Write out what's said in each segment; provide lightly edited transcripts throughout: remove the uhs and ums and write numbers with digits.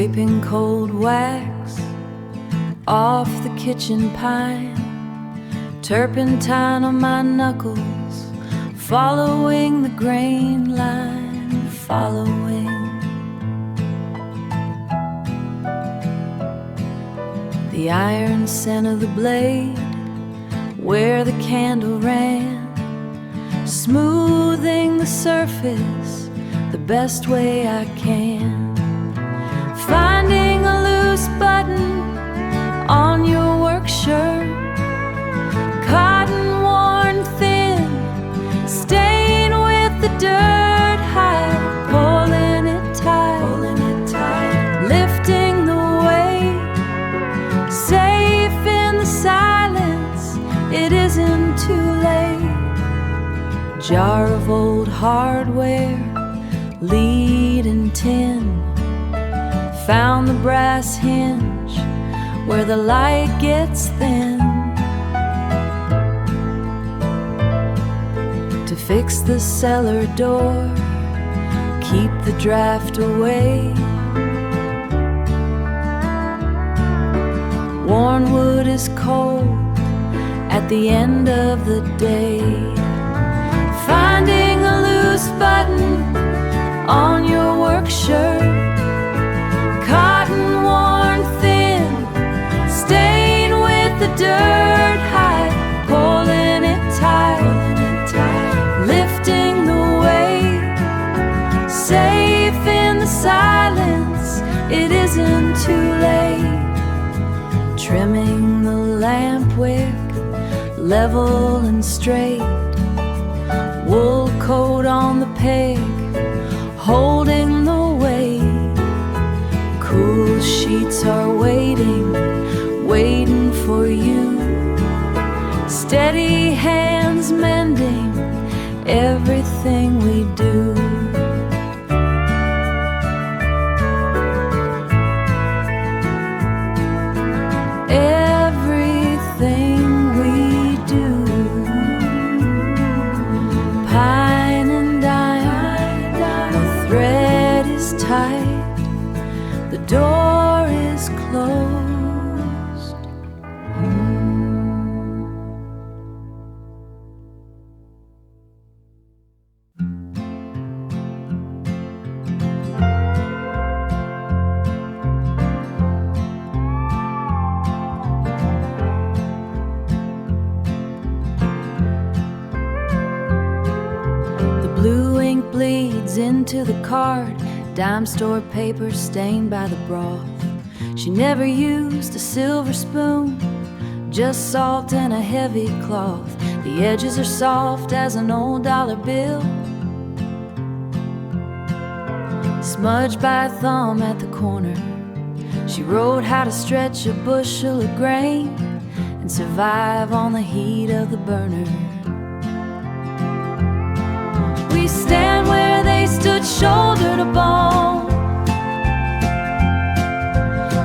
scraping cold wax off the kitchen pine, turpentine on my knuckles, following the grain line, following. The iron scent of the blade where the candle ran, smoothing the surface the best way I can. Finding a loose button on your work shirt, cotton worn thin, stained with the dirt, hide, pulling it tight, lifting the weight, safe in the silence, it isn't too late. Jar of old hardware, lead and tin, found the brass hinge where the light gets thin. To fix the cellar door, keep the draft away. Worn wood is cold at the end of the day. Finding a loose button on your work shirt, cotton worn thin, stained with the dirt, hide, pulling it tight, lifting the weight, safe in the silence, it isn't too late. Trimming the lamp wick, level and straight, wool coat on the peg, holding the weight. Cool sheets are waiting, waiting for you. Steady hands mending everything we do. Everything we do. Pine and dine, the thread is tight, the door is closed. The blue ink bleeds into the card, dime store paper stained by the broth. She never used a silver spoon, just salt and a heavy cloth. The edges are soft as an old dollar bill, smudged by a thumb at the corner. She wrote how to stretch a bushel of grain and survive on the heat of the burner. We stand where they stood, shoulder to bone,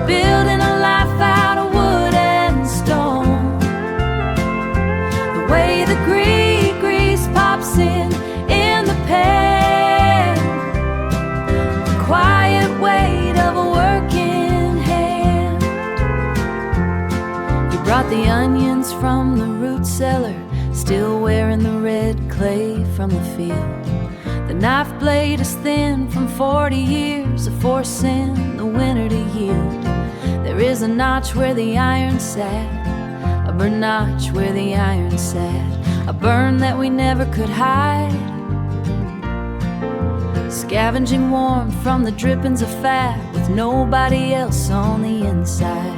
building a life out of wood and stone. The way the grease pops in the pan, the quiet weight of a working hand. You brought the onions from the root cellar, still wearing the red clay from the field. The knife blade is thin from 40 years of forcing the winter to yield. There is a notch where the iron sat, a burn notch where the iron sat, a burn that we never could hide, scavenging warmth from the drippings of fat with nobody else on the inside.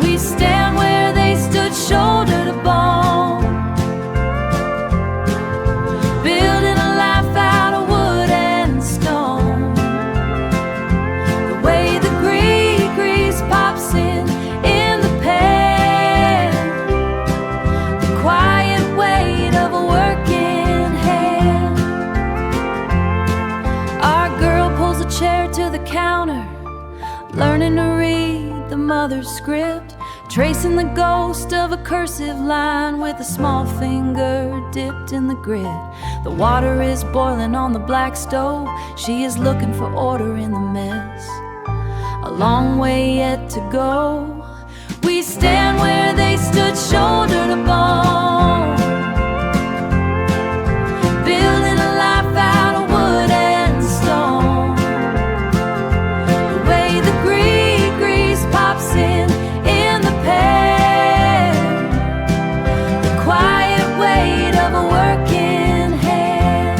We stand where they stood, shoulder to bone, building a life out of wood and stone. The way the grease pops in the pan, the quiet weight of a working hand. Our girl pulls a chair to the counter, learning to read the mother's script, tracing the ghost of a cursive line with a small finger dipped in the grit. The water is boiling on the black stove. She is looking for order in the mess. A long way yet to go. We stand where they stood, shoulder to bone, building a life out of wood and stone. The way the grease pops in the pan, the quiet weight of a working hand,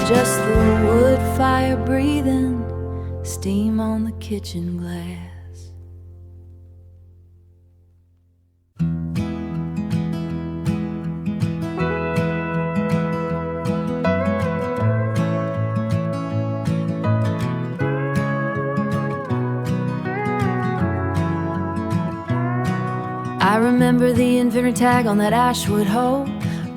just the wood fire breathing, steam on the kitchen glass. I remember the inventory tag on that Ashwood hoe.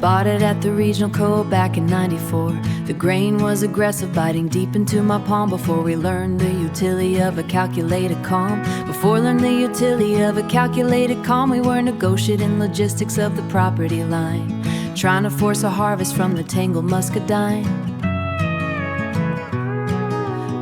Bought it at the regional co-op back in '94. The grain was aggressive, biting deep into my palm. Before we learned the utility of a calculated calm. Before learned the utility of a calculated calm, we were negotiating logistics of the property line, trying to force a harvest from the tangled muscadine.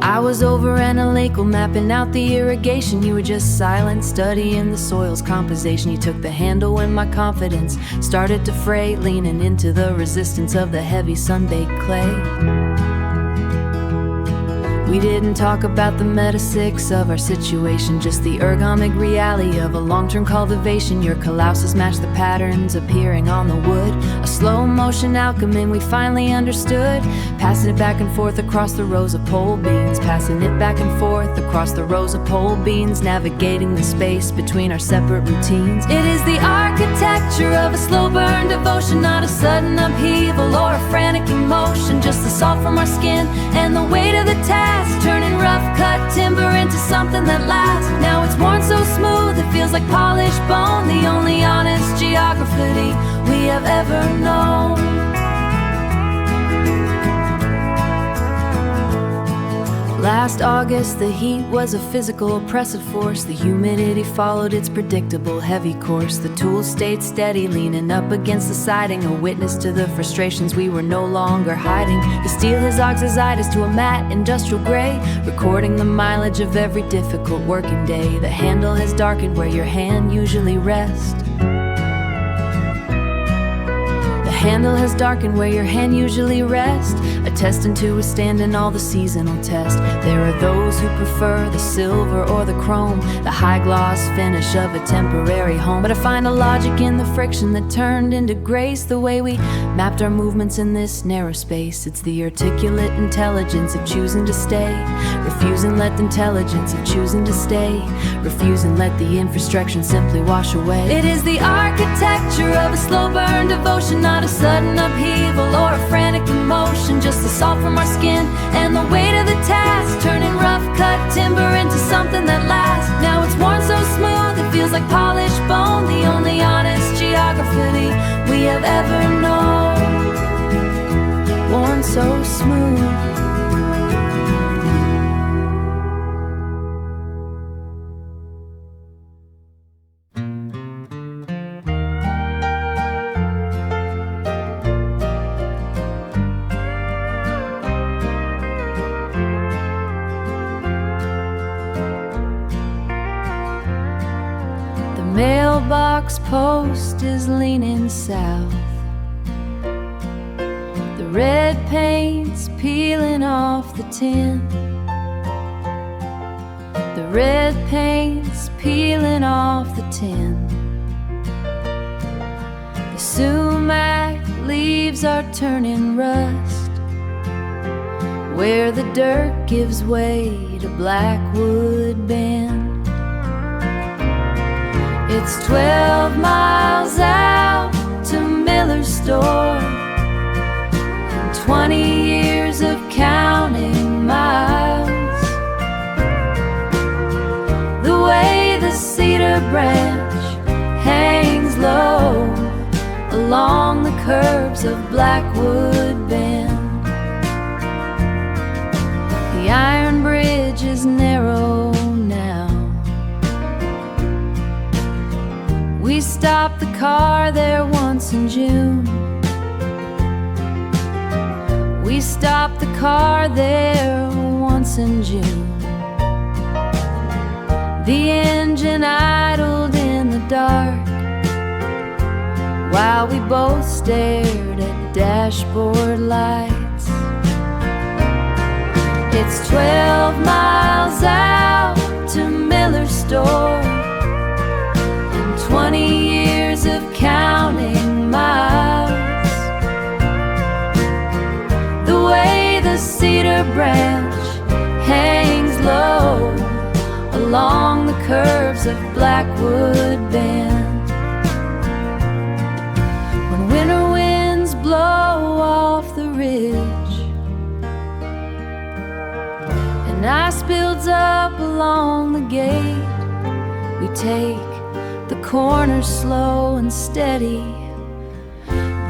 I was over in a lake, mapping out the irrigation. You were just silent, studying the soil's composition. You took the handle when my confidence started to fray, leaning into the resistance of the heavy sun-baked clay. We didn't talk about the metaphysics of our situation, just the ergonomic reality of a long-term cultivation. Your callouses matched the patterns appearing on the wood. A slow-motion alchemy we finally understood. Passing it back and forth across the rows of pole beans. Passing it back and forth across the rows of pole beans. Navigating the space between our separate routines. It is the architecture of a slow burn devotion, not a sudden upheaval or a frantic emotion. Just the salt from our skin and the weight of the task, turning rough-cut timber into something that lasts. Now it's worn so smooth it feels like polished bone, the only honest geography we have ever known. Last August, the heat was a physical oppressive force. The humidity followed its predictable heavy course. The tools stayed steady, leaning up against the siding, a witness to the frustrations we were no longer hiding. The steel has oxiditis to a matte industrial gray, recording the mileage of every difficult working day. The handle has darkened where your hand usually rests. The handle has darkened where your hand usually rests, attesting to withstanding all the seasonal tests. There are those who prefer the silver or the chrome, the high gloss finish of a temporary home. But I find a logic in the friction that turned into grace, the way we mapped our movements in this narrow space. It's the articulate intelligence of choosing to stay, refusing let the intelligence of choosing to stay, refusing let the infrastructure simply wash away. It is the architecture of a slow burn devotion, not a sudden upheaval or a frantic emotion. Just the salt from our skin and the weight of the task, turning rough-cut timber into something that lasts. Now it's worn so smooth it feels like polished bone, the only honest geography we have ever known. Worn so smooth. Mailbox post is leaning south. The red paint's peeling off the tin. The red paint's peeling off the tin. The sumac leaves are turning rust, where the dirt gives way to blackwood bend. It's 12 miles out to Miller's store, and 20 years of counting miles. The way the cedar branch hangs low along the curves of Blackwood Bend. The iron bridge is narrow now. We stopped the car there once in June. We stopped the car there once in June. The engine idled in the dark while we both stared at dashboard lights. It's 12 miles out to Miller's store and 20 years of counting miles. The way the cedar branch hangs low along the curves of Blackwood Bend, when winter winds blow off the ridge and ice builds up along the gate, we take the corners slow and steady.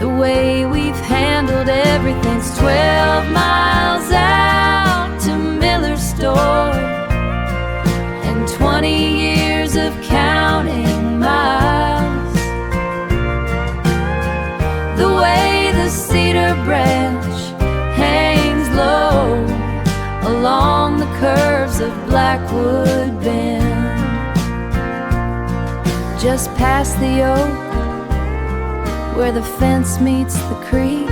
The way we've handled everything's 12 miles out to Miller's store and 20 years of counting miles. The way the cedar branch hangs low along the curves of Blackwood Bend, just past the oak where the fence meets the creek.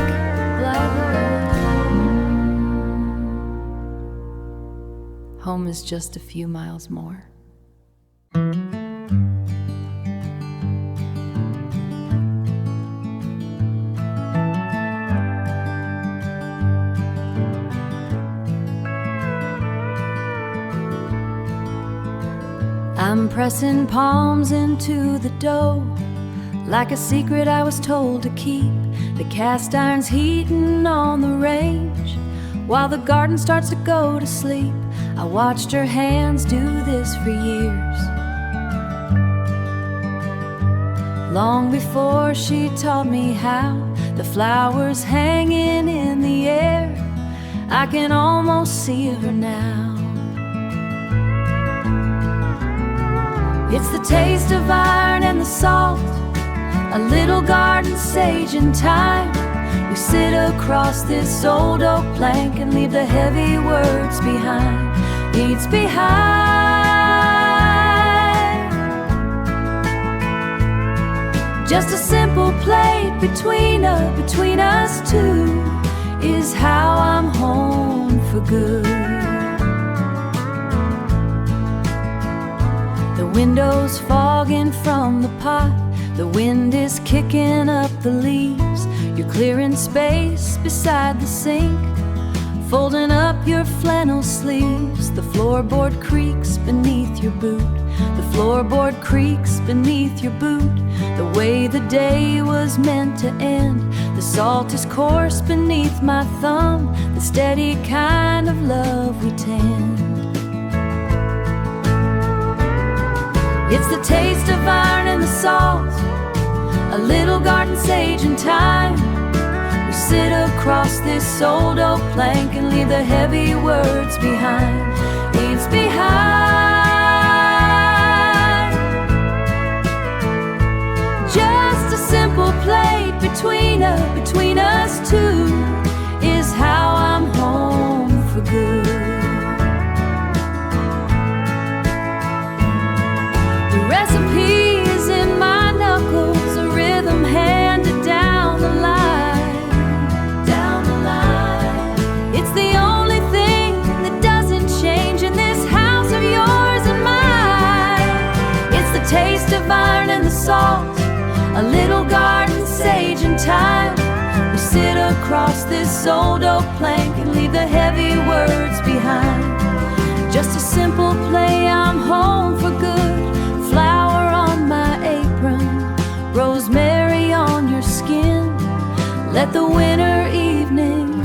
Home is just a few miles more. I'm pressing palms into the dough like a secret I was told to keep. The cast iron's heating on the range while the garden starts to go to sleep. I watched her hands do this for years, long before she taught me how. The flowers hanging in the air, I can almost see her now. It's the taste of iron and the salt, a little garden sage and thyme. We sit across this old oak plank and leave the heavy words behind. Leads behind. Just a simple plate between us two is how I'm home for good. The window's fogging from the pot, the wind is kicking up the leaves. You're clearing space beside the sink, folding up your flannel sleeves. The floorboard creaks beneath your boot. The floorboard creaks beneath your boot. The way the day was meant to end. The salt is coarse beneath my thumb, the steady kind of love we tend. It's the taste of iron and the salt, a little garden sage and thyme. We sit across this old oak plank and leave the heavy words behind. Leaves behind. Just a simple plate between us two is how I'm home for good. The recipe is in my knuckles, a rhythm handed down the line. Down the line. It's the only thing that doesn't change in this house of yours and mine. It's the taste of iron and the salt, a little garden sage and thyme. We sit across this old oak plank and leave the heavy words behind. Just a simple play, I'm home for good. Flower on my apron, rosemary on your skin. Let the winter evening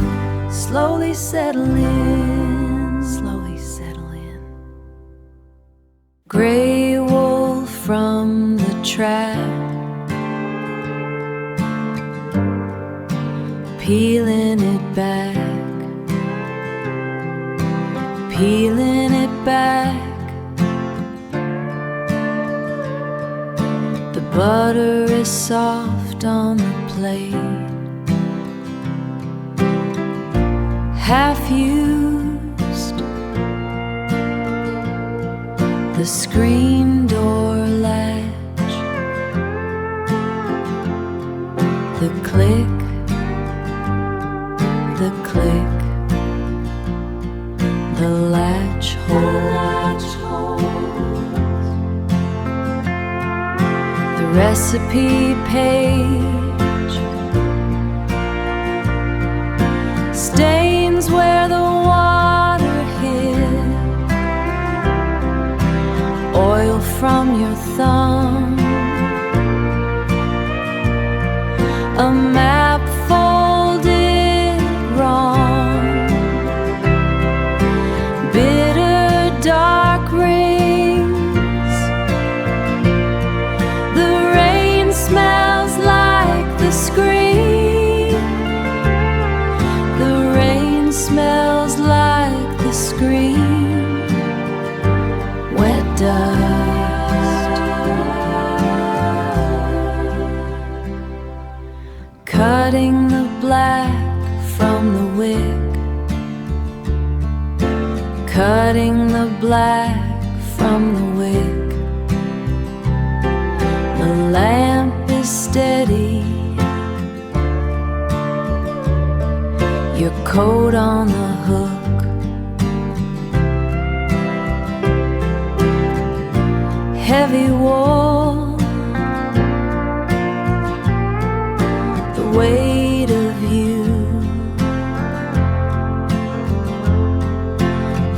slowly settle in, slowly settle in. Gray wool from the trap, peeling it back, peeling it back. The butter is soft on the plate, half-used. The screen door latch, the click, the click, the latch holds. The recipe page stains where the water hid. Oil from your thumb, a map folded wrong, bitter dark rings. The rain smells like the screen. The rain smells like the screen. Wet dust, cutting the black from the wick, cutting the black from the wick. The lamp is steady, your coat on the hook. Heavy wool, the weight of you,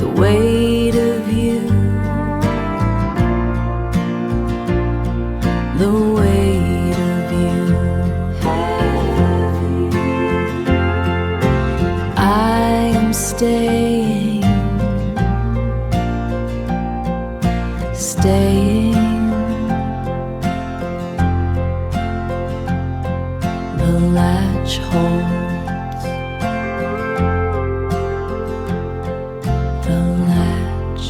the weight of you, the weight of you. I am staying, staying. The latch holds, the latch.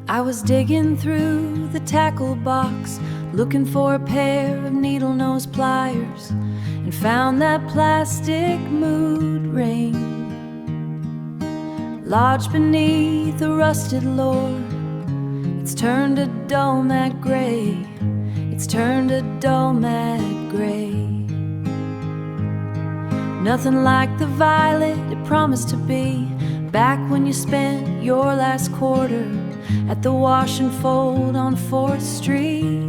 I was digging through the tackle box, looking for a pair of needle nose pliers, and found that plastic mood ring lodged beneath a rusted lore. It's turned a dull matte gray, it's turned a dull matte gray. Nothing like the violet it promised to be back when you spent your last quarter at the wash and fold on 4th Street.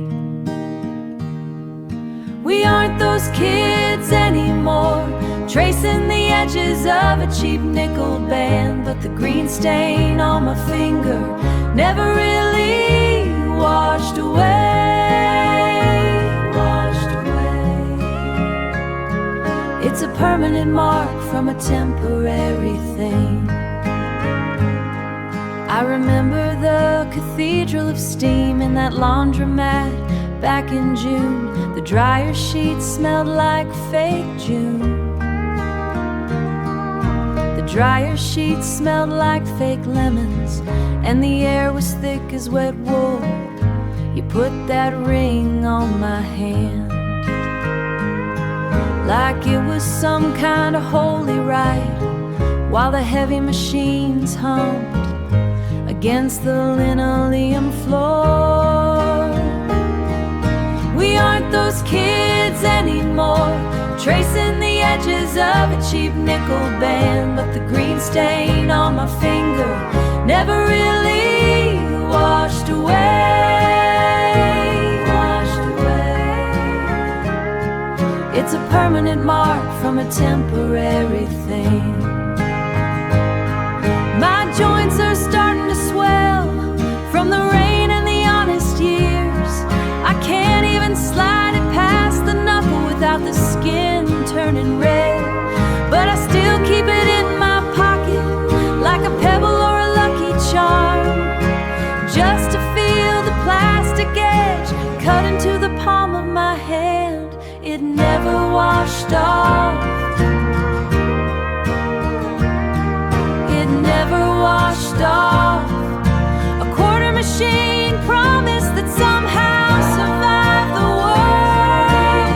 We aren't those kids anymore, tracing the edges of a cheap nickel band. But the green stain on my finger never really washed away, washed away. It's a permanent mark from a temporary thing. I remember the cathedral of steam in that laundromat back in June. The dryer sheets smelled like fake June. The dryer sheets smelled like fake lemons, and the air was thick as wet wool. You put that ring on my hand like it was some kind of holy rite, while the heavy machines hummed against the linoleum floor. We aren't those kids anymore, tracing the edges of a cheap nickel band. But the green stain on my finger never really washed away, washed away. It's a permanent mark from a temporary thing. My joints are starting to swell from the rain and the honest years. I can't even slide it past the knuckle without the skin turning red. But I still keep it in my pocket like a pebble or a lucky charm, just to feel the plastic edge cut into the palm of my hand. It never washed off. washed off. A quarter machine promised that somehow survive the world.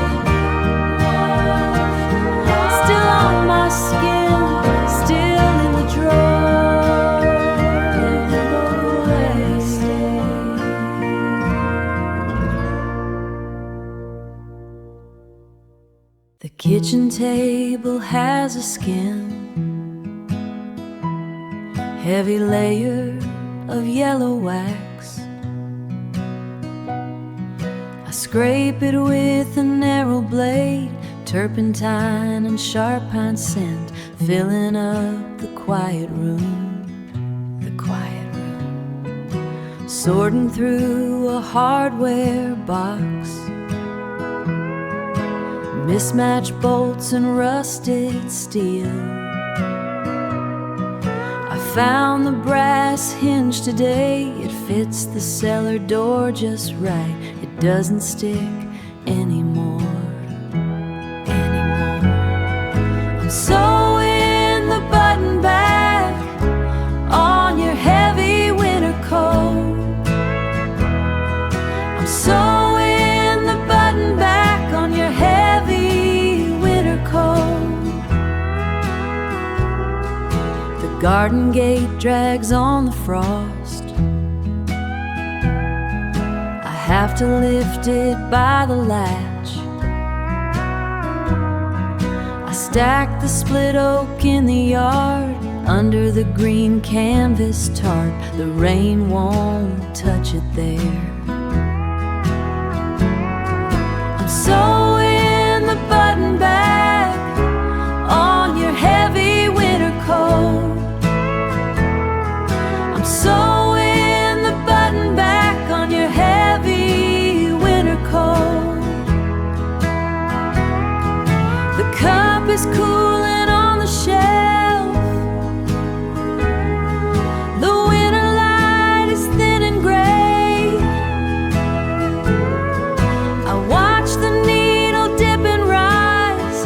Still on my skin, still in the drawer. The kitchen table has a skin, heavy layer of yellow wax. I scrape it with a narrow blade, turpentine and sharp pine scent, filling up the quiet room. The quiet room. Sorting through a hardware box, mismatched bolts and rusted steel. I found the brass hinge today. It fits the cellar door just right. It doesn't stick anymore. I'm sewing the button back on your heavy winter coat. I'm sewing the button back on your heavy winter coat. The garden gate drags on the frost. I have to lift it by the latch. I stack the split oak in the yard under the green canvas tarp. The rain won't touch it there. I'm sewing the button back on your heavy winter coat. I'm sewing the button back on your heavy winter coat. The cup is cooling on the shelf. The winter light is thin and gray. I watch the needle dip and rise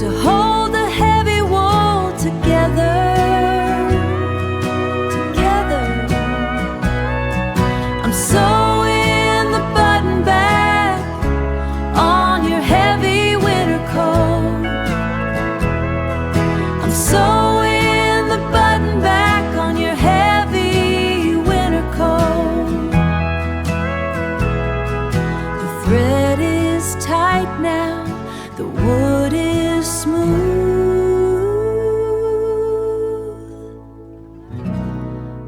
to hold the heavy wool together. I'm sewing the button back on your heavy winter coat. I'm sewing the button back on your heavy winter coat. The thread is tight now, the wood is smooth.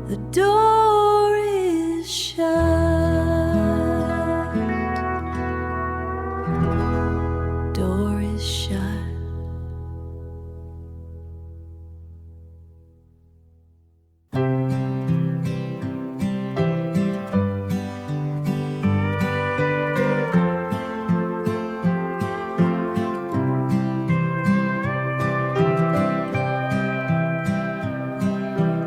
The door is shut. Door is shut.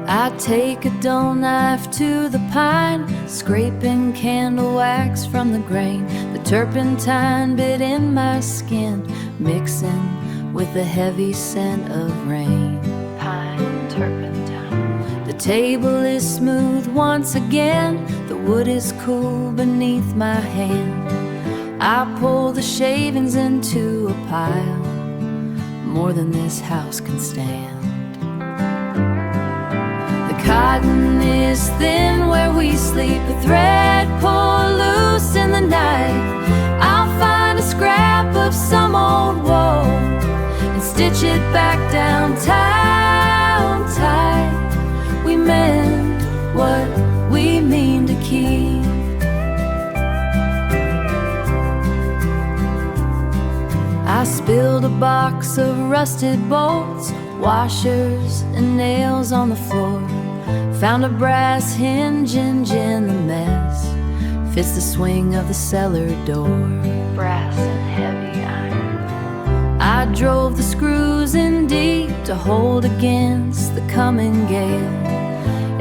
I take a dull knife to the pine, scraping candle wax from the grain. The turpentine bit in my skin, mixing with the heavy scent of rain. Pine, turpentine. The table is smooth once again. The wood is cool beneath my hand. I pull the shavings into a pile, more than this house can stand. Cotton is thin where we sleep, a thread pull loose in the night. I'll find a scrap of some old wool and stitch it back down tight. We mend what we mean to keep. I spilled a box of rusted bolts, washers and nails on the floor. Found a brass hinge in the mess, fits the swing of the cellar door. Brass and heavy iron. I drove the screws in deep to hold against the coming gale.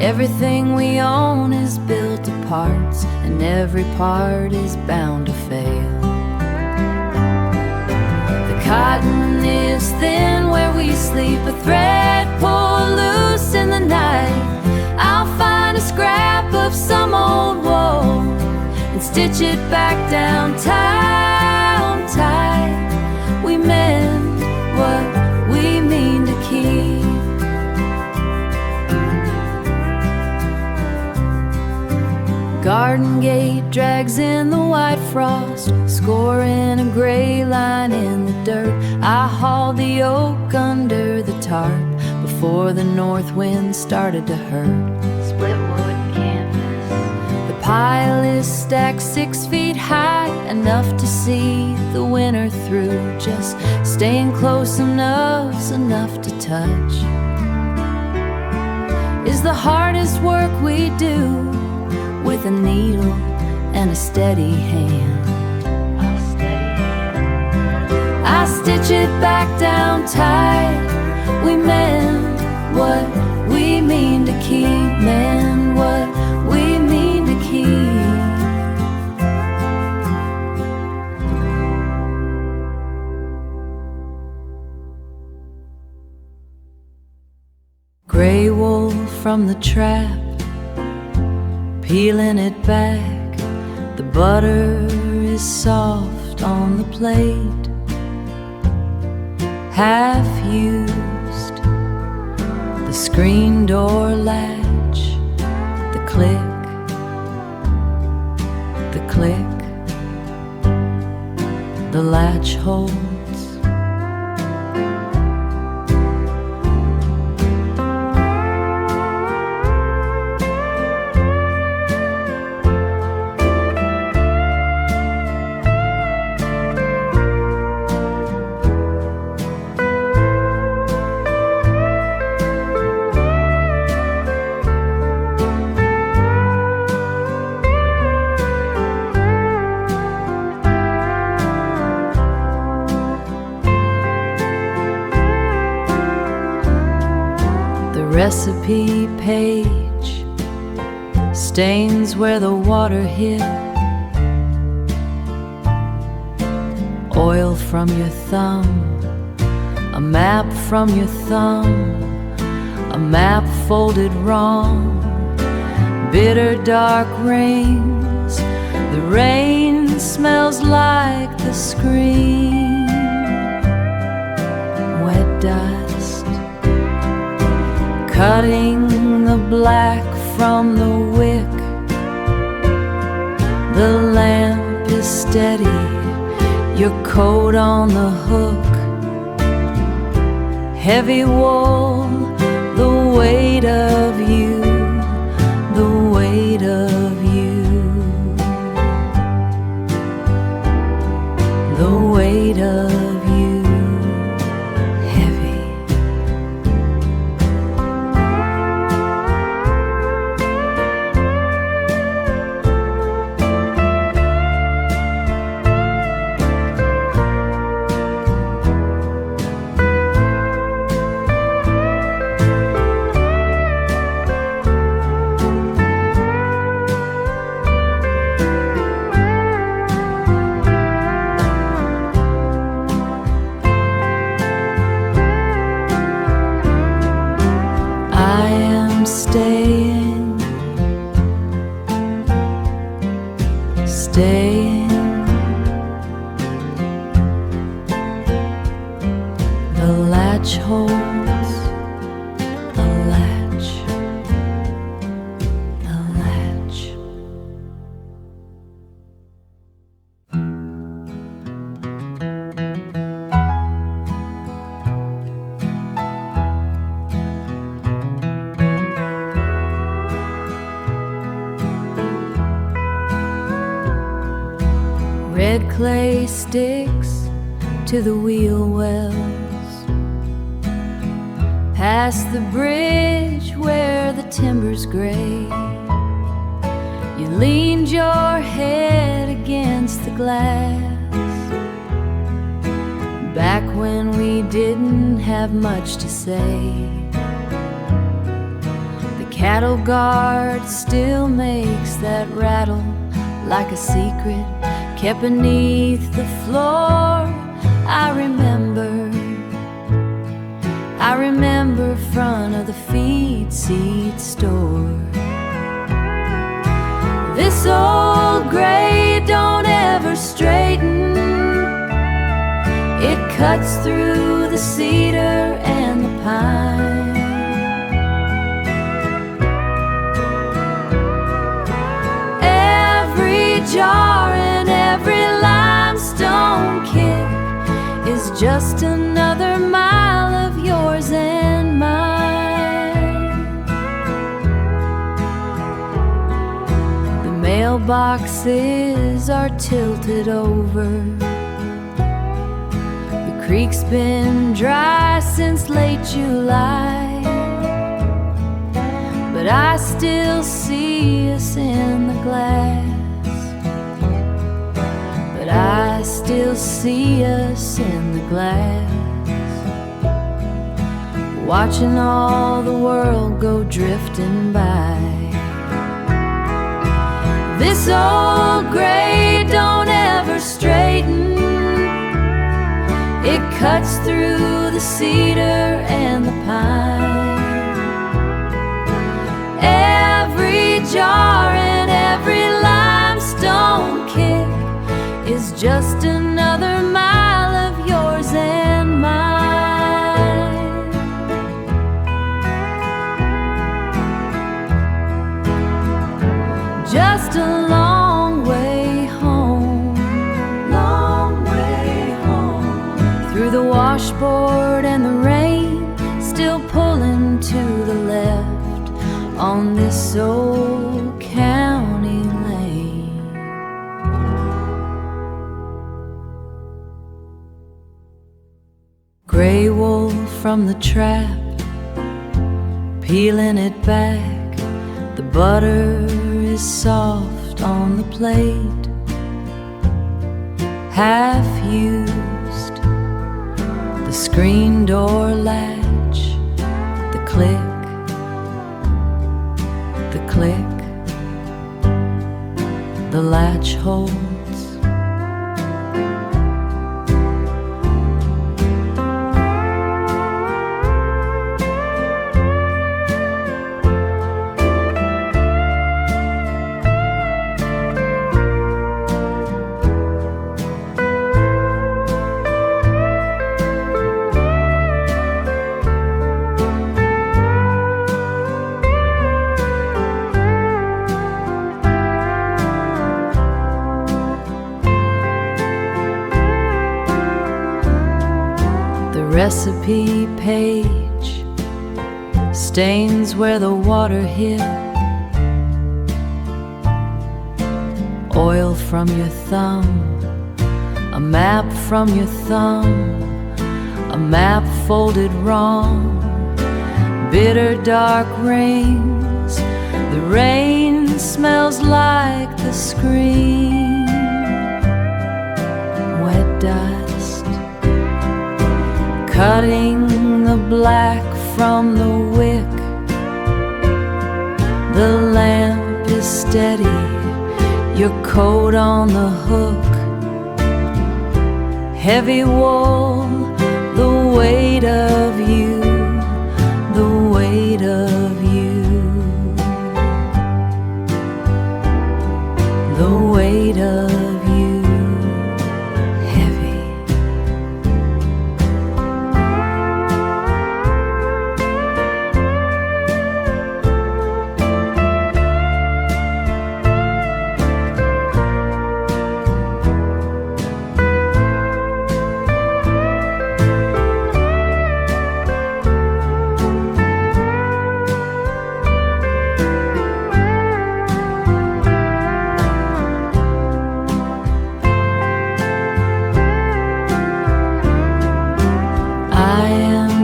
Everything we own is built to parts, and every part is bound to fail. The cotton is thin where we sleep, a thread pull loose in the night. stitch it back down tight. We mend what we mean to keep. Garden gate drags in the white frost, scoring a gray line in the dirt. I hauled the oak under the tarp before the north wind started to hurt. Split wood canvas. The pile is stacked 6 feet high, enough to see the winter through. Just staying close enough's enough to touch. Is the hardest work we do, with a needle and a steady hand. I stitch it back down tight. We mend what we mean to keep. Mend what we mean to keep. Gray wool from the trap, peeling it back. The butter is soft on the plate, half used. The screen door latch, the click, the latch holds. Recipe page stains where the water hit. Oil from your thumb, a map from your thumb, a map folded wrong. Bitter dark rains, the rain smells like the screen. Wet dust cutting the black from the wick. The lamp is steady, your coat on the hook. Heavy wool, the weight of you, the weight of you, the weight of you. Staying. The latch holds, the latch, the latch. Red clay sticks to the wheel wells, past the bridge where the timber's gray. You leaned your head against the glass, back when we didn't have much to say. The cattle guard still makes that rattle like a secret kept beneath the floor. I remember front of the feed seed store. This old gray straighten. It cuts through the cedar and the pine. Every jar and every limestone kick is just another mile of yours and mine. The mailboxes are tilted over. The creek's been dry since late July, but I still see us in the glass. But I still see us in the glass, watching all the world go drifting by. This old grade don't ever straighten. It cuts through the cedar and the pine. Every jar and every limestone kick is just another mile of yours and mine. Just a long way home, long way home, through the washboard and the rain, still pulling to the left on this old county lane. Gray wool from the trap, peeling it back. The butter is soft on the plate, half used. The screen door latch, the click, the click, the latch holds. Recipe page stains where the water hit. Oil from your thumb, a map from your thumb, a map folded wrong. Bitter dark rains, the rain smells like the screen. Wet dust cutting the black from the wick. The lamp is steady, your coat on the hook. Heavy wool, the weight of you, the weight of you, the weight of you.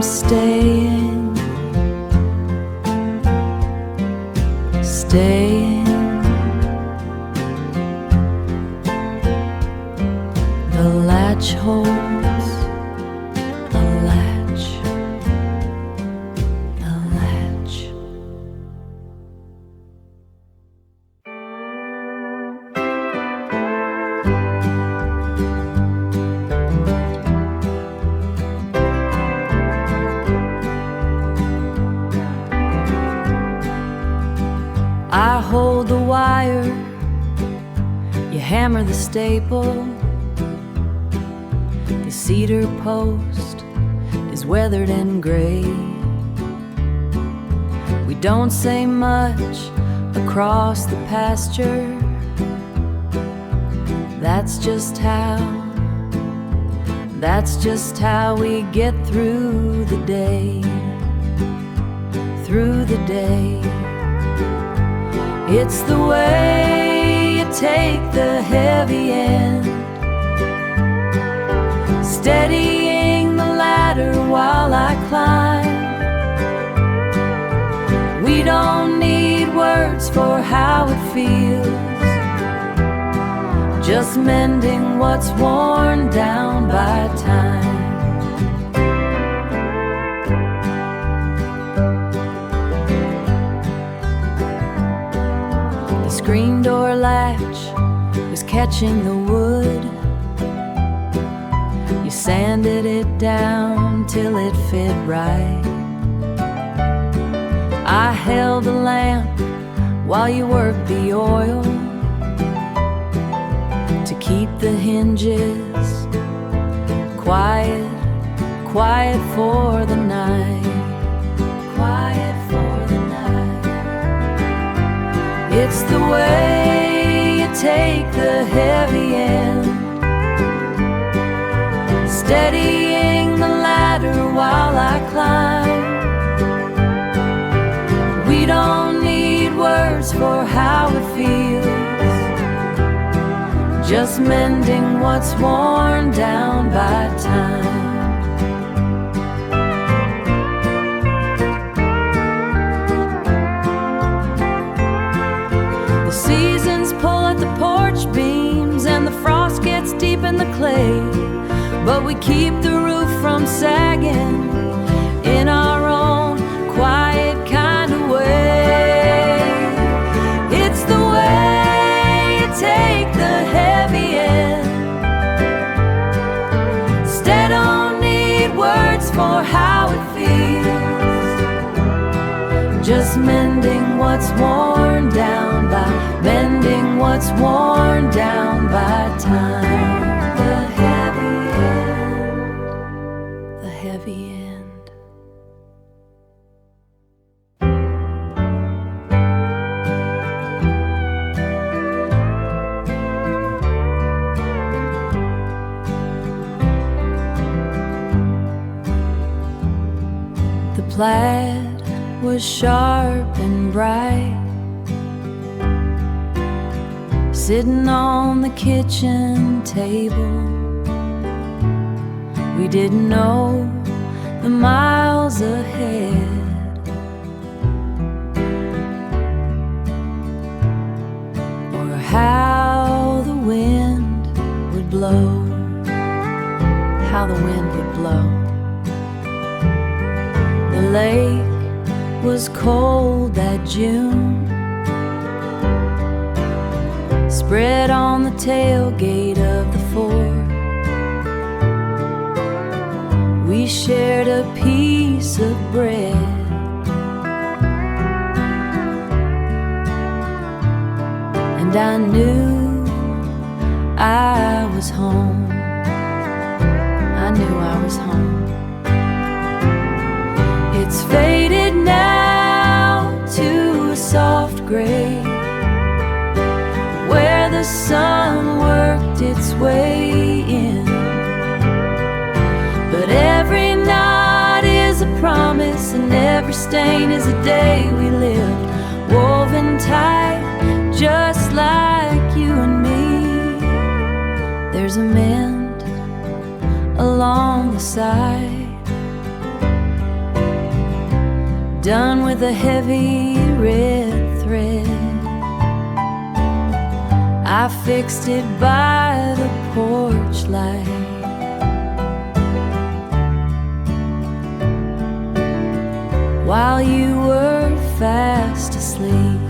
Staying, staying. The latch holds, the latch, the latch. I hold the wire, you hammer the staple. The cedar post is weathered and gray. We don't say much across the pasture. That's just how we get through the day. Through the day. It's the way you take the heavy end, steadying the ladder while I climb. We don't need words for how it feels, just mending what's worn down by time. The screen door latch was catching the wood. You sanded it down till it fit right. I held the lamp while you worked the oil to keep the hinges quiet, quiet for the night, quiet for the night. It's the way you take the heavy end, steadying the ladder while I climb. We don't need words for how it feels, just mending what's worn down by time. The seasons pull at the porch beams and the frost gets deep in the clay, but we keep the roof from sagging in our own quiet kind of way. It's the way you take the heavy end. Instead, don't need words for how it feels, just mending what's worn down by, mending what's worn down by time. The heavy end, the heavy end. The plaid was sharp and bright, sitting on the kitchen table. We didn't know the miles ahead, or how the wind would blow, how the wind would blow. The lake was cold that June, spread on the tailgate of the Ford. We shared a piece of bread, and I knew I was home. I knew I was home. It's faded now to a soft gray, where the sun worked its way in. But every knot is a promise, and every stain is a day we lived, woven tight, just like you and me. There's a mend along the side, done with a heavy red thread. I fixed it by the porch light, while you were fast asleep,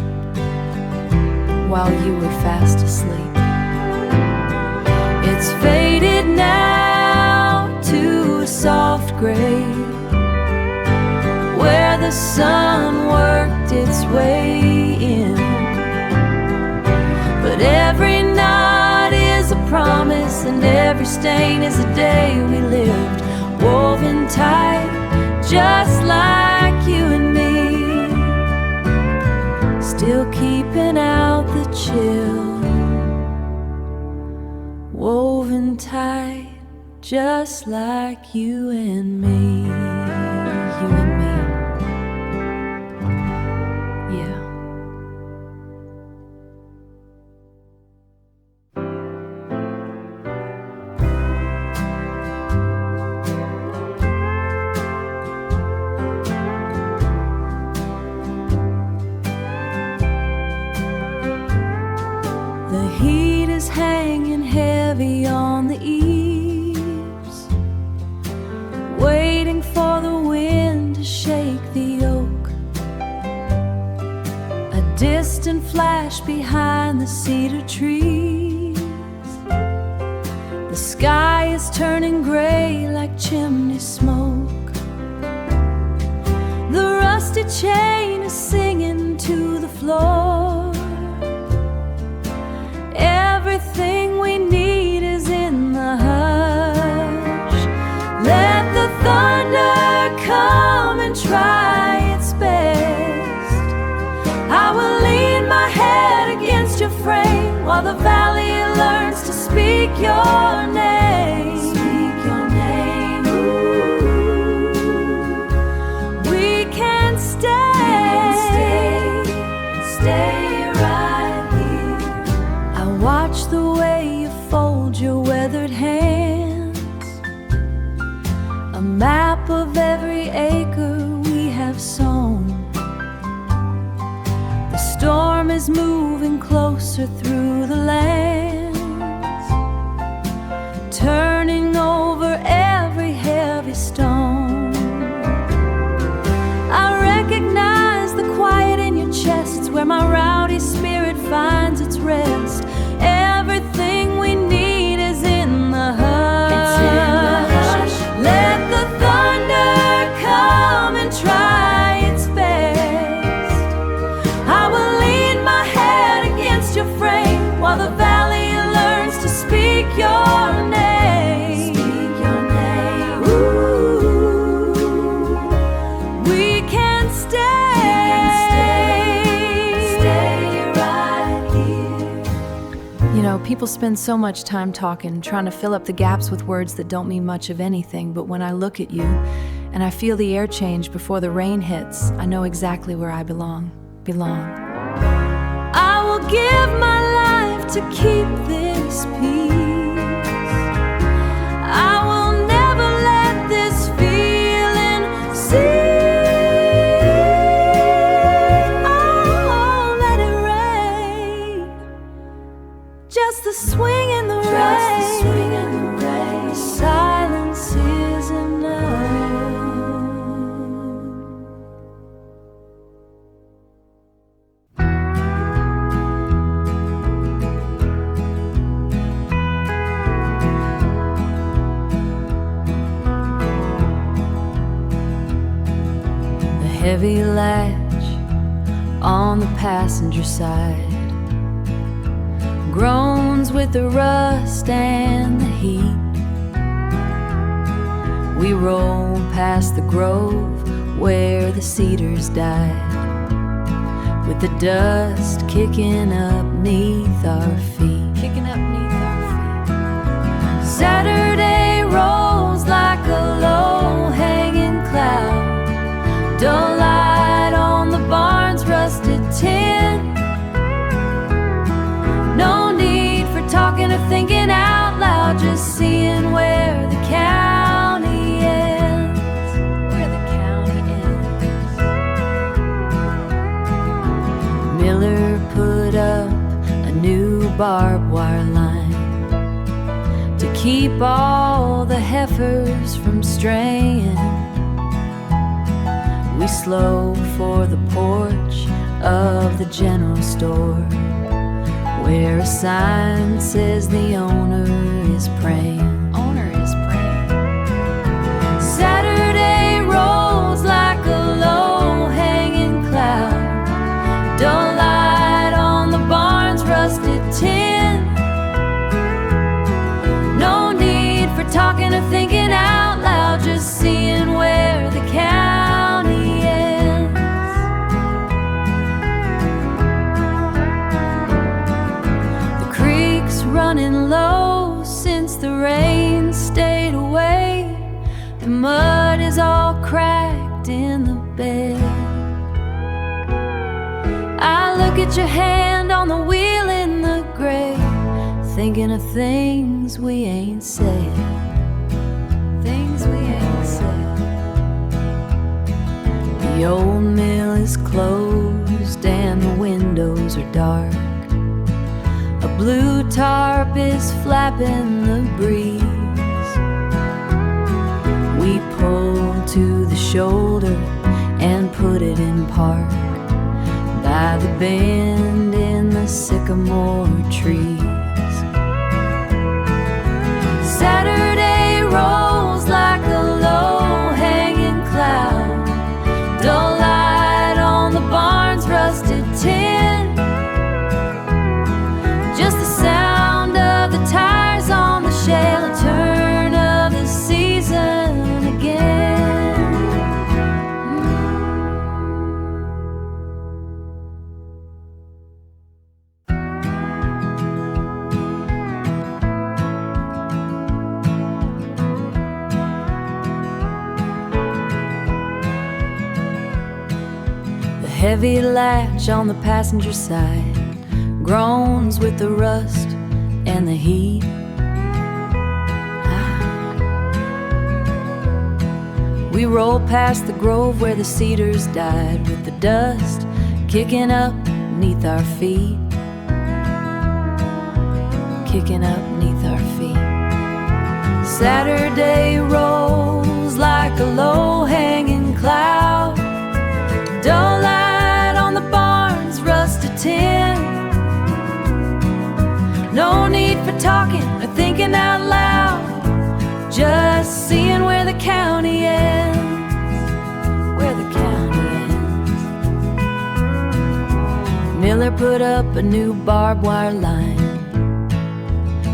while you were fast asleep. It's faded now to a soft gray, where the sun worked its way in. But every knot is a promise, loss, and every stain is a day we lived, woven tight, just like you and me. Still keeping out the chill, woven tight, just like you and me. You and me. Yeah. The heat is hanging heavy on the eaves, waiting for the wind to shake the oak. A distant flash behind the cedar trees. The sky is turning gray like chimney smoke. The rusty chain is singing to the floor. Everything we need is in the hush. Let the thunder come and try its best. I will lean my head against your frame while the valley learns to speak your name. Speak your name. Ooh. We can stay right here. I watch the way you fold your weathered hands, a map of every acre we have sown. The storm is moving closer through the lands, turning over every heavy stone. I recognize the quiet in your chest. It's where my rowdy spirit finds its rest. Everything we need is in the hush. Let the thunder come and try its best. I will lean my head against your frame while the valley learns to speak your name. Speak your name. Ooh. We can stay right here. You know, people spend so much time talking, trying to fill up the gaps with words that don't mean much of anything, but when I look at you and I feel the air change before the rain hits, I know exactly where I belong. I will give my life to keep this peace. I will never let this feeling cease. Oh, let it rain. Just the swing in the rain. The silence is enough. The heavy latch on the passenger side groans with the rust and the heat. We roll past the grove where the cedars died, with the dust kicking up neath our feet. Saturday rolls like a low-hanging cloud, dull light on the barn's rusted tin. No need for talking or thinking out loud, just seeing where the county ends. Miller put up a new barbed wire line to keep all the heifers from straying. We slow for the porch of the general store, where a sign says the owner is praying. Saturday rolls like a low-hanging cloud, dull light on the barn's rusted tin. running low since the rain stayed away. The mud is all cracked in the bed. I look at your hand on the wheel in the grave, thinking of things we ain't said. Things we ain't said. The old mill is closed and the windows are dark. A blue tarp is flapping the breeze. We pull to the shoulder and put it in park by the bend in the sycamore trees. Saturday rolls like a low-hanging cloud, dull light on the barn's rusted tin, just the sound of the tires on the shell, a turn of the season again. The heavy latch on the passenger side groans with the rust and the heat. We roll past the grove where the cedars died, with the dust kicking up neath our feet. Kicking up neath our feet. Saturday rolls like a low-hanging cloud, dull light on the barn's rusted tin. No need for talking or thinking out loud, just seeing where the county ends. Where the county ends. Miller put up a new barbed wire line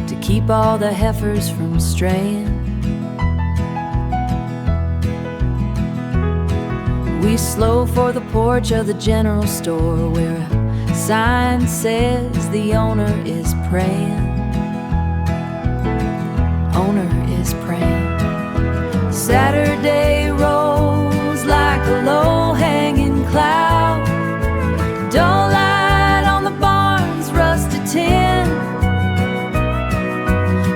to keep all the heifers from straying. We slow for the porch of the general store, where a sign says the owner is praying. Owner is praying. Saturday rolls like a low-hanging cloud, dull light on the barn's rusted tin.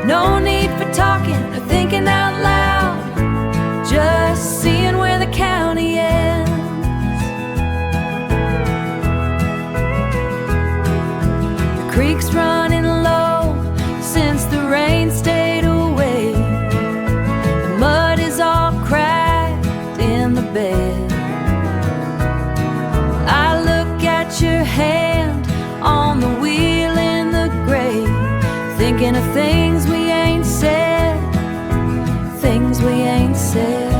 No need for talking or thinking out loud, just seeing where the county ends. The creek's running low since the rain stayed away. The mud is all cracked in the bed. I look at your hand on the wheel in the grave, thinking of things we ain't said. Things we ain't said.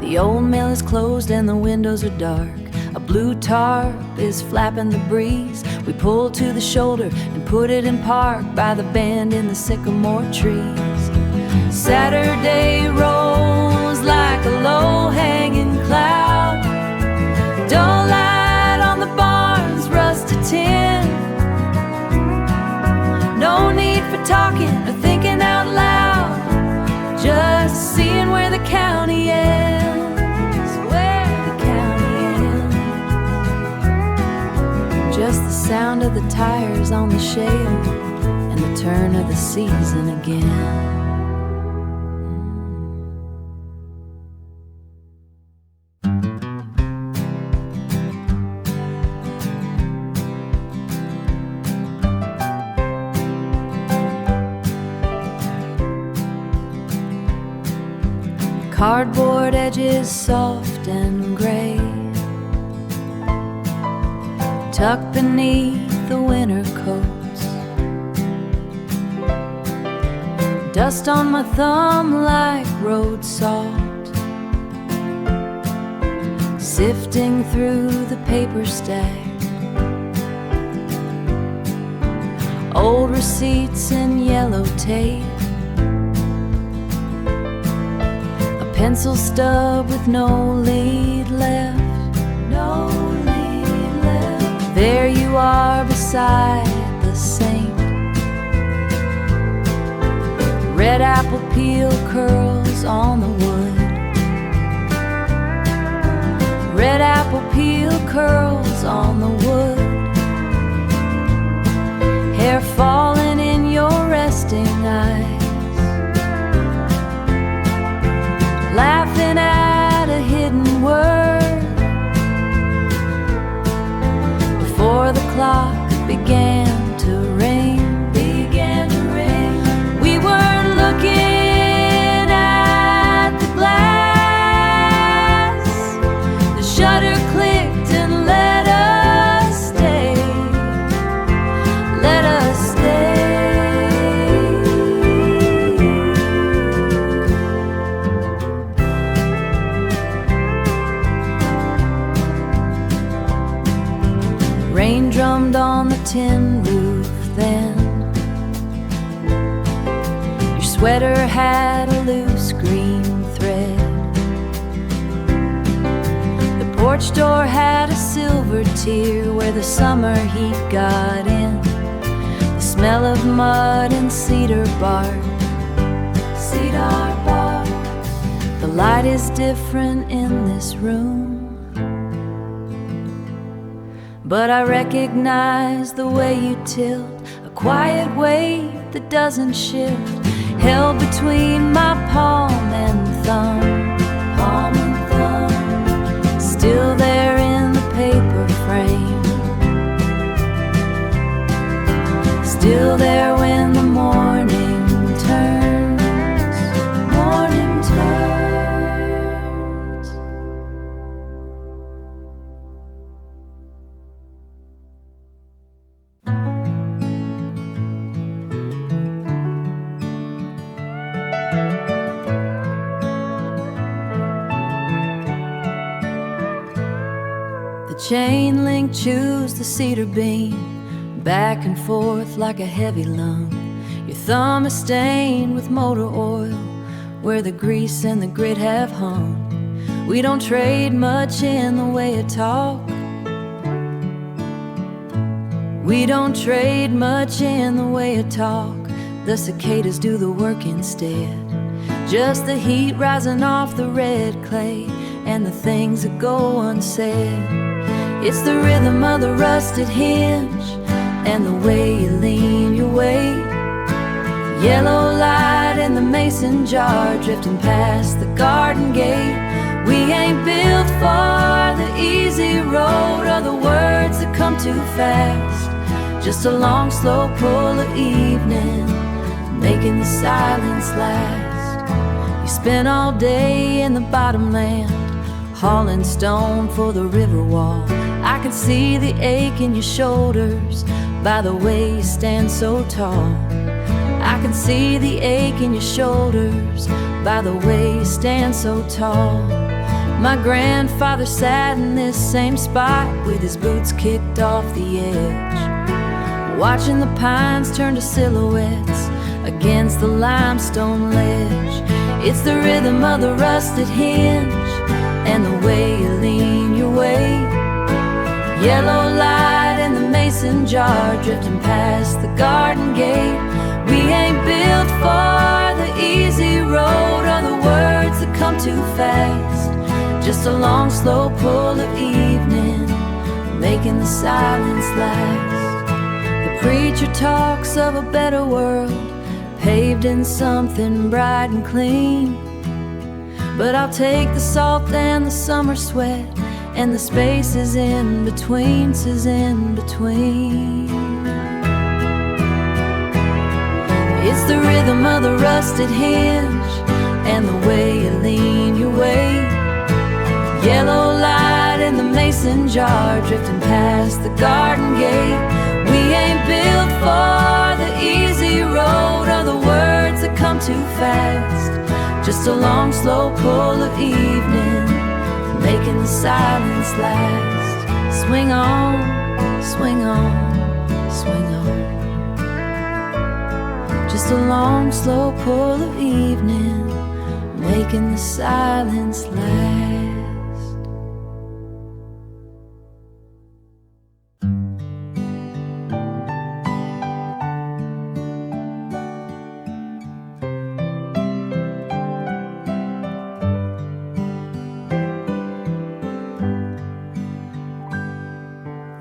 The old mill is closed and the windows are dark. A blue tarp is flapping the breeze. We pull to the shoulder and put it in park by the bend in the sycamore trees. Saturday rolls like a low-hanging cloud, dull light on the barn's rusted tin. No need for talking or thinking out loud, just seeing where the county ends. Where the county ends. Just the sound of the tires on the shale and the turn of the season again. Cardboard edges soft and gray, tucked beneath the winter coats. Dust on my thumb like road salt, sifting through the paper stack. Old receipts and yellow tape, pencil stub with no lead left. No lead left. There you are beside the saint, red apple peel curls on the wood. Red apple peel curls on the wood. Hair falling in your resting eyes, laughing at a hidden word. Before the clock began to ring, we weren't looking at the glass. The shutter clicked and let us stay. Let us stay. Rain drummed on the tin roof then. Your sweater had a loose green thread. The porch door had a silver tear where the summer heat got in. The smell of mud and cedar bark. Cedar bark. The light is different in this room, but I recognize the way you tilt, a quiet weight that doesn't shift, held between my palm and thumb. Palm and thumb, still there in the paper frame, still there when the morning turns. Morning turns. The chain link chews the cedar beam, back and forth like a heavy lung. Your thumb is stained with motor oil where the grease and the grit have hung. We don't trade much in the way of talk. We don't trade much in the way of talk. The cicadas do the work instead. Just the heat rising off the red clay and the things that go unsaid. It's the rhythm of the rusted hinge and the way you lean your weight. Yellow light in the mason jar drifting past the garden gate. We ain't built for the easy road or the words that come too fast. Just a long, slow pull of evening, making the silence last. You spent all day in the bottomland, hauling stone for the river wall. I can see the ache in your shoulders by the way you stand so tall. I can see the ache in your shoulders by the way you stand so tall. My grandfather sat in this same spot with his boots kicked off the edge, watching the pines turn to silhouettes against the limestone ledge. It's the rhythm of the rusted hinge and the way you lean your weight. Yellow light in the mason jar drifting past the garden gate. We ain't built for the easy road or the words that come too fast. Just a long, slow pull of evening, making the silence last. The preacher talks of a better world, paved in something bright and clean. But I'll take the salt and the summer sweat and the spaces in between, says in between. It's the rhythm of the rusted hinge and the way you lean your weight. Yellow light in the mason jar drifting past the garden gate. We ain't built for the easy road or the words that come too fast. Just a long, slow pull of evening, making the silence last. Swing on, swing on, swing on. Just a long, slow pull of evening, making the silence last.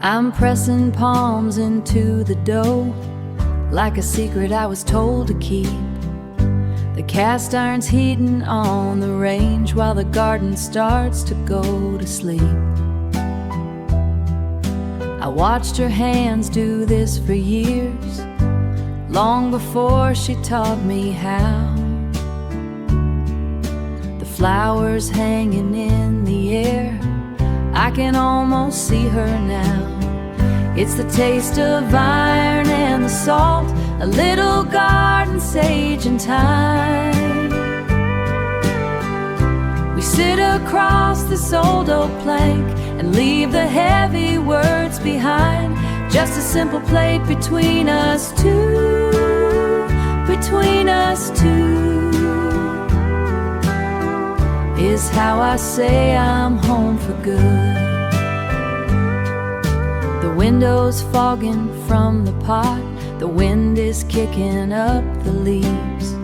I'm pressing palms into the dough, like a secret I was told to keep. The cast iron's heating on the range while the garden starts to go to sleep. I watched her hands do this for years, long before she taught me how. The flowers hanging in the air, I can almost see her now. It's the taste of iron and the salt, a little garden sage and thyme. We sit across this old oak plank and leave the heavy words behind. Just a simple plate between us two, between us two, is how I say I'm home for good. The window's fogging from the pot, the wind is kicking up the leaves.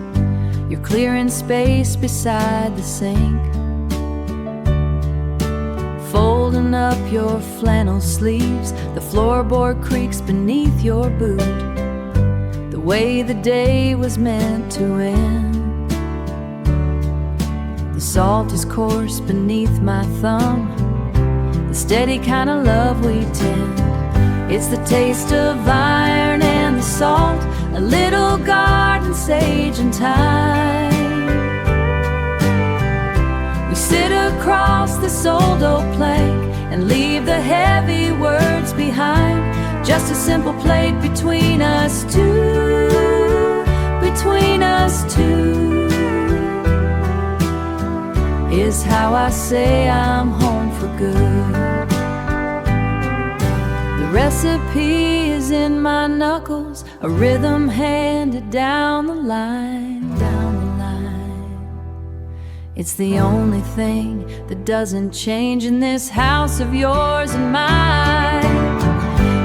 You're clearing space beside the sink, folding up your flannel sleeves. The floorboard creaks beneath your boot, the way the day was meant to end. The salt is coarse beneath my thumb, the steady kind of love we tend. It's the taste of iron and the salt, a little garden sage and thyme. We sit across this old oak plank and leave the heavy words behind. Just a simple plate between us two, between us two, is how I say I'm home for good. The recipe is in my knuckles, a rhythm handed down the line, down the line. It's the only thing that doesn't change in this house of yours and mine.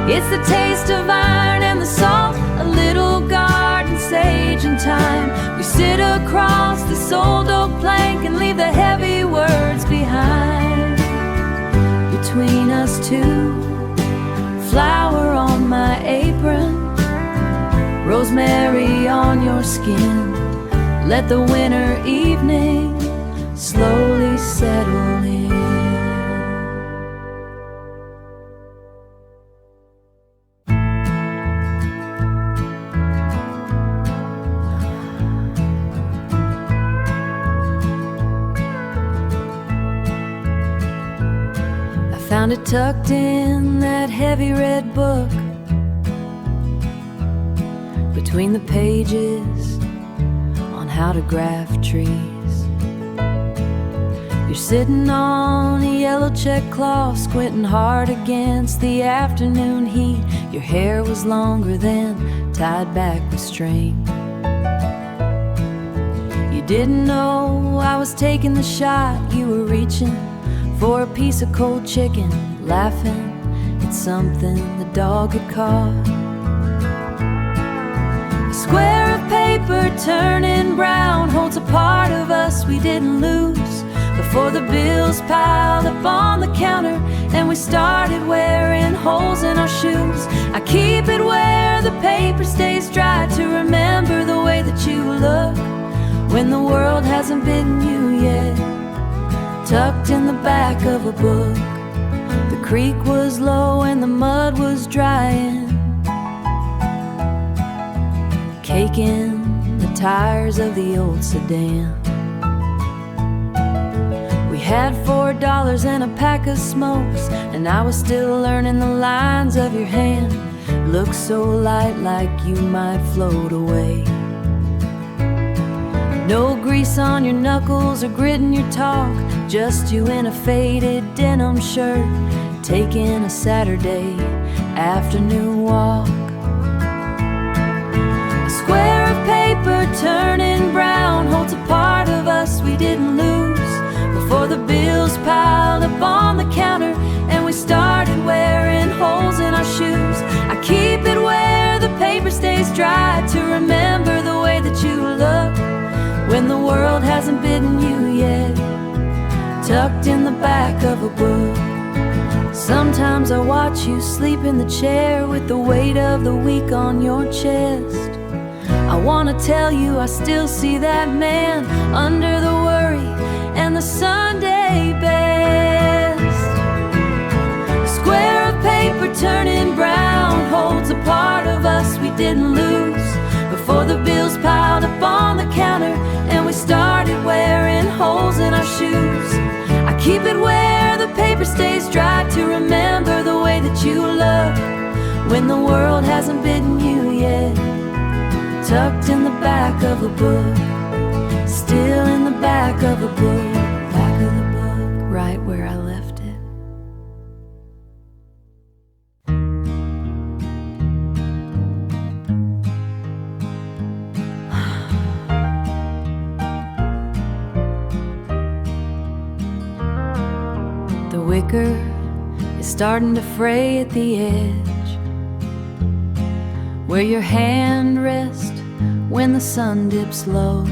It's the taste of iron and the salt, a little garden sage and thyme. We sit across this old oak plank and leave the heavy words behind. Between us two, flower on my apron, rosemary on your skin. Let the winter evening slowly settle in. Found it tucked in that heavy red book, between the pages on how to graft trees. You're sitting on a yellow check cloth, squinting hard against the afternoon heat. Your hair was longer then, tied back with string. You didn't know I was taking the shot. You were reaching for a piece of cold chicken, laughing at something the dog had caught. A square of paper turning brown holds a part of us we didn't lose before the bills piled up on the counter and we started wearing holes in our shoes. I keep it where the paper stays dry to remember the way that you look when the world hasn't bitten you yet, tucked in the back of a book. The creek was low and the mud was drying, caking the tires of the old sedan. We had $4 and a pack of smokes, and I was still learning the lines of your hand. Looked so light, like you might float away. No grease on your knuckles or grit in your talk, just you in a faded denim shirt, taking a Saturday afternoon walk. A square of paper turning brown holds a part of us we didn't lose before the bills piled up on the counter and we started wearing holes in our shoes. I keep it where the paper stays dry to remember the way that you look when the world hasn't bitten you yet, tucked in the back of a book. Sometimes I watch you sleep in the chair with the weight of the week on your chest. I wanna tell you I still see that man under the worry and the Sunday best. A square of paper turning brown holds a part of us we didn't lose before the bills piled up on the counter and we started wearing holes in our shoes. I keep it where the paper stays dry to remember the way that you look when the world hasn't bitten you yet. Tucked in the back of a book, still in the back of a book, back of the book, right where I left it. The wicker is starting to fray at the edge, where your hand rests when the sun dips low.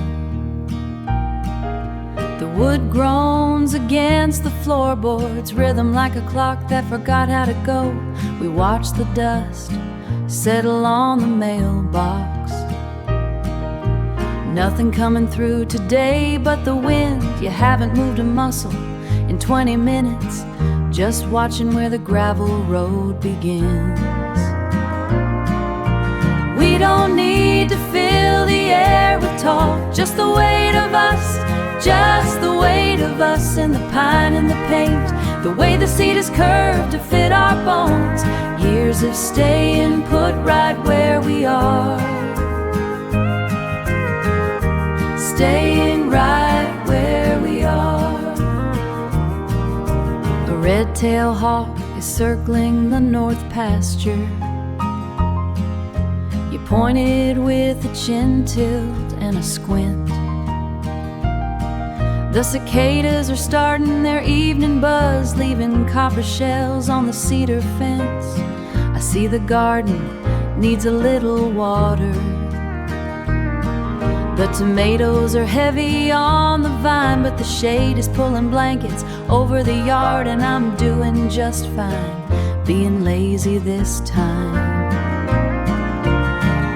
The wood groans against the floorboards, rhythm like a clock that forgot how to go. We watch the dust settle on the mailbox. Nothing coming through today but the wind. You haven't moved a muscle in 20 minutes, just watching where the gravel road begins. We don't need to fill the air with talk, just the weight of us, just the weight of us in the pine and the paint, the way the seat is curved to fit our bones, years of staying put right where we are, staying right where we are. A red-tailed hawk is circling the north pasture. You pointed with a chin tilt and a squint. The cicadas are starting their evening buzz, leaving copper shells on the cedar fence. I see the garden needs a little water. The tomatoes are heavy on the vine, but the shade is pulling blankets over the yard, and I'm doing just fine, being lazy this time.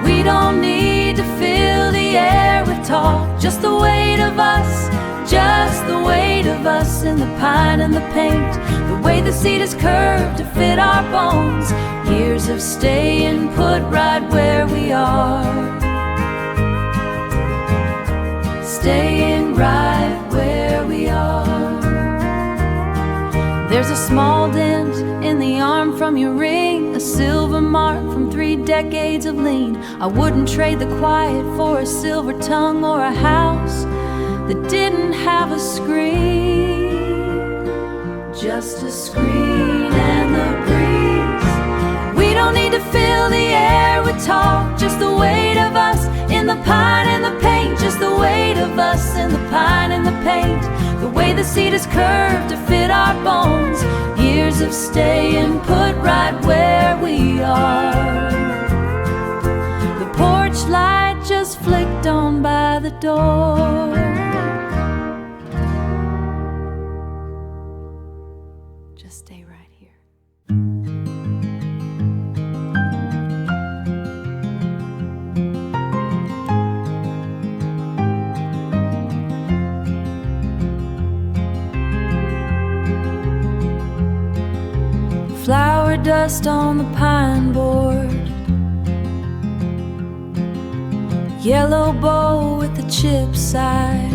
We don't need to fill the air with talk, just the weight of us, just the weight of us in the pine and the paint, the way the seat is curved to fit our bones, years of staying put right where we are, staying right where we are. There's a small dent in the arm from your ring, a silver mark from 3 decades of lean. I wouldn't trade the quiet for a silver tongue or a house that didn't have a screen, just a screen and the breeze. We don't need to fill the air with talk, just the weight of us in the pine and the paint, just the weight of us in the pine and the paint, the way the seat is curved to fit our bones, years of staying put right where we are. The porch light just flicked on by the door. Just stay right here. Flower dust on the pine board, yellow bowl with the chip side,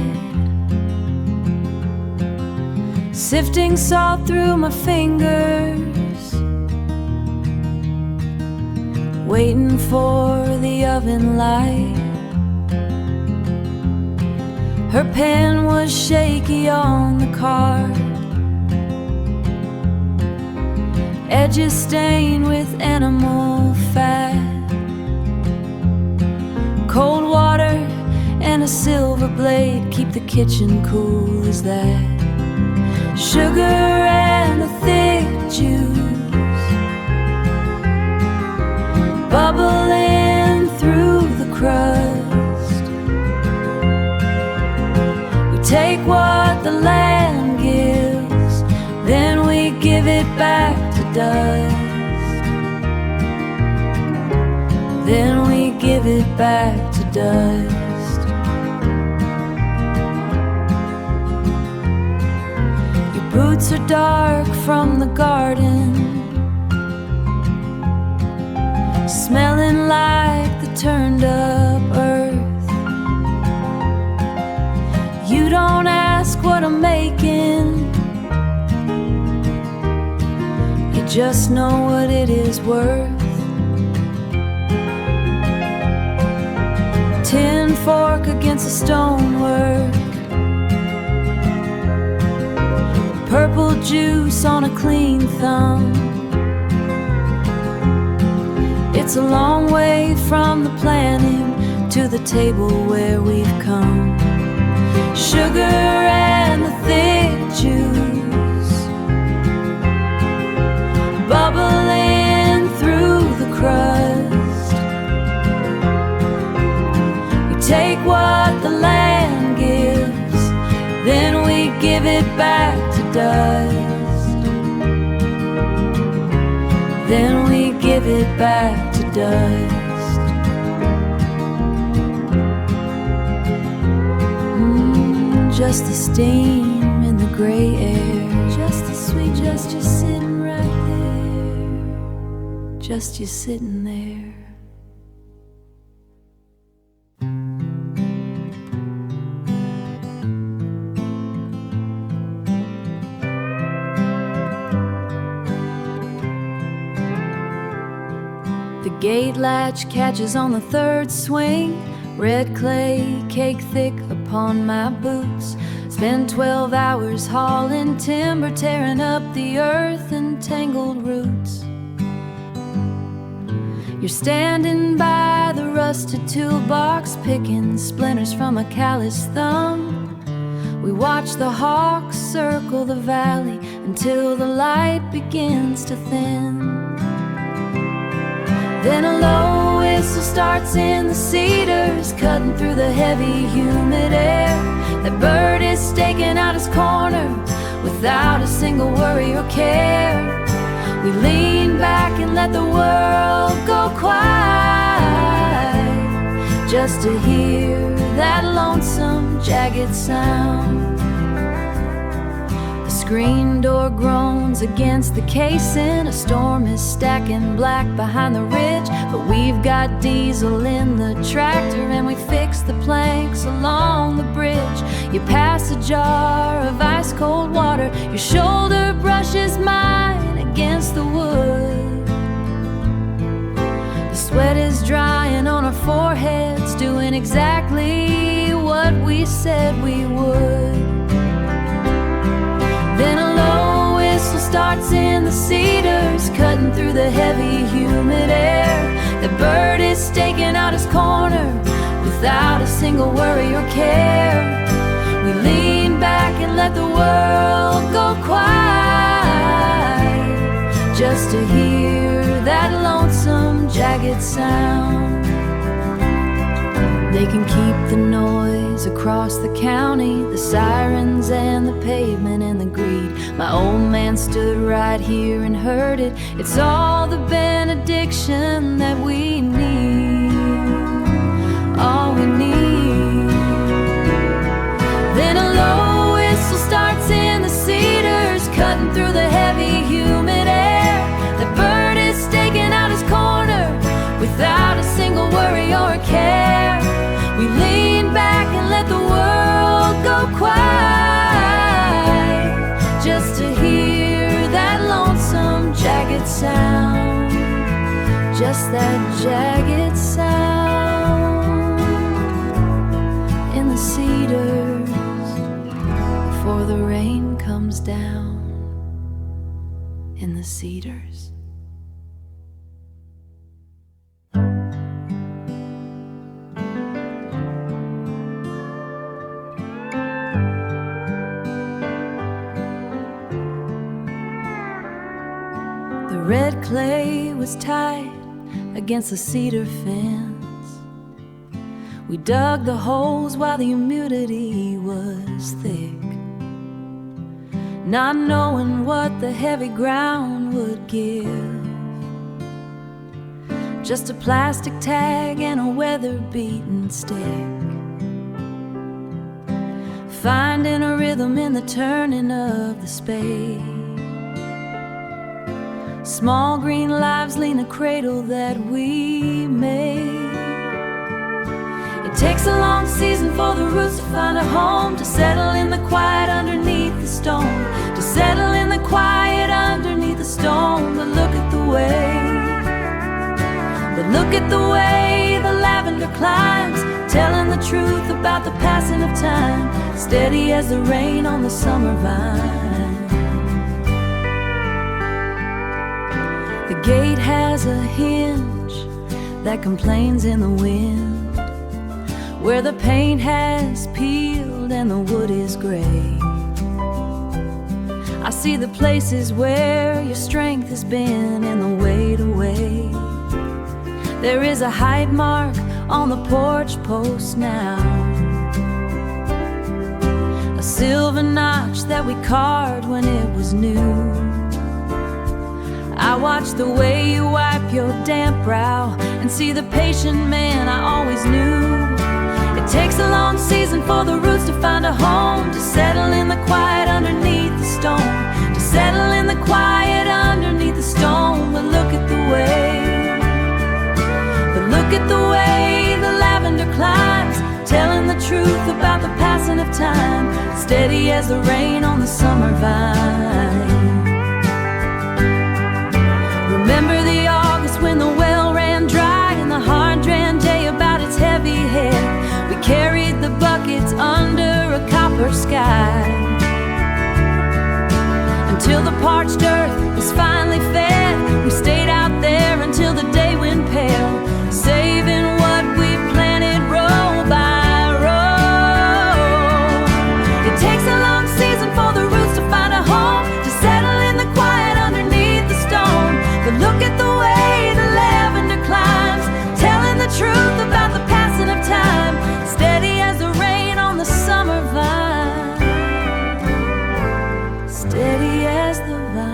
sifting salt through my fingers, waiting for the oven light. Her pen was shaky on the card, edges stained with animal fat, cold water and a silver blade keep the kitchen cool as that. Sugar and a thick juice bubbling through the crust. We take what the land gives, then we give it back to dust. Then we give it back to dust. Your boots are dark from the garden, smelling like the turned up earth. You don't ask what I'm making, you just know what it is worth. Tin fork against the stonework, purple juice on a clean thumb. It's a long way from the planning to the table where we've come. Sugar and the thick juice bubbling through the crust. We take what the land gives, then we give it back to dust. Then we give it back to dust. Just the steam in the gray air, just the sweet, just you sitting right there, just you sitting there. The gate latch catches on the third swing, red clay cake thick upon my boots. Spend 12 hours hauling timber, tearing up the earth and tangled roots. You're standing by the rusted toolbox, picking splinters from a calloused thumb. We watch the hawks circle the valley until the light begins to thin. Then a low whistle starts in the cedars, cutting through the heavy, humid air. That bird is staking out his corner without a single worry or care. We lean back and let the world go quiet, just to hear that lonesome, jagged sound. The screen door groans against the casing. A storm is stacking black behind the ridge, but we've got diesel in the tractor and we fix the planks along the bridge. You pass a jar of ice cold water, your shoulder brushes mine against the wood. The sweat is drying on our foreheads, doing exactly what we said we would. Then a low whistle starts in the cedars, cutting through the heavy, humid air. The bird is staking out his corner without a single worry or care. We lean back and let the world go quiet, just to hear that lonesome, jagged sound. They can keep the noise across the county, the sirens and the pavement and the greed. My old man stood right here and heard it. It's all the benediction that we need, all we need. Then a low whistle starts in the cedars, cutting through the heavy, humid air. The bird is staking out his corner without a single worry or care. We lean back and let the world go quiet, just to hear that lonesome, jagged sound. Just that jagged sound in the cedars before the rain comes down in the cedars. Red clay was tight against the cedar fence. We dug the holes while the humidity was thick, not knowing what the heavy ground would give. Just a plastic tag and a weather-beaten stick, finding a rhythm in the turning of the spade. Small green lives lean a cradle that we made. It takes a long season for the roots to find a home, to settle in the quiet underneath the stone, to settle in the quiet underneath the stone. But look at the way the lavender climbs, telling the truth about the passing of time, steady as the rain on the summer vine. The gate has a hinge that complains in the wind, where the paint has peeled and the wood is gray. I see the places where your strength has been and the weight away. There is a height mark on the porch post now, a silver notch that we carved when it was new. I watch the way you wipe your damp brow and see the patient man I always knew. It takes a long season for the roots to find a home, to settle in the quiet underneath the stone, to settle in the quiet underneath the stone. But look at the way the lavender climbs, telling the truth about the passing of time, steady as the rain on the summer vine. Remember the August when the well ran dry and the heart ran day about its heavy head. We carried the buckets under a copper sky until the parched earth was finally fed. We stayed out there until the day went pale, saving what we planted row by row. It takes a long season for the roots to find a home, to settle in the quiet underneath the stone. But look at the way the lavender climbs, telling the truth about the passing of time, steady as the rain on the summer vine, steady as the vine.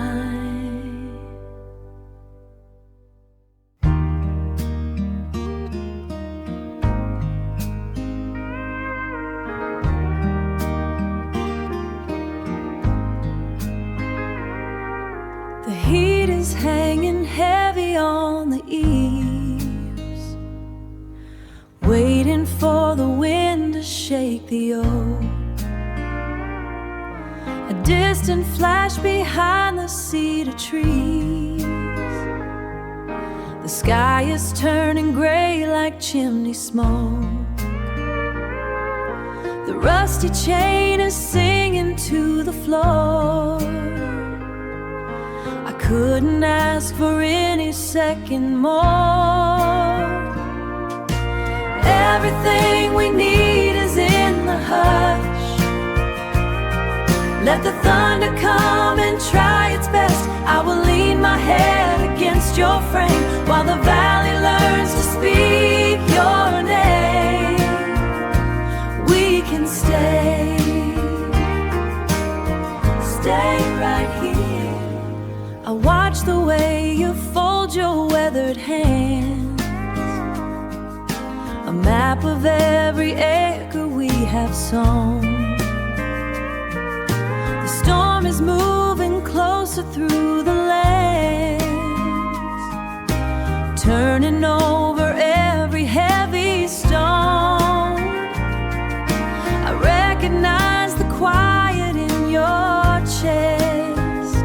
The heat is hanging heavy on the eaves, waiting for the wind to shake the oak. A distant flash behind the cedar trees. The sky is turning gray like chimney smoke. The rusty chain is singing to the floor. I couldn't ask for any second more. Everything we need is in the hush. Let the thunder come and try its best. I will lean my head against your frame while the valley learns to speak your name. We can stay right here. I watch the way you fold your weathered hands, a map of every acre we have sown. The storm is moving closer through the lands, turning over every heavy stone. I recognize the quiet in your chest.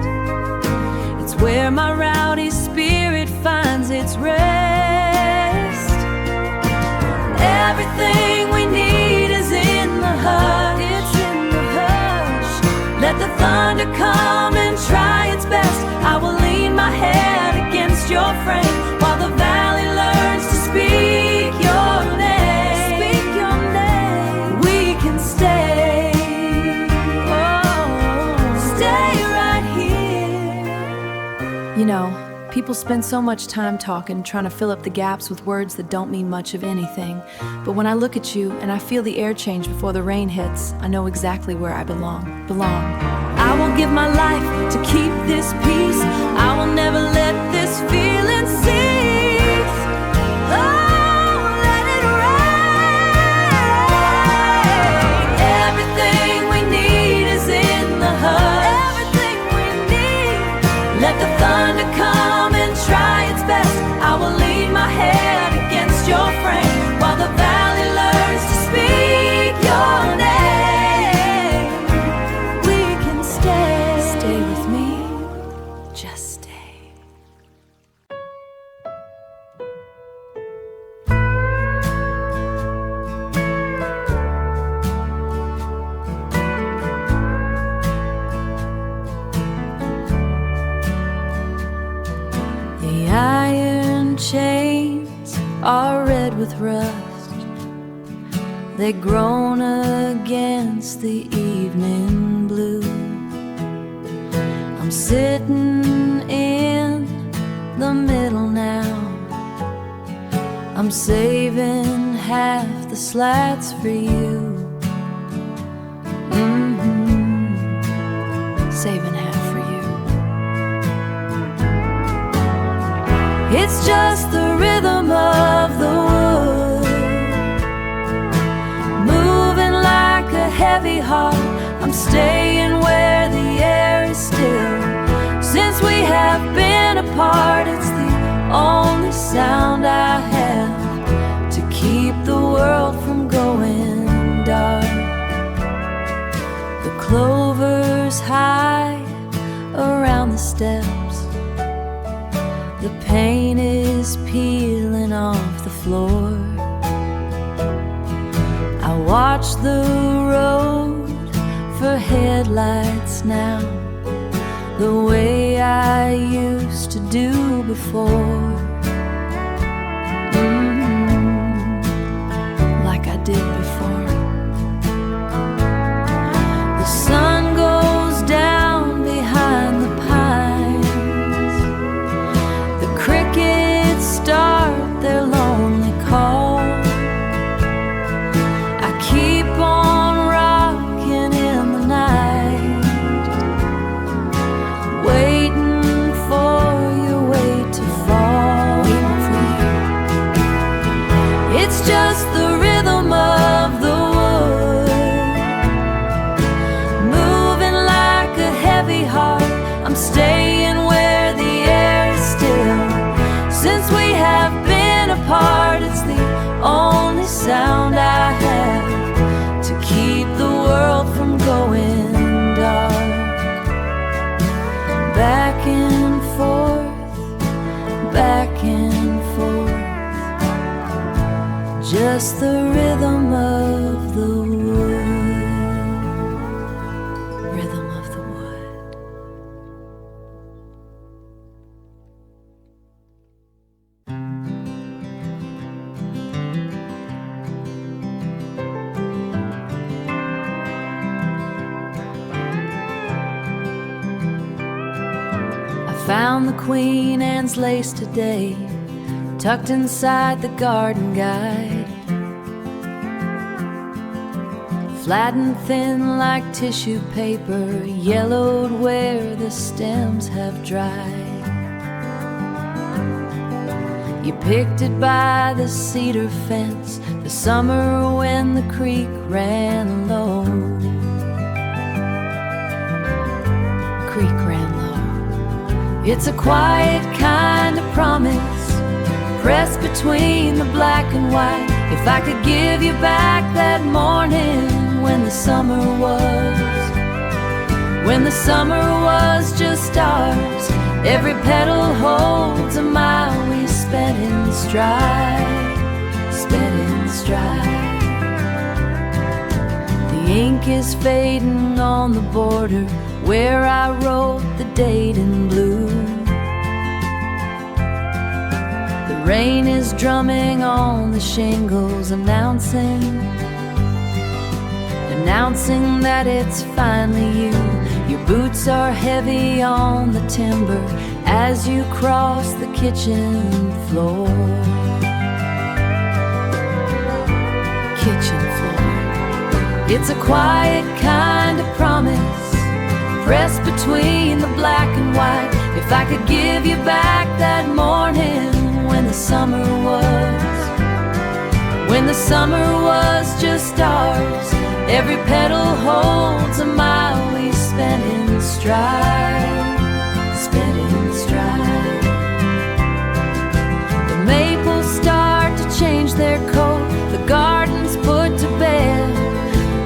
It's where my rowdy spirit finds its rest. Everything we need is in the hush. It's in the hush. Let the thunder come and try its best. I will lean my head against your frame while the valley learns to speak your name. Speak your name. We can stay. Oh, stay right here. You know, people spend so much time talking, trying to fill up the gaps with words that don't mean much of anything. But when I look at you and I feel the air change before the rain hits, I know exactly where I belong. I will give my life to keep this peace. I will will never let this feeling cease. Oh, let it rain. Everything we need is in the hush. Everything we need. Let the thunder come and try its best. I will lean my head against your frame while the valley learns to speak your name. We can stay. Stay with me. Just stay. The iron chains are red with rust. They groan against the evening blue. I'm sitting in the middle now. I'm saving half the slats for you. Saving half for you. It's just the rhythm of the wood, moving like a heavy heart. I'm staying where the air is still. Since we have been apart, it's the only sound I have to keep the world from going dark. The clovers hide around the steps. The paint is peeling off the floor. I watch the road for headlights now, the way I used to do before. Like I did before. The sun goes down behind the pines. The crickets start their lonely call. I keep on rocking in the night, waiting for your weight to fall. Waiting for you. It's just the rhythm of the wood, moving like a heavy heart. I'm staying where the air is still. Since we have been apart, it's the only sound I have to keep the world from going dark. Back and forth, back and forth. Just the rhythm of the wood. Rhythm of the wood. Found the Queen Anne's lace today, tucked inside the garden guide. Flat and thin like tissue paper, yellowed where the stems have dried. You picked it by the cedar fence, the summer when the creek ran low. Creek ran low. It's a quiet kind of promise, pressed between the black and white. If I could give you back that morning when the summer was just ours. Every petal holds a mile we spent in stride, spent in stride. The ink is fading on the border where I wrote the date in blue. The rain is drumming on the shingles, announcing that it's finally you. Your boots are heavy on the timber as you cross the kitchen floor. Kitchen floor. It's a quiet kind of promise, pressed between the black and white. If I could give you back that morning when the summer was just ours. Every petal holds a mile we spent in stride, spent in stride. The maples start to change their coat, the garden's put to bed.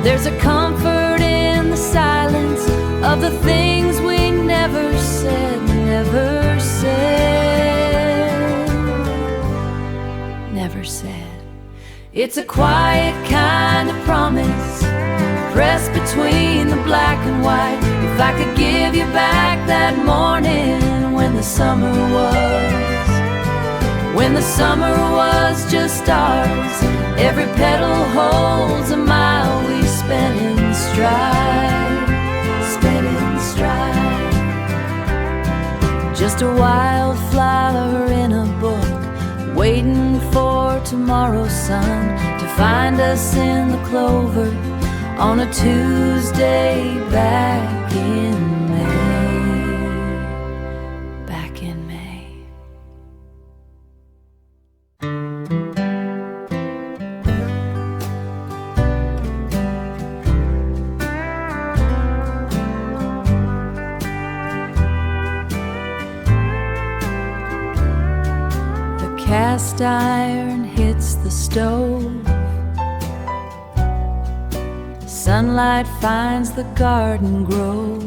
There's a comfort in the silence of the things we never said, never said, never said. It's a quiet kind of promise, pressed between the black and white. If I could give you back that morning when the summer was just ours. Every petal holds a mile we spent in stride, spent in stride. Just a wildflower in a book, waiting for tomorrow's sun to find us in the clover on a Tuesday back in May, back in May. The cast iron hits the stove, sunlight finds the garden grove.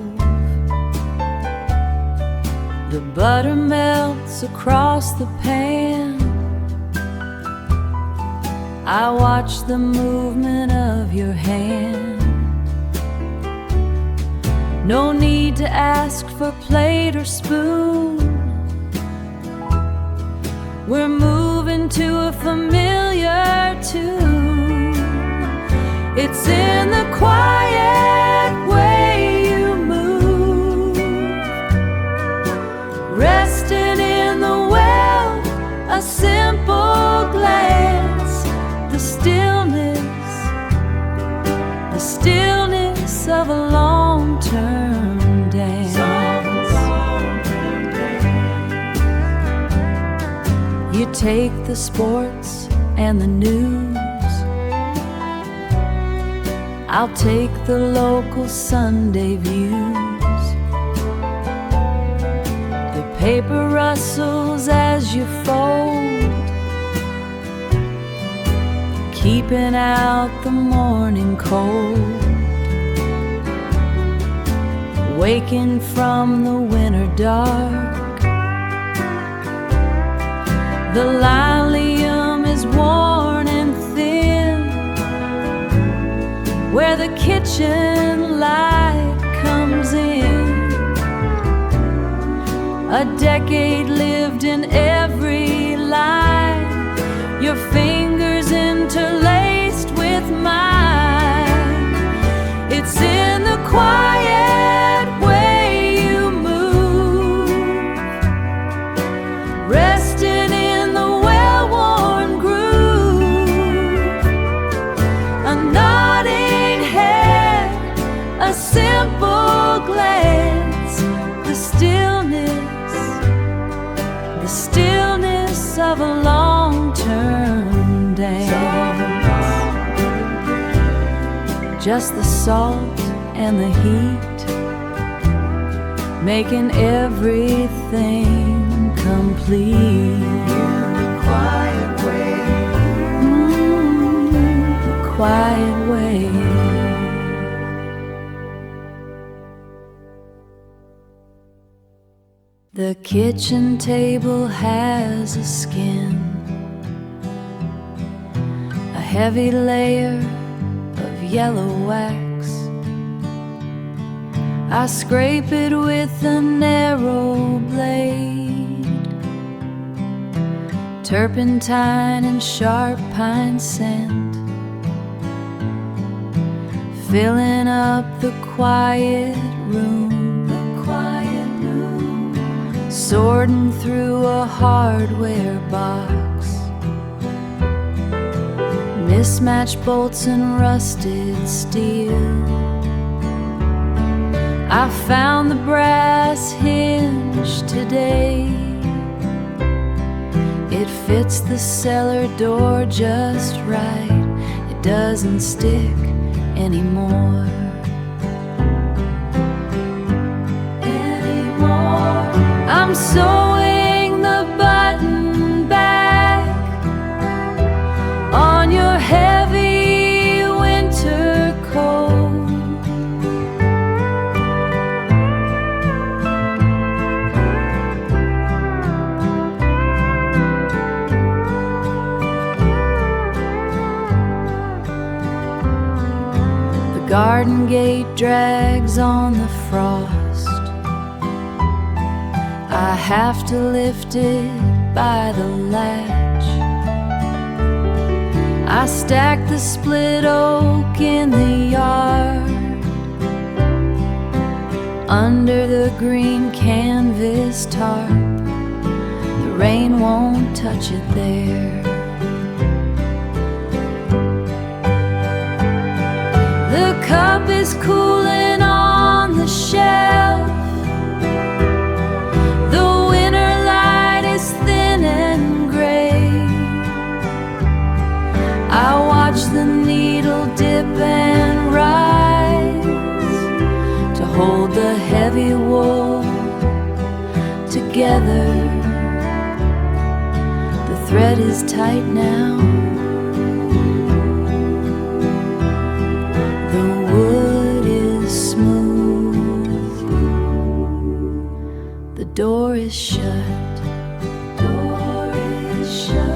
The butter melts across the pan. I watch the movement of your hand. No need to ask for plate or spoon. We're moving to a familiar tune. It's in the quiet way you move, resting in the well, a simple glance. The stillness of a long-term dance. You take the sports and the news, I'll take the local Sunday views. The paper rustles as you fold, keeping out the morning cold. Waking from the winter dark, the linoleum is worn and thin, where the kitchen light comes in. A decade lived in every line, your fingers interlaced with mine. It's in the quiet way you move, resting in the well-worn groove. A nodding head, a simple glance, the stillness of a long-term dance. Just the salt and the heat, making everything complete. The quiet way, the quiet way. The kitchen table has a skin, a heavy layer of yellow wax. I scrape it with a narrow blade, turpentine and sharp pine scent, filling up the quiet room. Sorting through a hardware box, mismatched bolts and rusted steel. I found the brass hinge today. It fits the cellar door just right. It doesn't stick anymore. I'm sewing the button back on your heavy winter coat. The garden gate drags on the frost. I have to lift it by the latch. I stack the split oak in the yard, under the green canvas tarp. The rain won't touch it there. The cup is cooling on the shelf. I watch the needle dip and rise to hold the heavy wool together. The thread is tight now. The wood is smooth. The door is shut. The door is shut.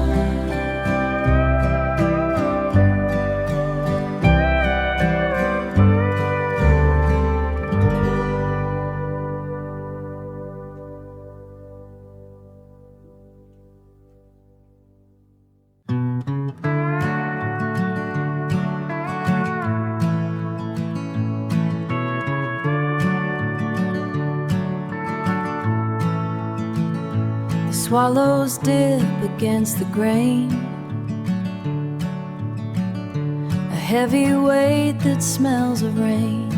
Swallows dip against the grain, a heavy weight that smells of rain.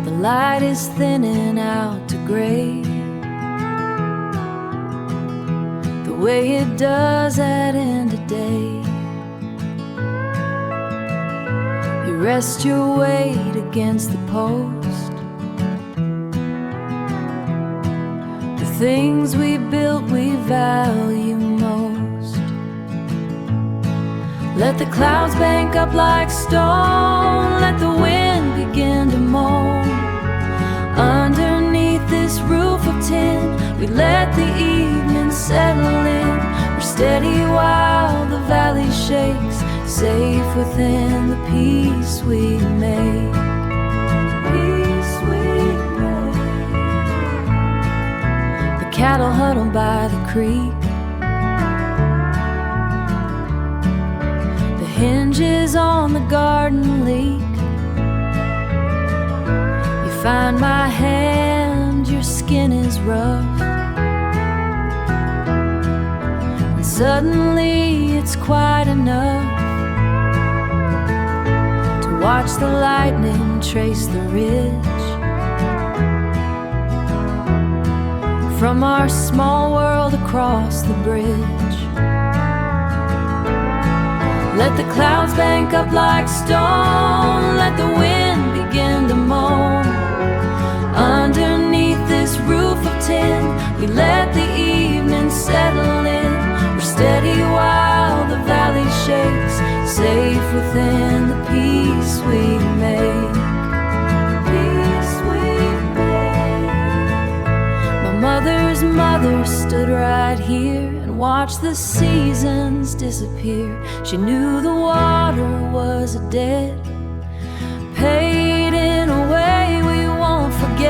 The light is thinning out to gray, the way it does at end of day. You rest your weight against the post. Things we built we value most. Let the clouds bank up like stone. Let the wind begin to moan. Underneath this roof of tin, we let the evening settle in. We're steady while the valley shakes, safe within the peace we make. Cattle huddle by the creek. The hinges on the garden leak. You find my hand, your skin is rough, and suddenly it's quite enough to watch the lightning trace the ridge. From our small world across the bridge. Let the clouds bank up like stone. Let the wind begin to moan. Underneath this roof of tin, we let the evening settle in. We're steady while the valley shakes, safe within the peace we make. Mother's mother stood right here and watched the seasons disappear. She knew the water was a debt paid in a way we won't forget.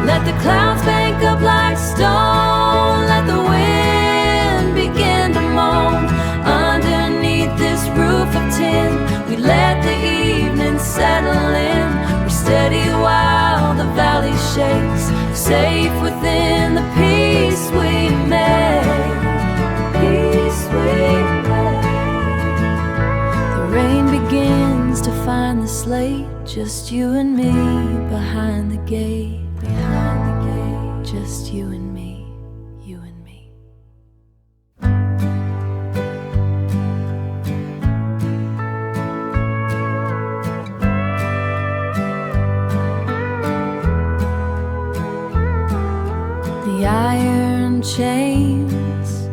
Let the clouds bank up like stone. Let the wind begin to moan. Underneath this roof of tin, we let the evening settle in. We're steady while the valley shakes, safe within the peace we made. Peace we made. The rain begins to slate, just you and me behind the gate, just you and me, you and me. The iron chains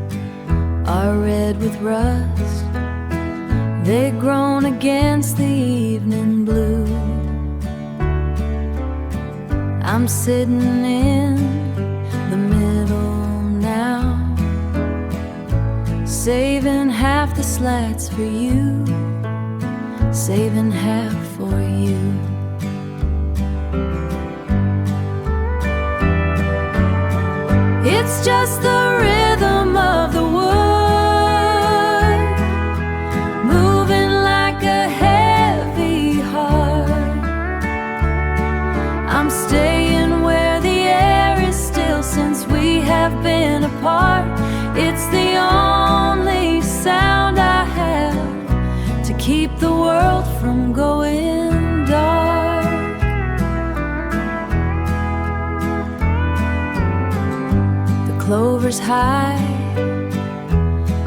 are red with rust. They've grown against the evening blue. I'm sitting in the middle now, saving half the slats for you, saving half for you. It's just the rhythm of the wood, moving like a heavy heart. I'm staying where the air is still since we have been apart. It's the only sound I have to keep the world from going dark. The clover's high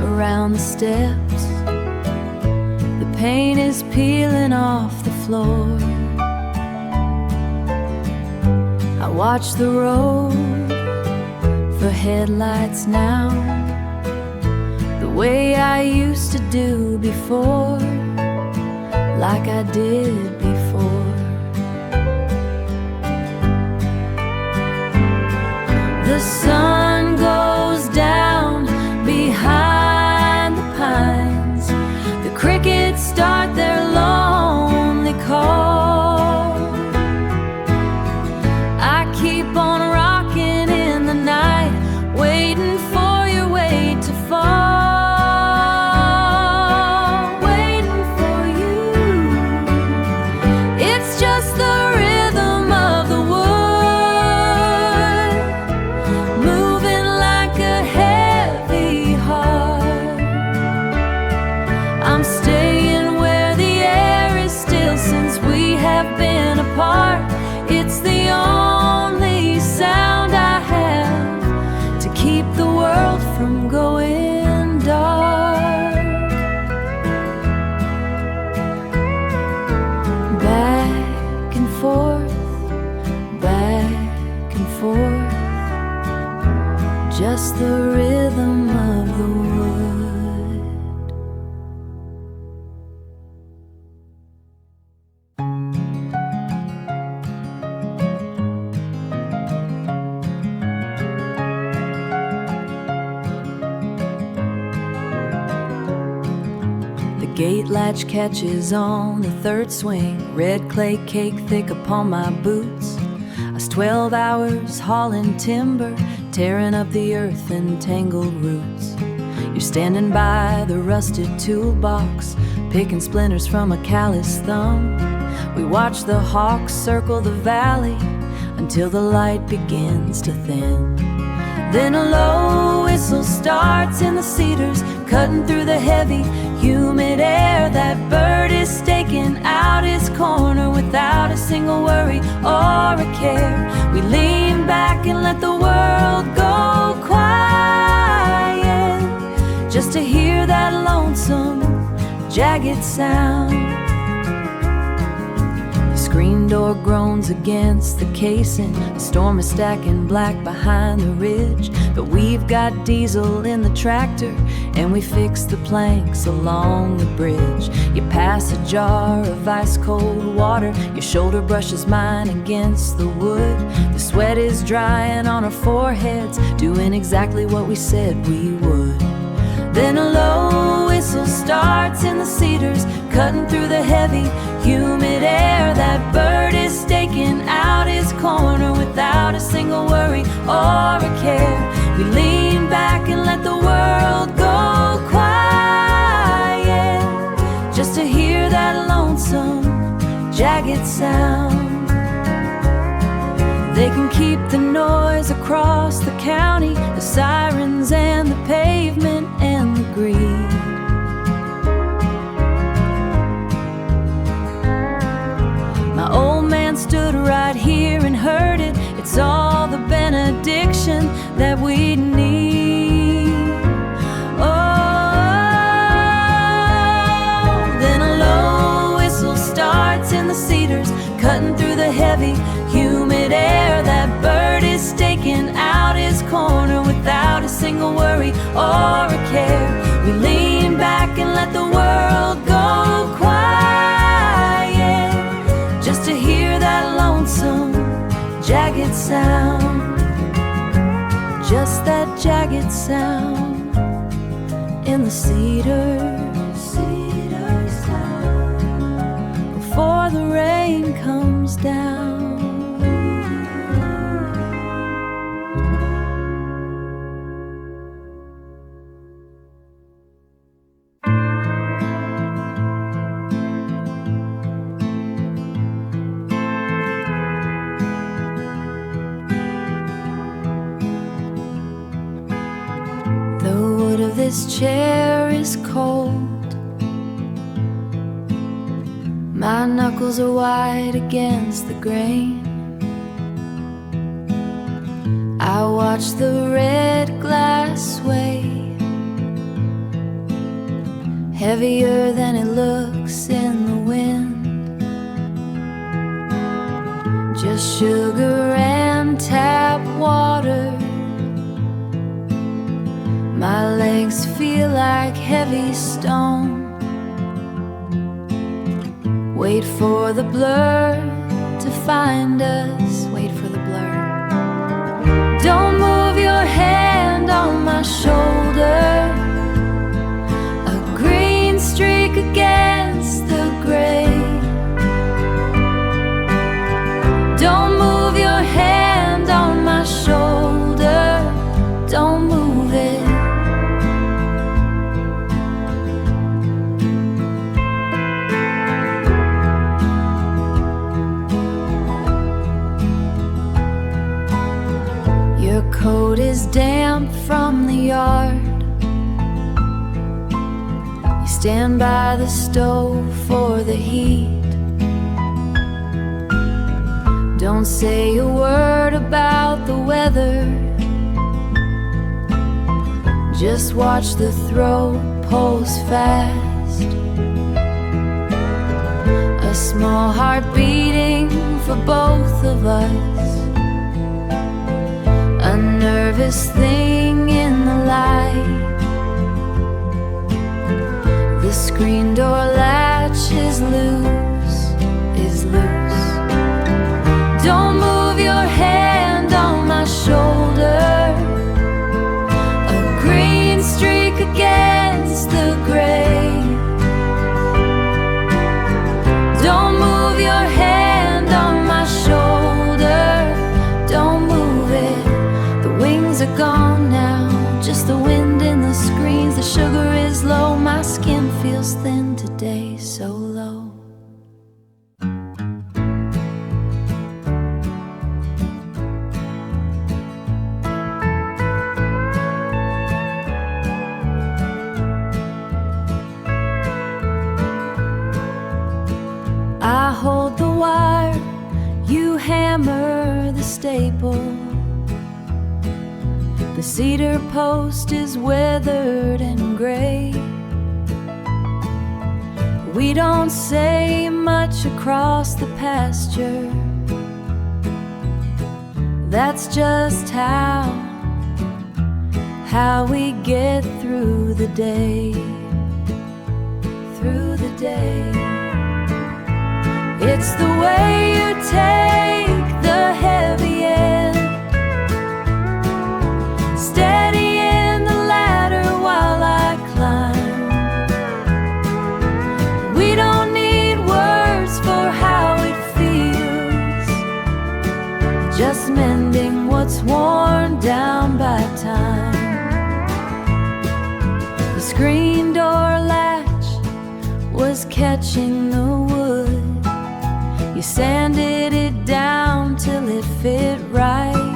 around the steps. The paint is peeling off the floor. I watch the road for headlights now, the way I used to do before, like I did before. The sun goes down behind the pines. The crickets start their lonely call. I keep on rocking in the night, waiting for your weight to fall, waiting for you. It's just the rhythm of the wood, moving like a heavy heart. I'm staying where the air is still since we have been apart. It's the only sound I have to keep the world from going dark. Back and forth, back and forth, just the rhythm of the wood. Gate latch catches on the third swing, red clay cake thick upon my boots. I was 12 hours hauling timber, tearing up the earth and tangled roots. You're standing by the rusted toolbox, picking splinters from a calloused thumb. We watch the hawks circle the valley until the light begins to thin. Then a low whistle starts in the cedars, cutting through the heavy, humid air. That bird is staking out his corner without a single worry or a care. We lean back and let the world go quiet, just to hear that lonesome, jagged sound. The screen door groans against the casing. The storm is stacking black behind the ridge, but we've got diesel in the tractor and we fix the planks along the bridge. You pass a jar of ice-cold water, your shoulder brushes mine against the wood. The sweat is drying on our foreheads, doing exactly what we said we would. Then a low whistle starts in the cedars, cutting through the heavy, humid air. That bird is staking out his corner without a single worry or a care. We lean back and let the world go quiet, just to hear that lonesome, jagged sound. They can keep the noise across the county, the sirens and the pavement and the greed. that we need. Oh, then a low whistle starts in the cedars, cutting through the heavy, humid air. That bird is staking out his corner without a single worry or a care. We lean back and let the world go quiet, just to hear that lonesome, jagged sound. Just that jagged sound in the cedars before the rain comes down. This chair is cold. My knuckles are white against the grain. I watch the red glass sway, heavier than it looks in the wind. Just sugar and tap water. My legs feel like heavy stone. Wait for the blur to find us. Wait for the blur. Don't move your hand on my shoulder. A green streak against the gray. Don't move your hand on my shoulder. Don't move it. Your coat is damp from the yard. You stand by the stove for the heat. Don't say a word about the weather. Just watch the throat pulse fast. A small heart beating for both of us. A nervous thing in the light. The screen door latch is loose, is loose. Don't move your hand on my shoulder. A green streak against the gray. Don't move your hand on my shoulder. Don't move it. The wings are gone now, just the wind in the screens. The sugar is low, my skin feels thin today, so low. I hold the wire, you hammer the staple. The cedar post is weathered and gray. We don't say much across the pasture. That's just how we get through the day. Through the day. It's the way you take the heavy end, steadying the ladder while I climb. We don't need words for how it feels, just mending what's worn down by time. The screen door latch was catching the wood. You sanded it down till it fit right.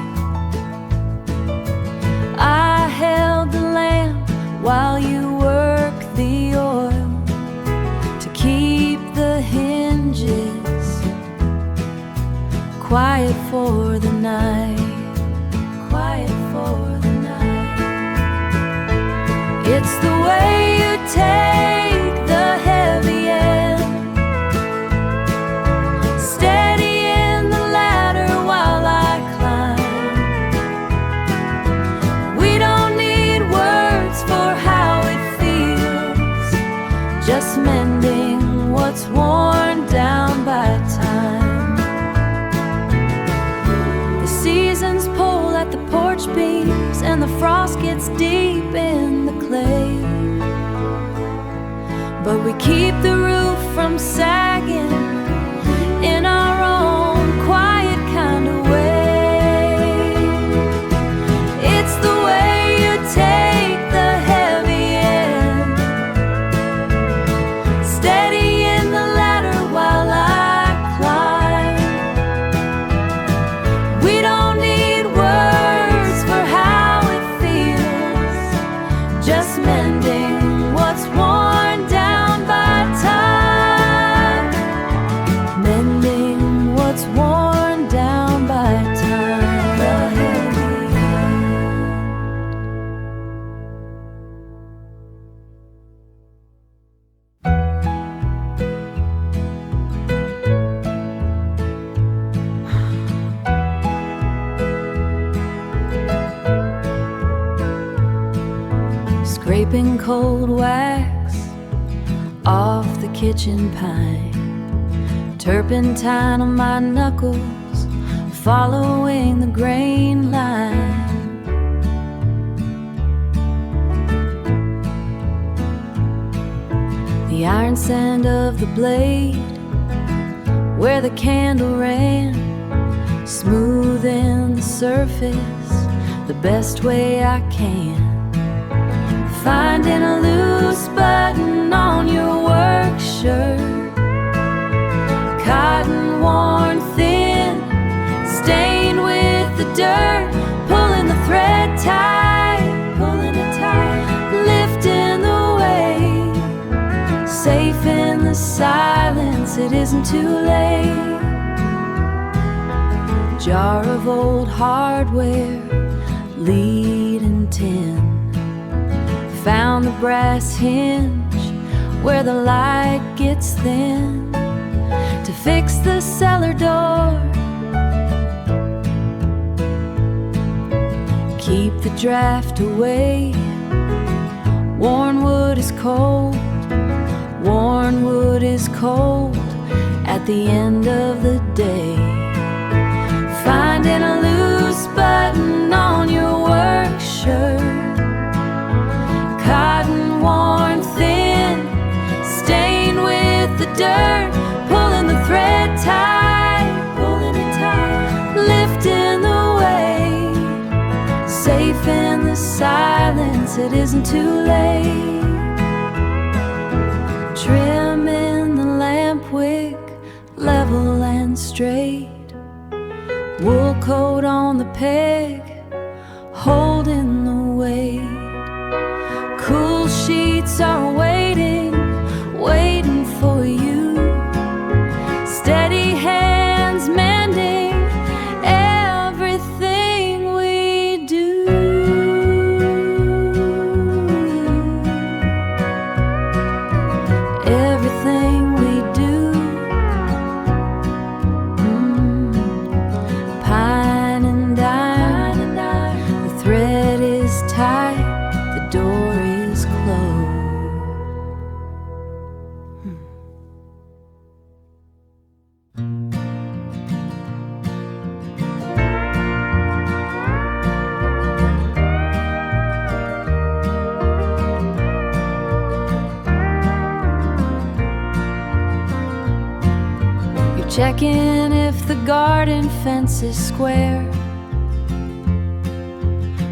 I held the lamp while you worked the oil to keep the hinges quiet for the night. Quiet for the night. It's the way you take the heavy end, steadying the ladder while I climb. We don't need words for how it feels, just mending what's worn down by time. The seasons pull at the porch beams and the frost gets deep in the clay, but we keep the roof from sagging in our own quiet kind of way. It's the way you take the heavy end, steady in the ladder while I climb. We don't need words for how it feels, just mending what's worn down by time. Mending what's worn down by time. The heavy scraping cold wax off the kitchen pine, turpentine on my knuckles, following the grain line. The iron sand of the blade, where the candle ran, smoothing the surface the best way I can. Finding a loose button on your work shirt, cotton worn thin, stained with the dirt, pulling the thread tight, pulling it tight, lifting the weight, safe in the silence, it isn't too late. Jar of old hardware, lead and tin, found the brass hinge where the light gets thin to fix the cellar door. Keep the draft away, worn wood is cold, worn wood is cold at the end of the day. Finding a loose button on your work shirt, cotton worn thin, stained with the dirt, pulling the thread tight, pulling it tight, lifting the weight, safe in the silence, it isn't too late. Trimming the lamp wick, level and straight, wool coat on the peg, holding the weight. Cool sheets are waiting, waiting for you. Steady hands mending everything we do. Everything we do. Pine and dine, the thread is tight, the door is closed. You're checking if the garden fence is square.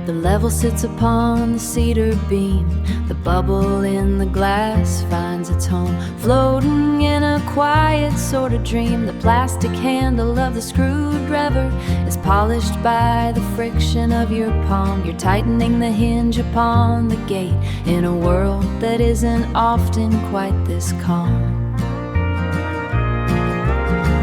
The level sits upon the cedar beam, the bubble in the glass finds its home, floating in a quiet sort of dream. The plastic handle of the screwdriver is polished by the friction of your palm. You're tightening the hinge upon the gate in a world that isn't often quite this calm.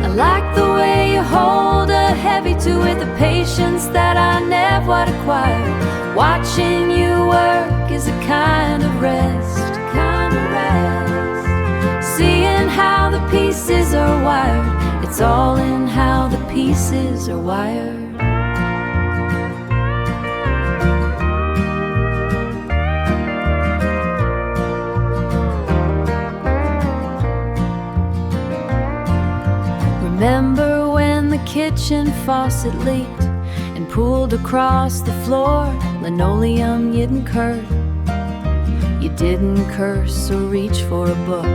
I like the way you hold a heavy two with the patience that I never acquired. Watching you work is a kind of rest, kind of rest. Seeing how the pieces are wired, it's all in how the pieces are wired. Remember when the kitchen faucet leaked and pooled across the floor, linoleum getting curt? You didn't curse or reach for a book,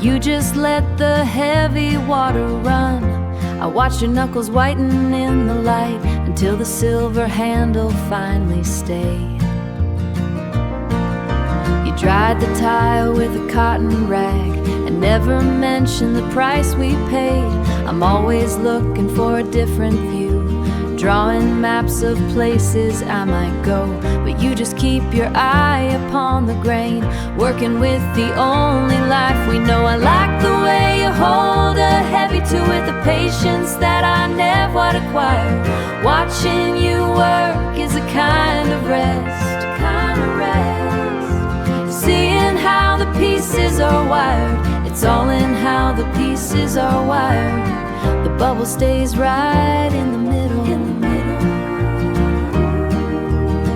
you just let the heavy water run. I watched your knuckles whiten in the light until the silver handle finally stayed. You dried the tile with a cotton rag and never mentioned the price we paid. I'm always looking for a different view, drawing maps of places I might go, but you just keep your eye upon the grain, working with the only life we know. I like the way you hold a heavy two with a patience that I never acquired. Watching you work is a kind of rest, kind of rest. Seeing how the pieces are wired, it's all in how the pieces are wired. The bubble stays right in the middle,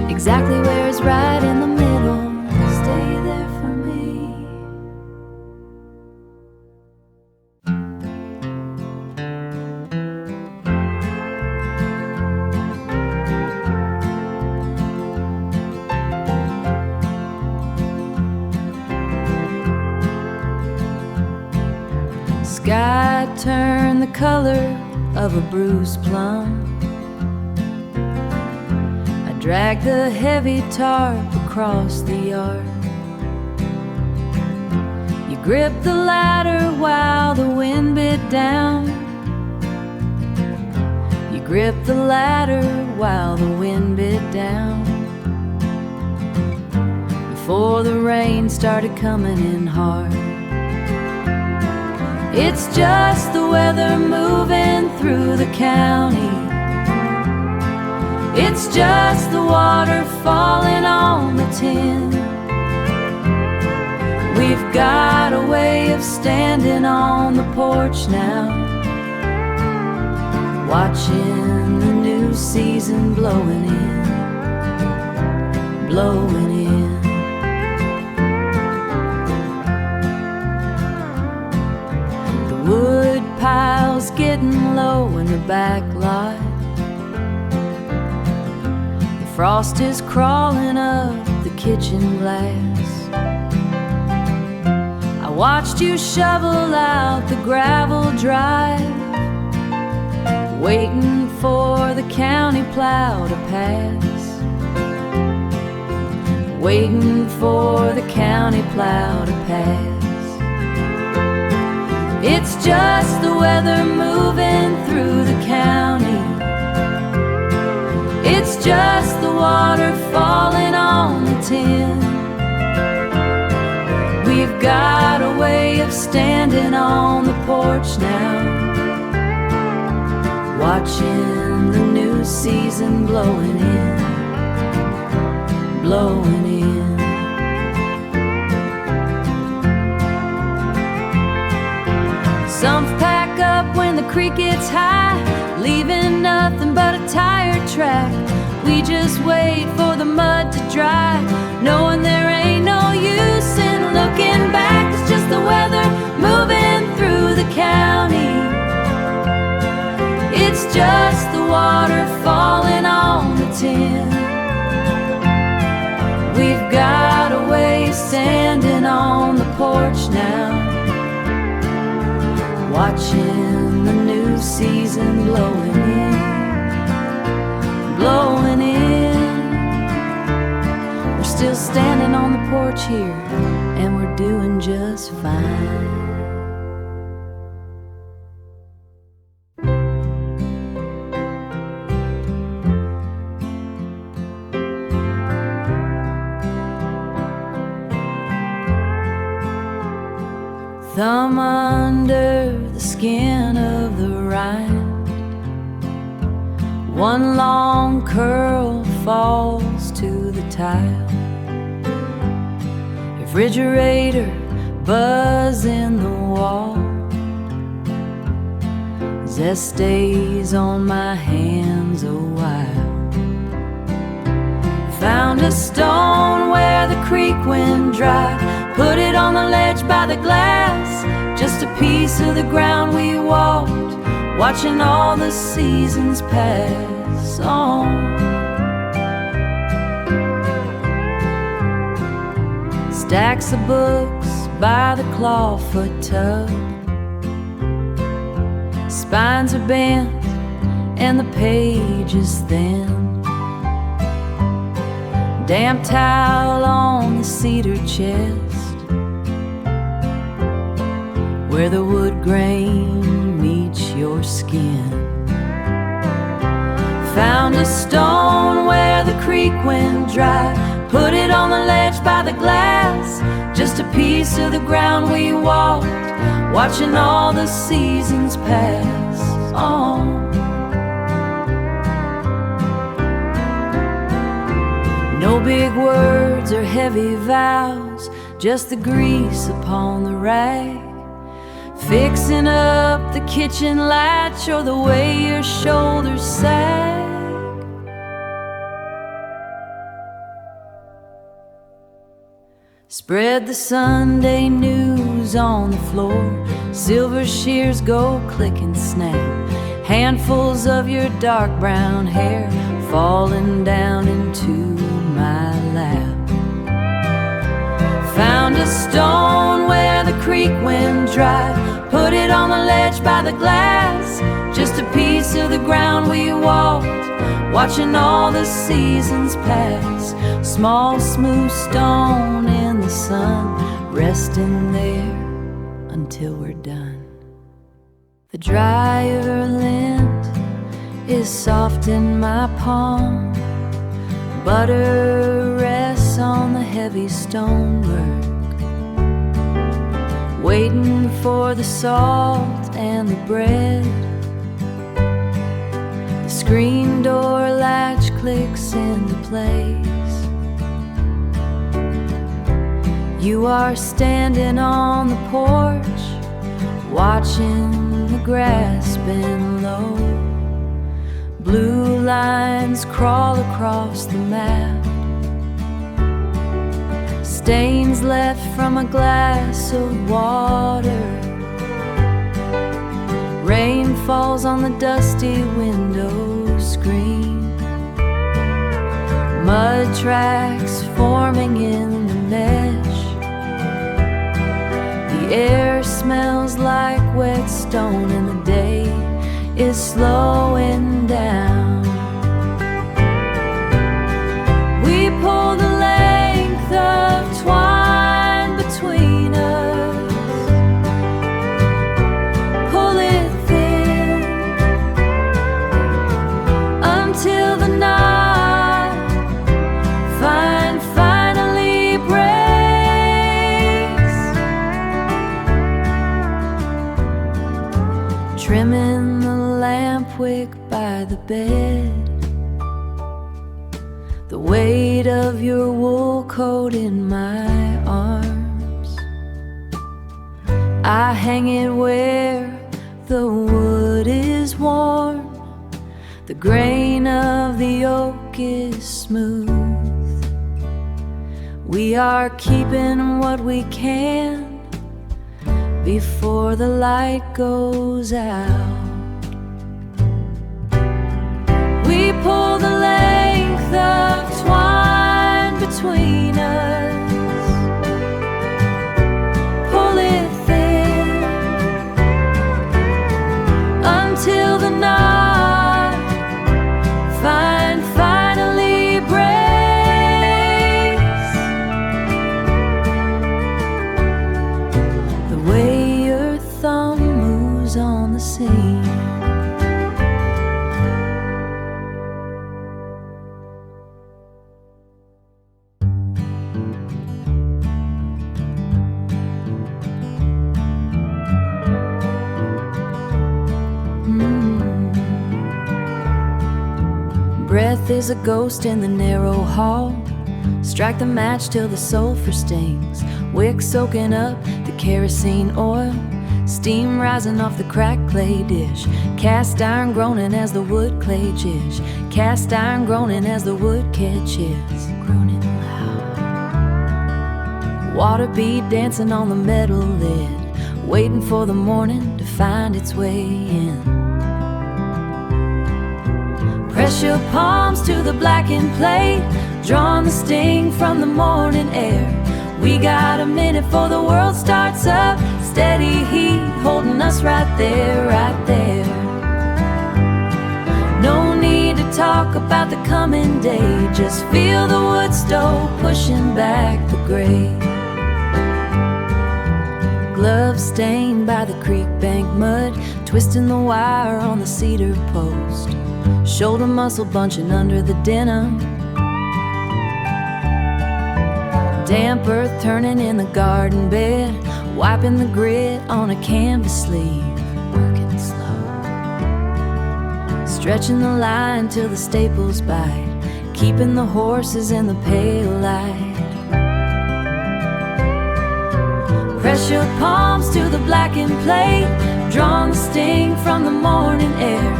exactly where it's right in the middle. Stay there for me. Sky turned the color of a bruised plum. I dragged the heavy tarp across the yard. You gripped the ladder while the wind bit down. You gripped the ladder while the wind bit down. Before the rain started coming in hard. It's just the weather moving through the county. It's just the water falling on the tin. We've got a way of standing on the porch now, watching the new season blowing in, blowing in. Wood piles getting low in the back lot. The frost is crawling up the kitchen glass. I watched you shovel out the gravel drive, waiting for the county plow to pass, waiting for the county plow to pass. It's just the weather moving through the county. It's just the water falling on the tin. We've got a way of standing on the porch now, watching the new season blowing in, blowing in. Some pack up when the creek gets high, leaving nothing but a tire track. We just wait for the mud to dry, knowing there ain't no use in looking back. It's just the weather moving through the county. It's just the water falling on the tin. We've got a way of standing on the porch now, watching the new season blowing in, blowing in. We're still standing on the porch here, and we're doing just fine. Thumb under the skin of the rind, one long curl falls to tile. Refrigerator buzz in the wall. Zest stays on my hands a while. Found a stone where the creek went dry. Put it on the ledge by the glass. Just a piece of the ground we walked, watching all the seasons pass on. Stacks of books by the clawfoot tub. Spines are bent and the page is thin. Damp towel on the cedar chest, where the wood grain meets your skin. Found a stone where the creek went dry. Put it on the ledge by the glass. Just a piece of the ground we walked, watching all the seasons pass on. No big words or heavy vows, just the grease upon the rag. Fixing up the kitchen latch or the way your shoulders sag. Spread the Sunday news on the floor. Silver shears go click and snap. Handfuls of your dark brown hair falling down into my lap. Found a stone where the creek went dry. Put it on the ledge by the glass. Just a piece of the ground we walked, watching all the seasons pass. Small smooth stone in the sun, resting there until we're done. The drier lint is soft in my palm. Butter rests on the heavy stonework, waiting for the salt and the bread. The screen door latch clicks into place. You are standing on the porch, watching the grass bend low. Blue lines crawl across the map. Stains left from a glass of water. Rain falls on the dusty window screen. Mud tracks forming in the mesh. The air smells like wet stone and the day is slowing down. We pull the length of twine between us, pull it thin until the knot finally breaks. Trimming the lamp wick by the bed, the weight of your wool coat in my arms. I hang it where the wood is warm. The grain of the oak is smooth. We are keeping what we can before the light goes out. We pull the length of twine between us, pull it thin until the knot finally breaks. The way your thumb moves on the seam, breath is a ghost in the narrow hall. Strike the match till the sulfur stings, wick soaking up the kerosene oil, steam rising off the cracked clay dish, cast iron groaning as the wood clay jish, cast iron groaning as the wood catches, groaning loud. Water bead dancing on the metal lid, waiting for the morning to find its way in. Press your palms to the blackened plate, drawing the sting from the morning air. We got a minute before the world starts up, steady heat holding us right there, right there. No need to talk about the coming day, just feel the wood stove pushing back the gray. Gloves stained by the creek bank mud, twisting the wire on the cedar post, shoulder muscle bunching under the denim, damp earth turning in the garden bed, wiping the grit on a canvas sleeve, working slow, stretching the line till the staples bite, keeping the horses in the pale light. Press your palms to the blackened plate, drawing the sting from the morning air.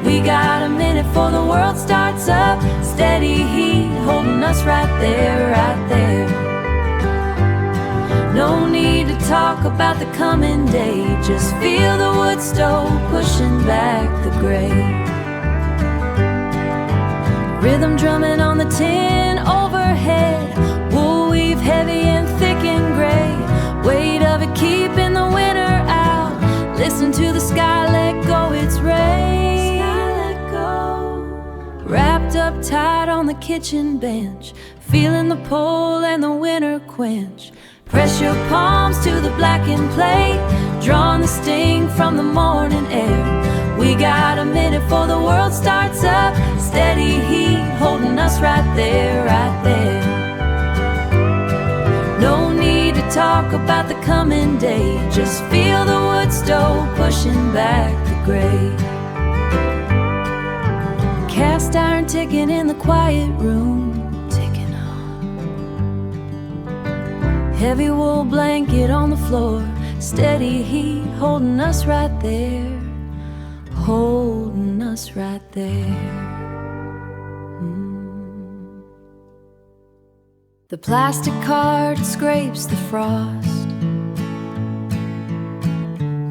We got a minute before the world starts up, steady heat holding us right there, right there. No need to talk about the coming day, just feel the wood stove pushing back the gray. Rhythm drumming on the tin overhead, wool weave heavy and thick and gray, weight of it keeping the winter out. Listen to the sky let go its rain. Sky let go. Wrapped up tight on the kitchen bench, feeling the pull and the winter quench. Press your palms to the blackened plate, drawing the sting from the morning air. We got a minute before the world starts up, steady heat holding us right there, right there. No need to talk about the coming day, just feel the wood stove pushing back the gray. Cast iron ticking in the quiet room, ticking on. Heavy wool blanket on the floor, steady heat holding us right there, holding us right there. The plastic card scrapes the frost,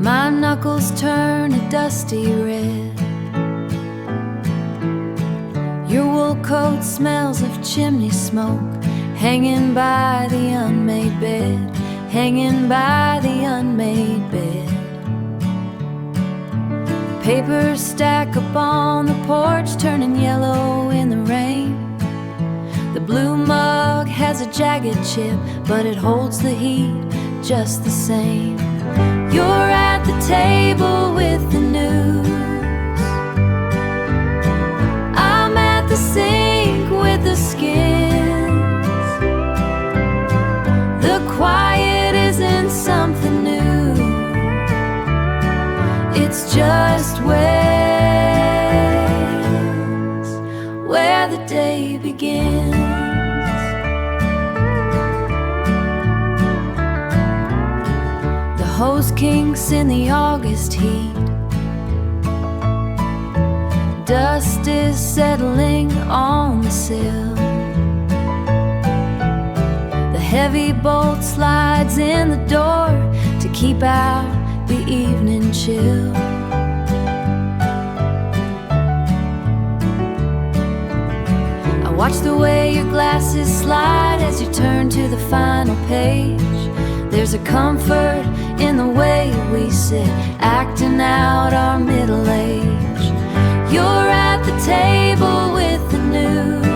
my knuckles turn a dusty red. Your wool coat smells of chimney smoke, hanging by the unmade bed, hanging by the unmade bed. Papers stack up on the porch, turning yellow in the rain. The blue mug has a jagged chip, but it holds the heat just the same. You're at the table with the news, I'm at the sink with the skins. The quiet isn't something new, it's just where the day begins. The hose kinks in the August heat, dust is settling on the sill. The heavy bolt slides in the door to keep out the evening chill. I watch the way your glasses slide as you turn to the final page. There's a comfort in the way we sit, acting out our middle age. You're at the table with the news,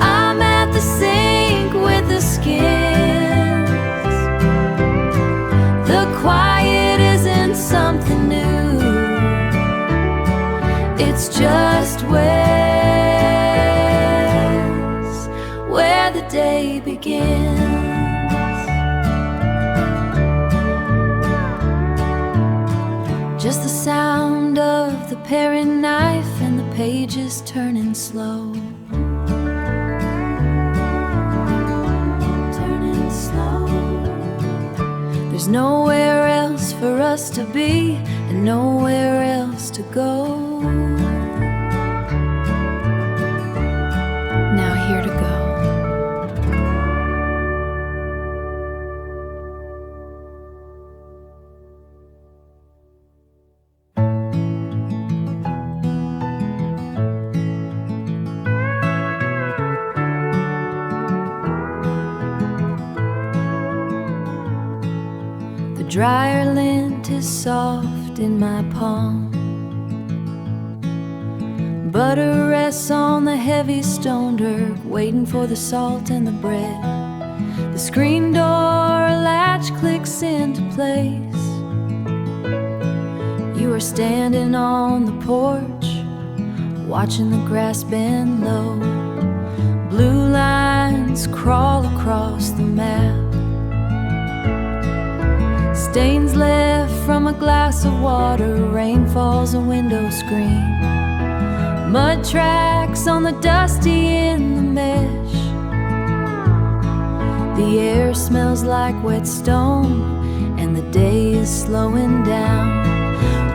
I'm at the sink with the skins. The quiet isn't something new, it's just where the day begins. Just the sound of the paring knife and the pages turning slow. There's nowhere else for us to be and nowhere else to go. Now here to go. Drier lint is soft in my palm. Butter rests on the heavy stone dirt, waiting for the salt and the bread. The screen door latch clicks into place. You are standing on the porch, watching the grass bend low. Blue lines crawl across the map. Stains left from a glass of water, rain falls, a window screen. Mud tracks on the dusty in the mesh. The air smells like wet stone, and the day is slowing down.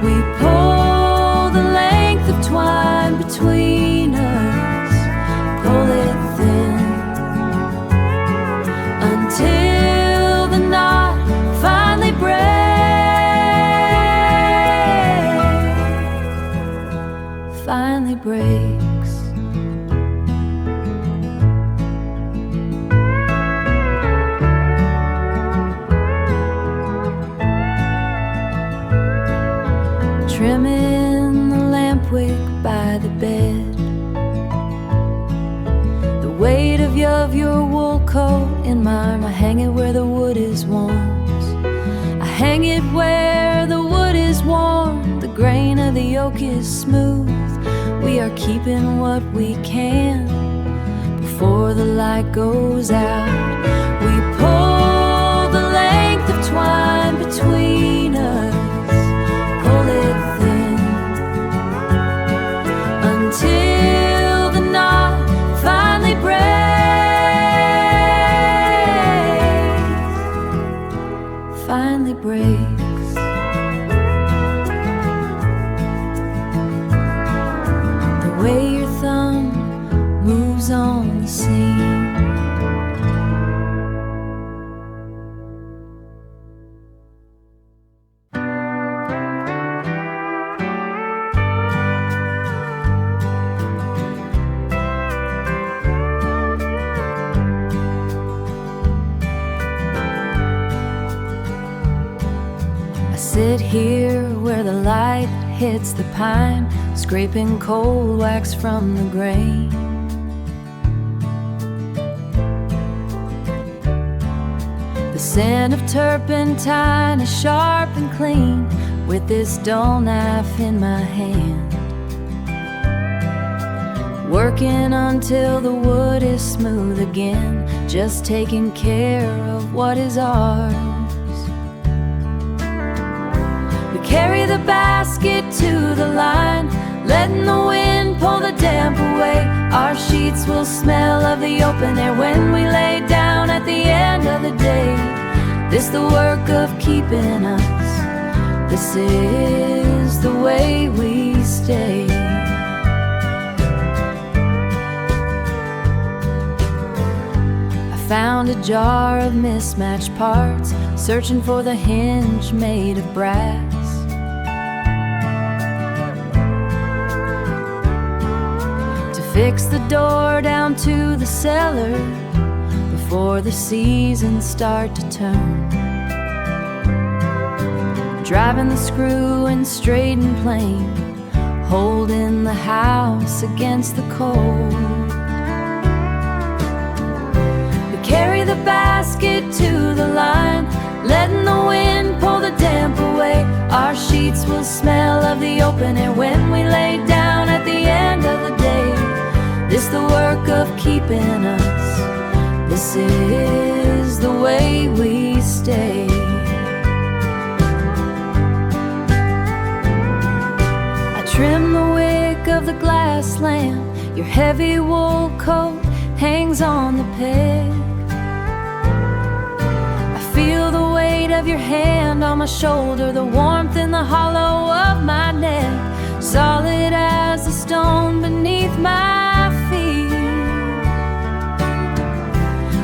We pull the length of twine between us, pull it thin, until the knot finally breaks. Finally breaks. Trimming the lamp wick by the bed. The weight of your wool coat in mine. I hang it where the wood is warm. I hang it where the wood is warm. The grain of the oak is smooth. We are keeping what we can before the light goes out. We pull the length of twine between us, pull it thin, until the knot finally breaks. Finally breaks. The way your thumb moves on the seam. I sit here where the light hits the pine, scraping cold wax from the grain. The scent of turpentine is sharp and clean, with this dull knife in my hand. Working until the wood is smooth again, just taking care of what is ours. Carry the basket to the line, letting the wind pull the damp away. Our sheets will smell of the open air when we lay down at the end of the day. This the work of keeping us. This is the way we stay. I found a jar of mismatched parts, searching for the hinge made of brass. Fix the door down to the cellar before the seasons start to turn. Driving the screw in straight and plain, holding the house against the cold. We carry the basket to the line, letting the wind pull the damp away. Our sheets will smell of the open air when we lay down at the end of the day. This the work of keeping us. This is the way we stay. I trim the wick of the glass lamp. Your heavy wool coat hangs on the peg. I feel the weight of your hand on my shoulder, the warmth in the hollow of my neck, solid as a stone beneath my feet.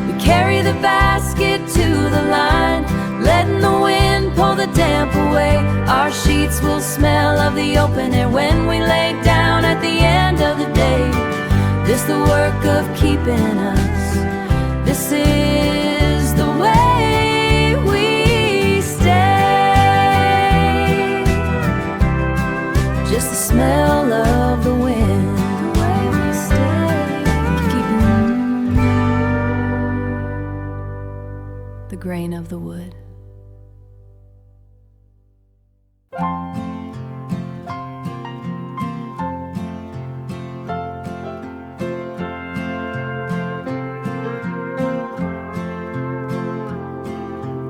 We carry the basket to the line, letting the wind pull the damp away. Our sheets will smell of the open air when we lay down at the end of the day. This the work of keeping us. This is the way we stay. Just the smell of the wind, the way we stay. Keeping the grain of the wood.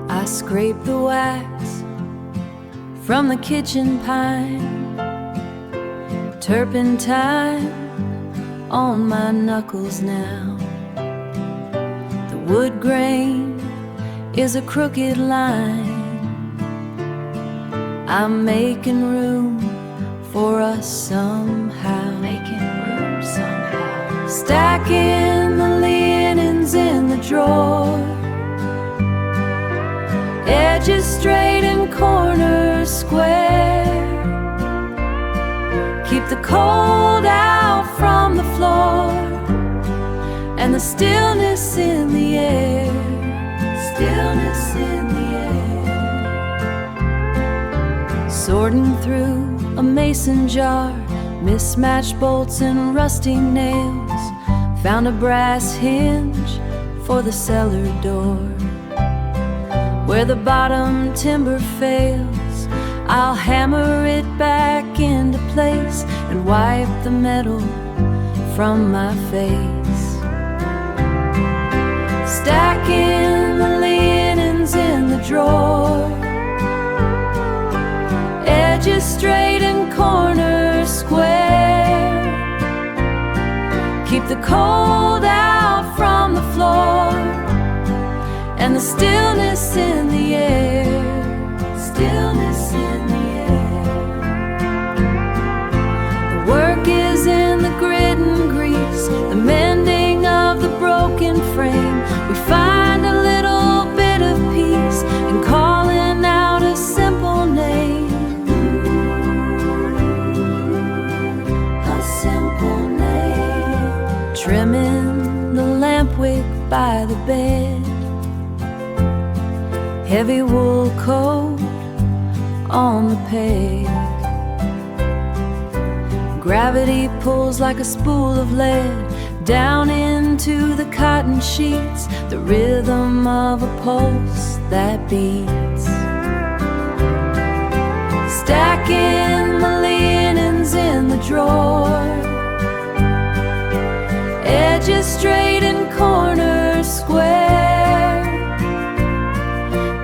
I scrape the wax from the kitchen pine, turpentine on my knuckles now. The wood grain is a crooked line. I'm making room for us somehow. Making room somehow. Stacking the linens in the drawer, edges straight and corners square. Keep the cold out from the floor and the stillness in the air. Stillness in the air. Sorting through a mason jar, mismatched bolts and rusty nails. Found a brass hinge for the cellar door. Where the bottom timber fails, I'll hammer it back into place and wipe the metal from my face. Stacking the linens in the drawer, edges straight and corners square. Keep the cold out from the floor and the stillness in the air. Stillness in the air. The work is in the grit and grease, the mending of the broken frame. We find a little bit of peace in calling out a simple name. A simple name. Trimming the lamp wick by the bed, heavy wool coat on the peg. Gravity pulls like a spool of lead down into the cotton sheets, the rhythm of a pulse that beats. Stacking the linens in the drawer, edges straight and corners square.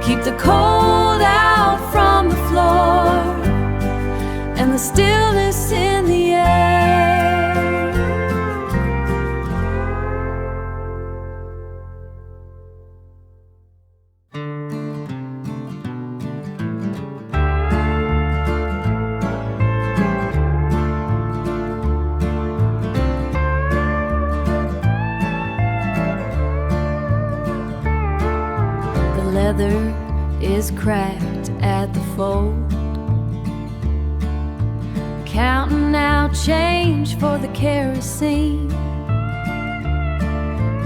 Keep the cold out from the floor and the stillness in the air. The leather is cracked at the fold, counting out change for the kerosene.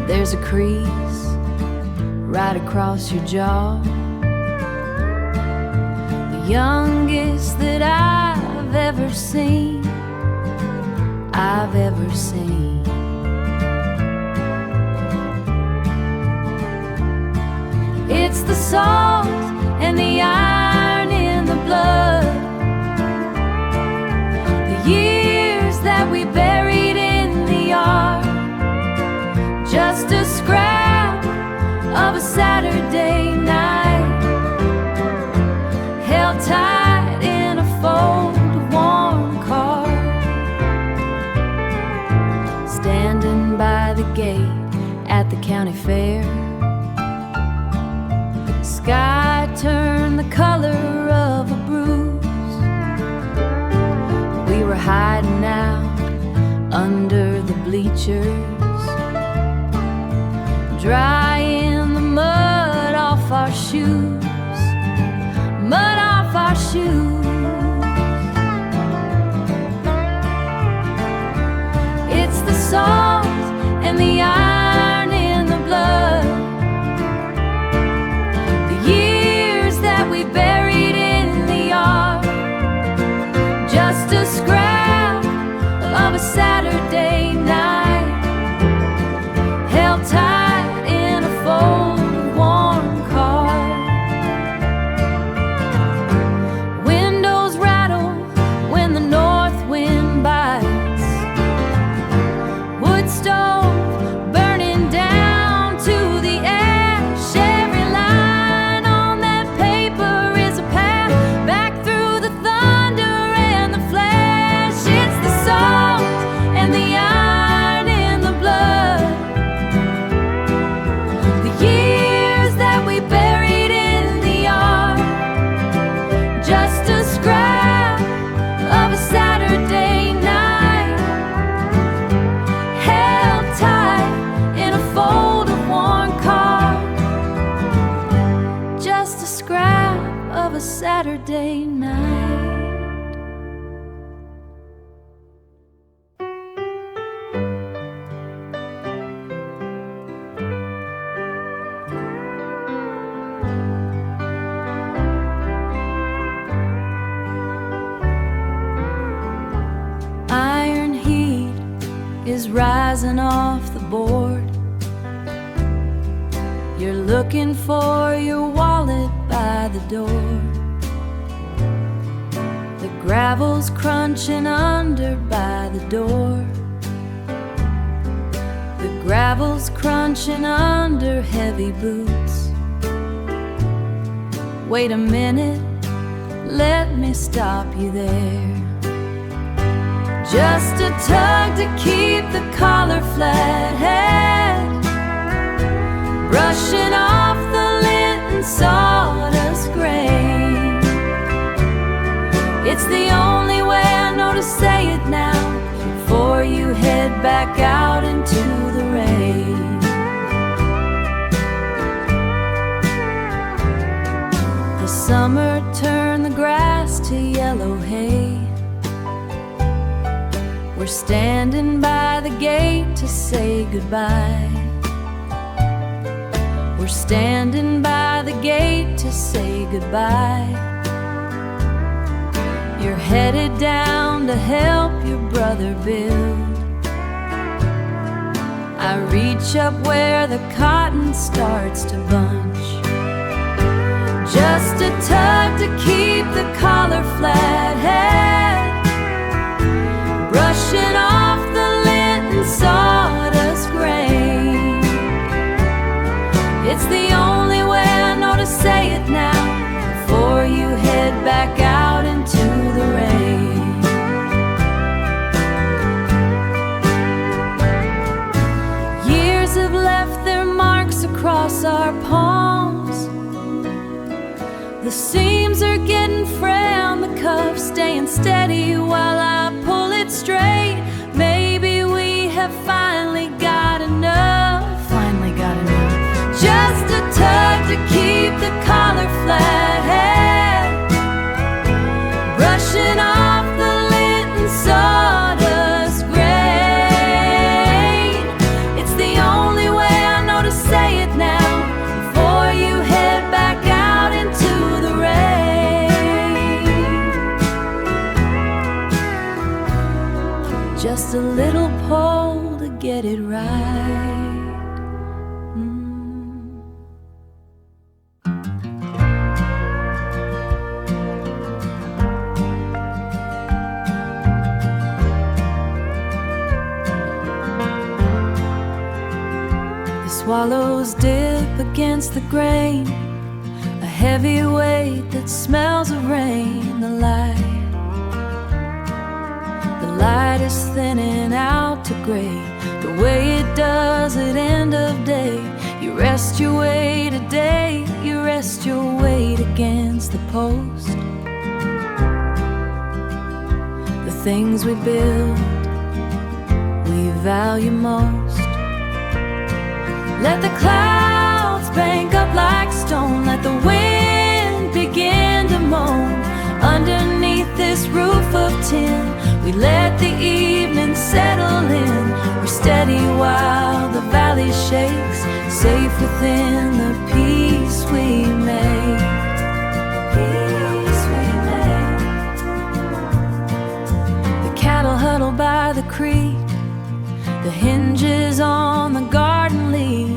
There's a crease right across your jaw, the youngest that I've ever seen. I've ever seen. It's the salt and the iron in the blood, the years that we buried in the yard. Just a scrap of a Saturday night, held tight in a folded warm car. Standing by the gate at the county fair, sky turned pictures, drying the mud off our shoes, mud off our shoes. It's the salt and the iron in the blood, the years that we buried in the yard, just a scrap of a Saturday night, held tight in a folded worn car. Windows rattle when the north wind bites, wood stove burning down to the ash. Every line on that paper is a path back through the thunder and the flash. It's the salt and the iron in the blood, the years that we buried in the yard, just a scrap of a Saturday night, held tight in a folded worn car, just a scrap of a Saturday night. Iron heat is rising off the board. You're looking for your wallet by the door. The gravel's crunching under by the door. The gravel's crunching under heavy boots. Wait a minute, let me stop you there. Just a tug to keep the collar flat head, brushing off the lint and sawdust grain. It's the only way I know to say it now, before you head back out into the rain. The summer turned the grass to yellow hay. We're standing by the gate to say goodbye. We're standing by the gate to say goodbye. You're headed down to help your brother build. I reach up where the cotton starts to bunch. Just a tug to keep the collar flat head, brushing off the lint and sawdust grain. It's the only way I know to say it now, before you head back out into the rain. Years have left their marks across our palms. The seams are getting frail, the cuffs staying steady while I pull it straight. Maybe we have finally got enough. Finally got enough. Just a tug to keep the collar flat head, brushing off the lint and sawdust grain. It's the only way I know to say it now, before you head back out into the rain. Just a little pull to get it right. The swallows dip against the grain, a heavy weight that smells of rain. The light is thinning out to gray, the way it does at end of day. You rest your weight today, you rest your weight against the post. The things we build, we value most. Let the clouds bank up like stone, let the wind begin to moan. Underneath this roof of tin, we let the evening settle in. We're steady while the valley shakes, safe within the peace we make. Peace we make. The cattle huddle by the creek, the hinges on the garden leak.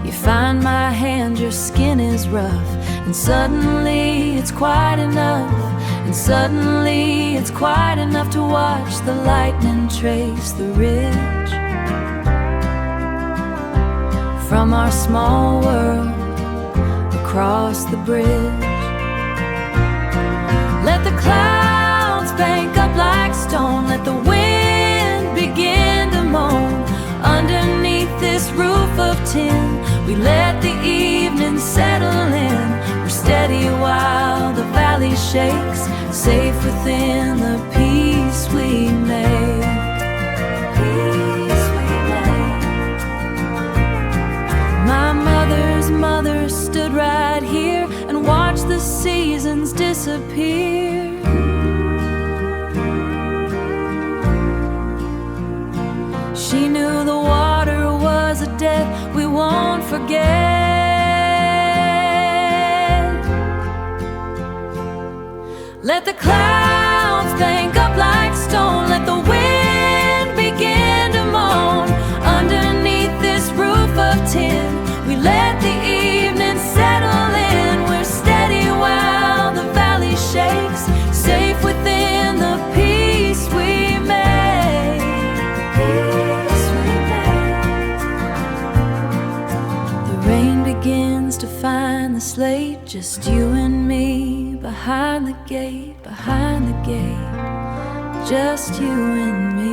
You find my hand, your skin is rough, and suddenly it's quite enough. And suddenly it's quite enough to watch the lightning trace the ridge from our small world across the bridge. Let the clouds bank up like stone, let the wind begin to moan. Underneath this roof of tin, we let the evening settle in. We're steady while the valley shakes, safe within the peace we make. Peace we make. My mother's mother stood right here and watched the seasons disappear. She knew the water was a debt we won't forget. Let the clouds bank up like stone, let the wind begin to moan. Underneath this roof of tin, we let the evening settle in. We're steady while the valley shakes, safe within the peace we make. Peace we make. The rain begins to find the slate, just you and me behind the gate, behind the gate, just you and me.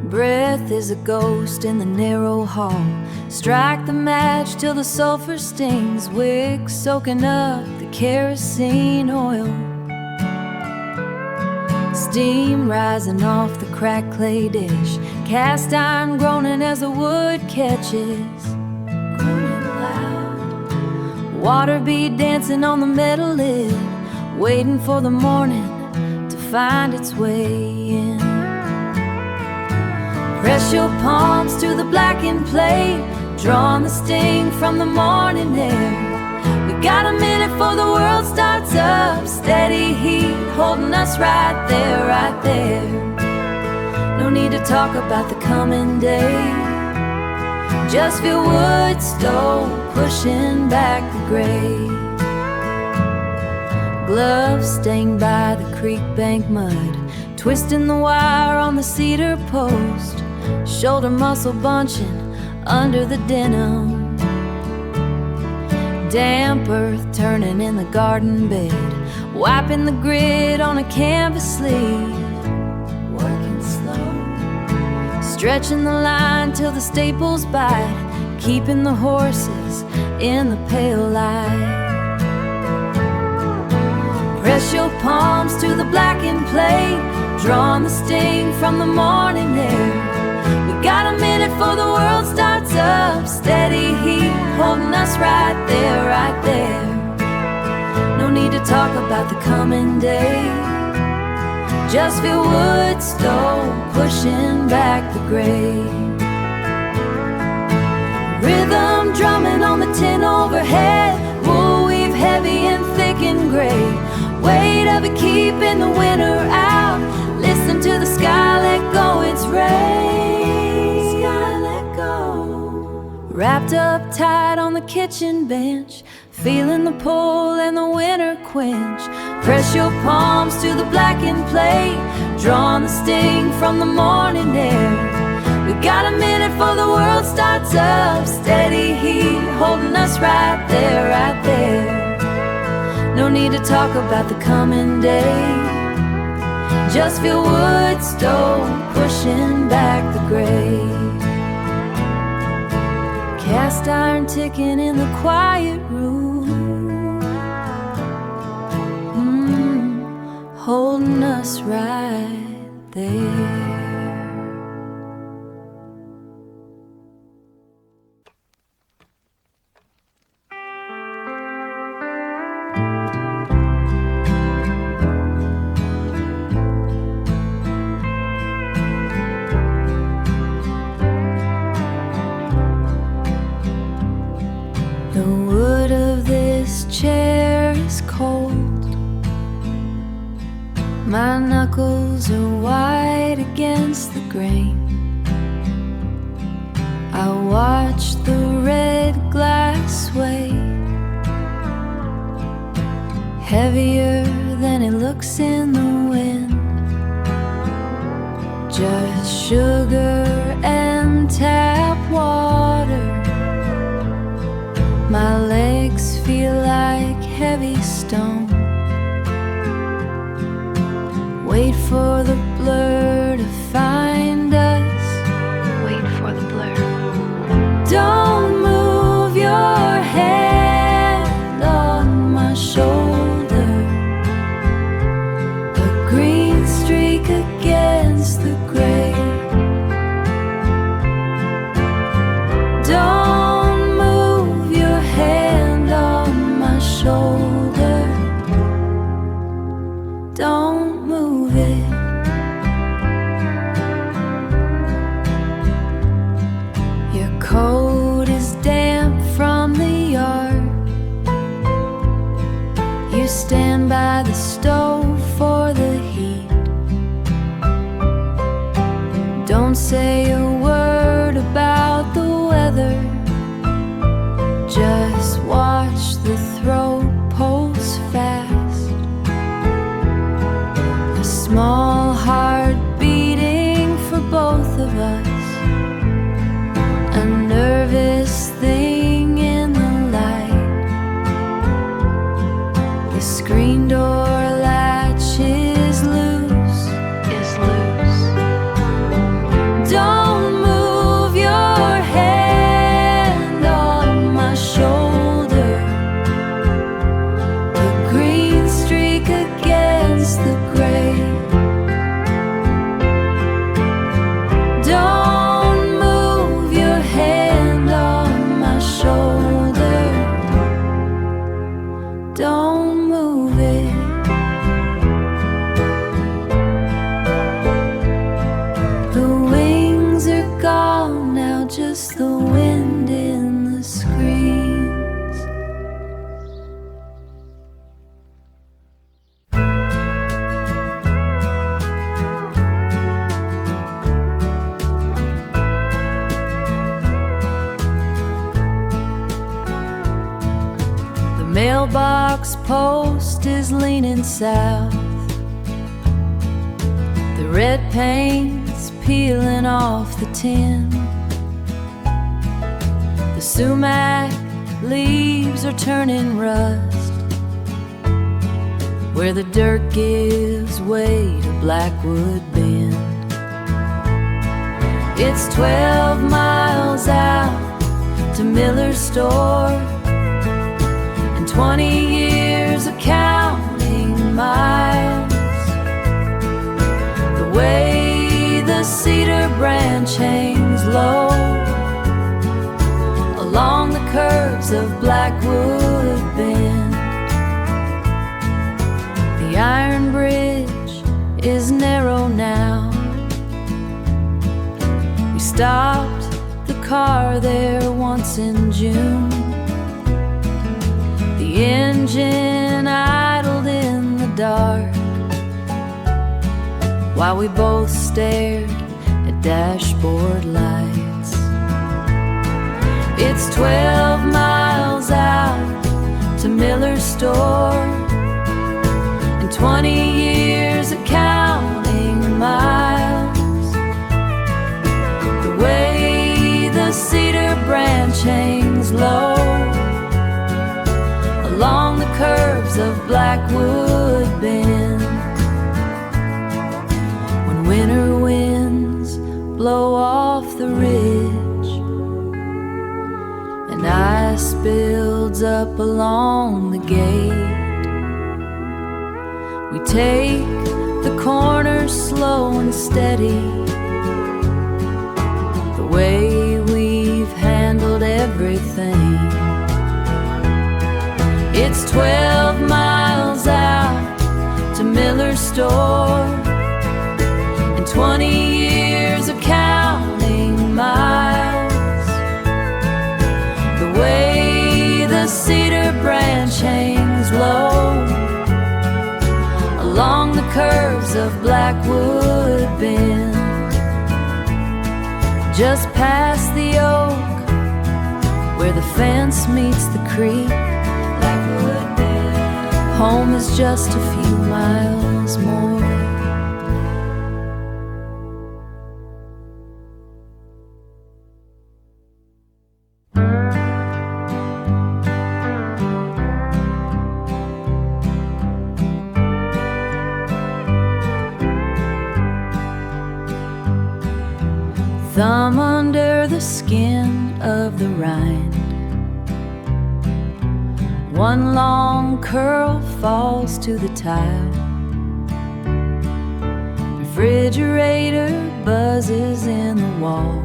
Breath is a ghost in the narrow hall. Strike the match till the sulfur stings, wick soaking up the kerosene oil. Steam rising off the cracked clay dish, cast iron groaning as the wood catches. Groaning loud. Water bead dancing on the metal lid, waiting for the morning to find its way in. Press your palms to the blackened plate, drawing the sting from the morning air. We got a minute before the world starts up, steady heat holding us right there, right there. No need to talk about the coming day, just feel wood stove pushing back the gray. Gloves stained by the creek bank mud, twisting the wire on the cedar post, shoulder muscle bunching under the denim. Damp earth turning in the garden bed, wiping the grid on a canvas sleeve. Working slow, stretching the line till the staples bite, keeping the horses in the pale light. Press your palms to the blackened plate, drawing the sting from the morning air. We got a minute before the world starts up, steady heat holding us right there, right there. No need to talk about the coming day, just feel wood stove pushing back the gray. Rhythm drumming on the tin overhead, wool weave heavy and thick and gray. Weight of it keeping the winter out, listen to the sky let go its rain. Sky let go. Wrapped up tight on the kitchen bench, feeling the pull and the winter quench. Press your palms to the blackened plate, drawing the sting from the morning air. We got a minute before the world starts up, steady heat holding us right there, right there. No need to talk about the coming day, Just feel wood stove pushing back the grave. Cast iron ticking in the quiet room, holding us right there. My knuckles are white against the grain. I watch the red glass sway, heavier than it looks in the wind. Just sugar and tap water. My legs feel like heavy stone. Wait for the blur to find us. Wait for the blur. Don't move your hand on my shoulder. A green streak against the gray. Don't move your hand on my shoulder. Don't move it. Your coat is damp from the yard. You stand by the stove for the heat. Don't say a word about the weather. Just watch the throat pulse fast. A small heart beating for both of us. A nervous thing in the light. The screen door latch is loose. Don't move your hand on my shoulder. A green streak against the gray. Don't move your hand on my shoulder. Don't move it. The wings are gone now, just the wind in the screens. The mailbox post is leaning south. The red paint's peeling off the tin. The sumac leaves are turning rust, where the dirt gives way to Blackwood Bend. It's 12 miles out to Miller's store, and 20 years of counting miles. The way the cedar branch hangs low along the curves of Blackwood Bend. The iron bridge is narrow now. We stopped the car there once in June. The engine idled in the dark while we both stared at dashboard lights. It's 12 miles out to Miller's store, and 20 years of counting miles. The way the cedar branch hangs low along the curves of Blackwood Bend. blow off the ridge, and ice builds up along the gate. We take the corners slow and steady, the way we've handled everything. It's 12 miles out to Miller's store, and 20 years of counting miles. The way the cedar branch hangs low along the curves of Blackwood Bend, just past the oak where the fence meets the creek. Blackwood Bend, home is just a few miles more. Thumb under the skin of the rind, one long curl falls to the tile. Refrigerator buzzes in the wall.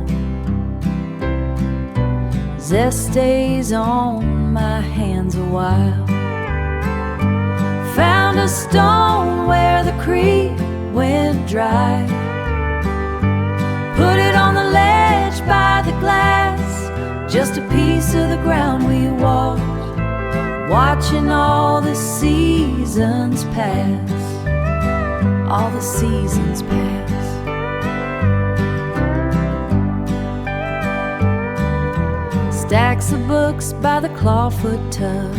Zest stays on my hands a while. Found a stone where the creek went dry. Put it on the ledge by the glass, just a piece of the ground we walked, watching all the seasons pass, all the seasons pass. Stacks of books by the clawfoot tub,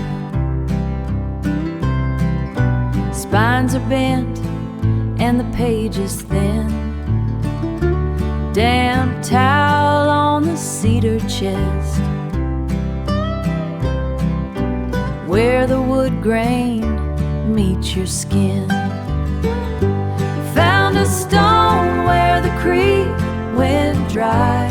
spines are bent and the pages thin. Damp towel on the cedar chest, where the wood grain meets your skin. Found a stone where the creek went dry.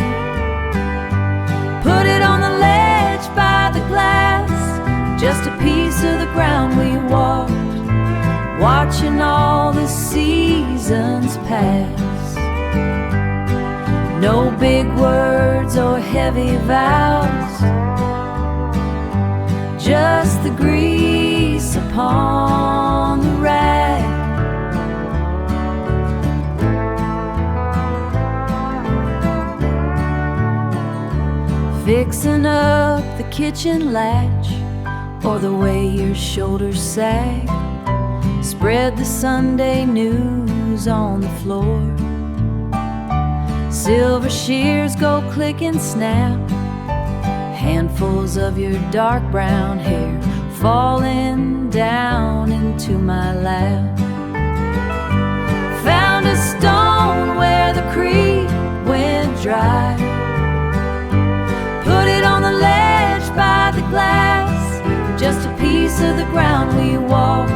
Put it on the ledge by the glass, just a piece of the ground we walked, watching all the seasons pass. No big words or heavy vows, just the grease upon the rag. Fixing up the kitchen latch, or the way your shoulders sag. Spread the Sunday news on the floor. Silver shears go click and snap, handfuls of your dark brown hair falling down into my lap. Found a stone where the creek went dry. Put it on the ledge by the glass, just a piece of the ground we walked,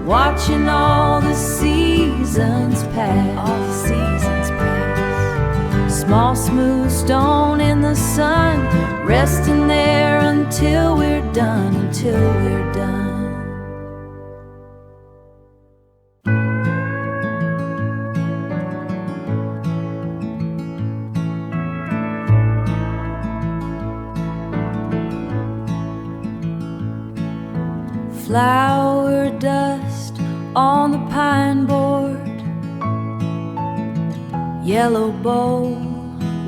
watching all the seasons pass, all the seasons pass. Small smooth stone in the sun, resting there until we're done, until we're done. Flour dust on the pine board, yellow bowl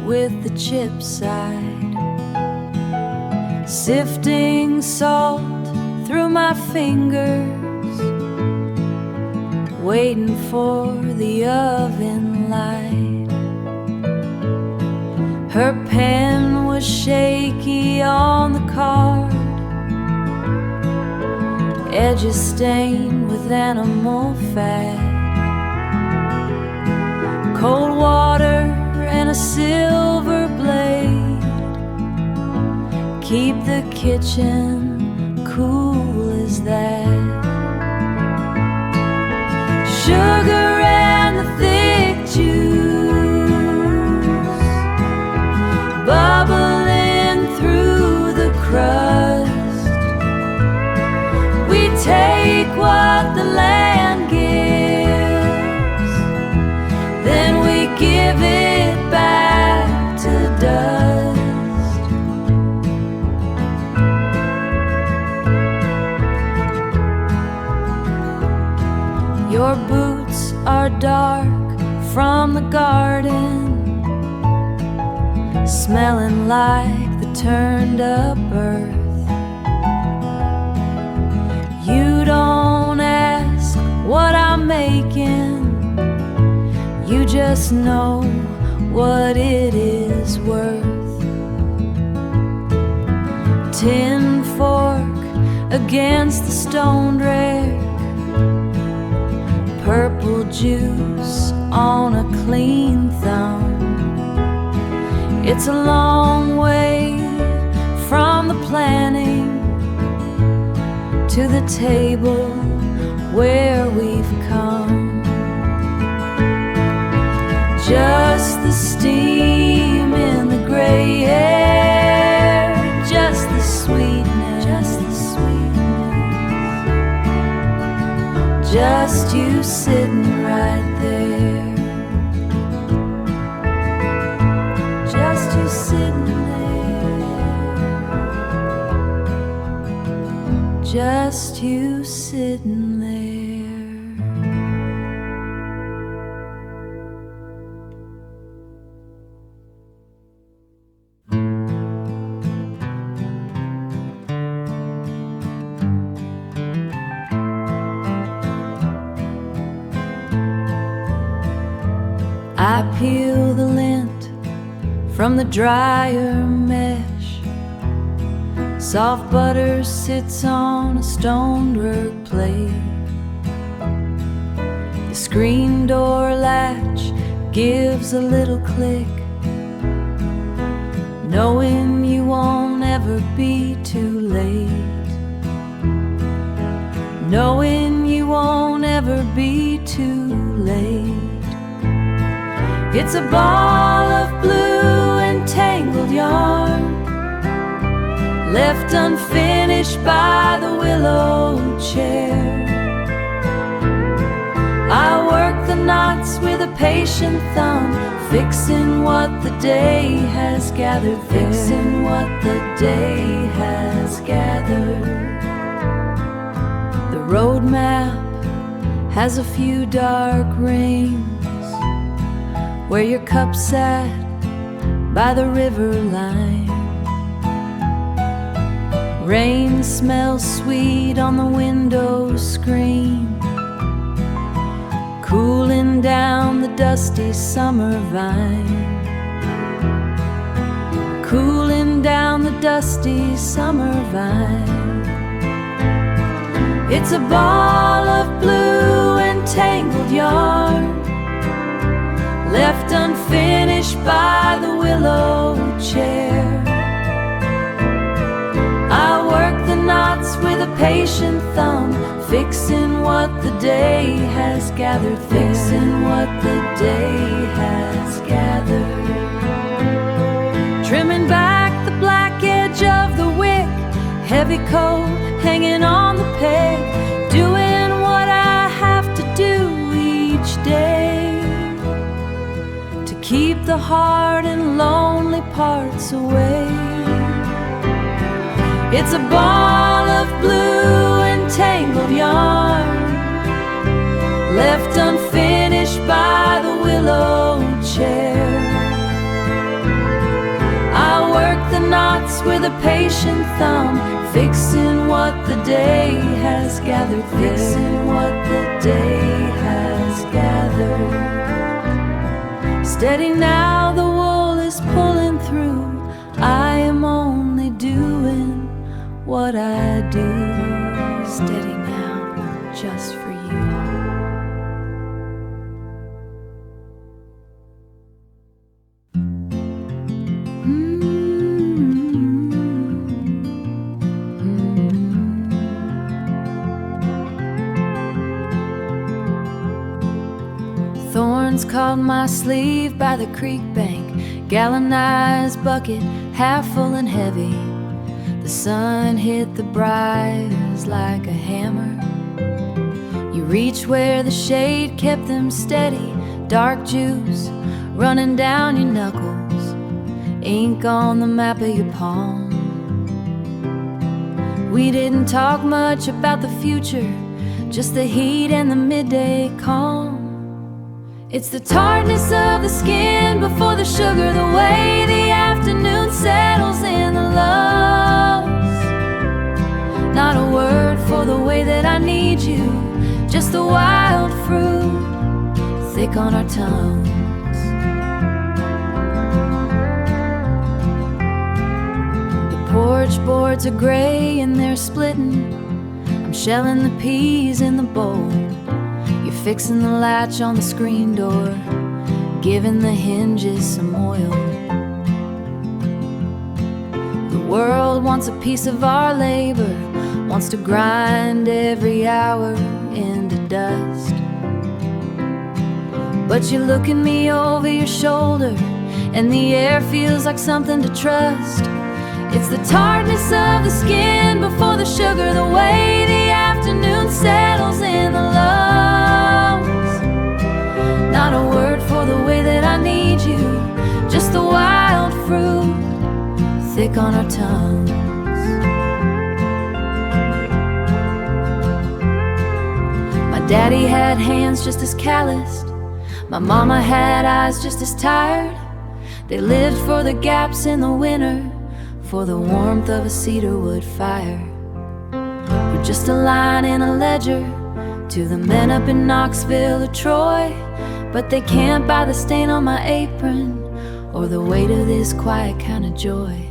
with the chip side, sifting salt through my fingers, waiting for the oven light. Her pen was shaky on the card, edges stained with animal fat. Cold water and a silver blade keep the kitchen cool as that. Sugar and the thick juice from the garden, smelling like the turned up earth. You don't ask what I'm making, you just know what it is worth. Tin fork against the stone rare, purple juice on a clean thumb. It's a long way from the planning to the table where we've come. Just the steam in the gray air, just the sweetness, just you sitting right there, just you sitting there, just you sitting there. I peel the lint from the dryer mesh. Soft butter sits on a stone-work plate. The screen door latch gives a little click, knowing you won't ever be too late, knowing you won't ever be too late. It's a ball of blue and tangled yarn, left unfinished by the willow chair. I work the knots with a patient thumb, fixing what the day has gathered, fixing what the day has gathered. The road map has a few dark rings where your cup sat by the river line. Rain smells sweet on the window screen, cooling down the dusty summer vine, cooling down the dusty summer vine. It's a ball of blue and tangled yarn, left unfinished by the willow chair. I work the knots with a patient thumb, fixing what the day has gathered, fixing what the day has gathered. Trimming back the black edge of the wick, heavy coat hanging on the peg, doing what I have to do each day to keep the hard and lonely parts away. It's a ball of blue and tangled yarn, left unfinished by the willow chair. I work the knots with a patient thumb, fixing what the day has gathered, fixing what the day has gathered. Steady now, the wool is pulling through, I am only doing what I do. Steady now, just for you. Thorns caught my sleeve by the creek bank, galvanized bucket, half full and heavy. The sun hit the briars like a hammer. You reach where the shade kept them steady, dark juice running down your knuckles, ink on the map of your palm. We didn't talk much about the future, just the heat and the midday calm. It's the tartness of the skin before the sugar, the way the afternoon settles in the loves. Not a word for the way that I need you, just the wild fruit thick on our tongues. The porch boards are gray and they're splitting. I'm shelling the peas in the bowl. You're fixing the latch on the screen door, giving the hinges some oil. The world wants a piece of our labor, wants to grind every hour into dust. But you look at me over your shoulder, and the air feels like something to trust. It's the tartness of the skin before the sugar, the way the afternoon settles in the lungs. Not a word for the way that I need you, just the wild fruit thick on our tongues. My daddy had hands just as calloused, my mama had eyes just as tired. They lived for the gaps in the winter, for the warmth of a cedarwood fire. We're just a line in a ledger to the men up in Knoxville or Troy, but they can't buy the stain on my apron or the weight of this quiet kind of joy.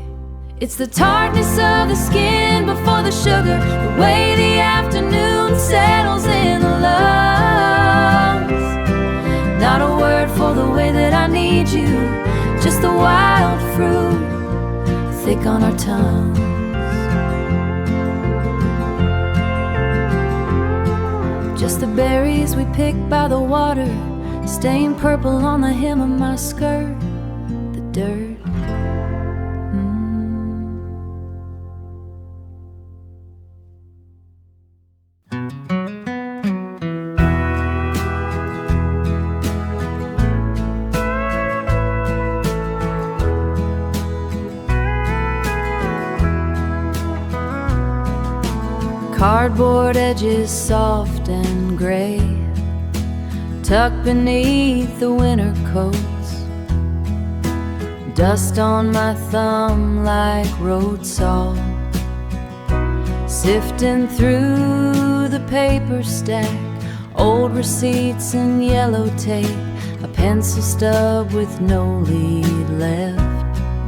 It's the tartness of the skin before the sugar, the way the afternoon settles in the lungs. Not a word for the way that I need you, just the wild fruit thick on our tongues. Just the berries we pick by the water, stained purple on the hem of my skirt. The dirt. Cardboard edges soft and gray, tucked beneath the winter coats. Dust on my thumb like road salt, sifting through the paper stack. Old receipts and yellow tape, a pencil stub with no lead left.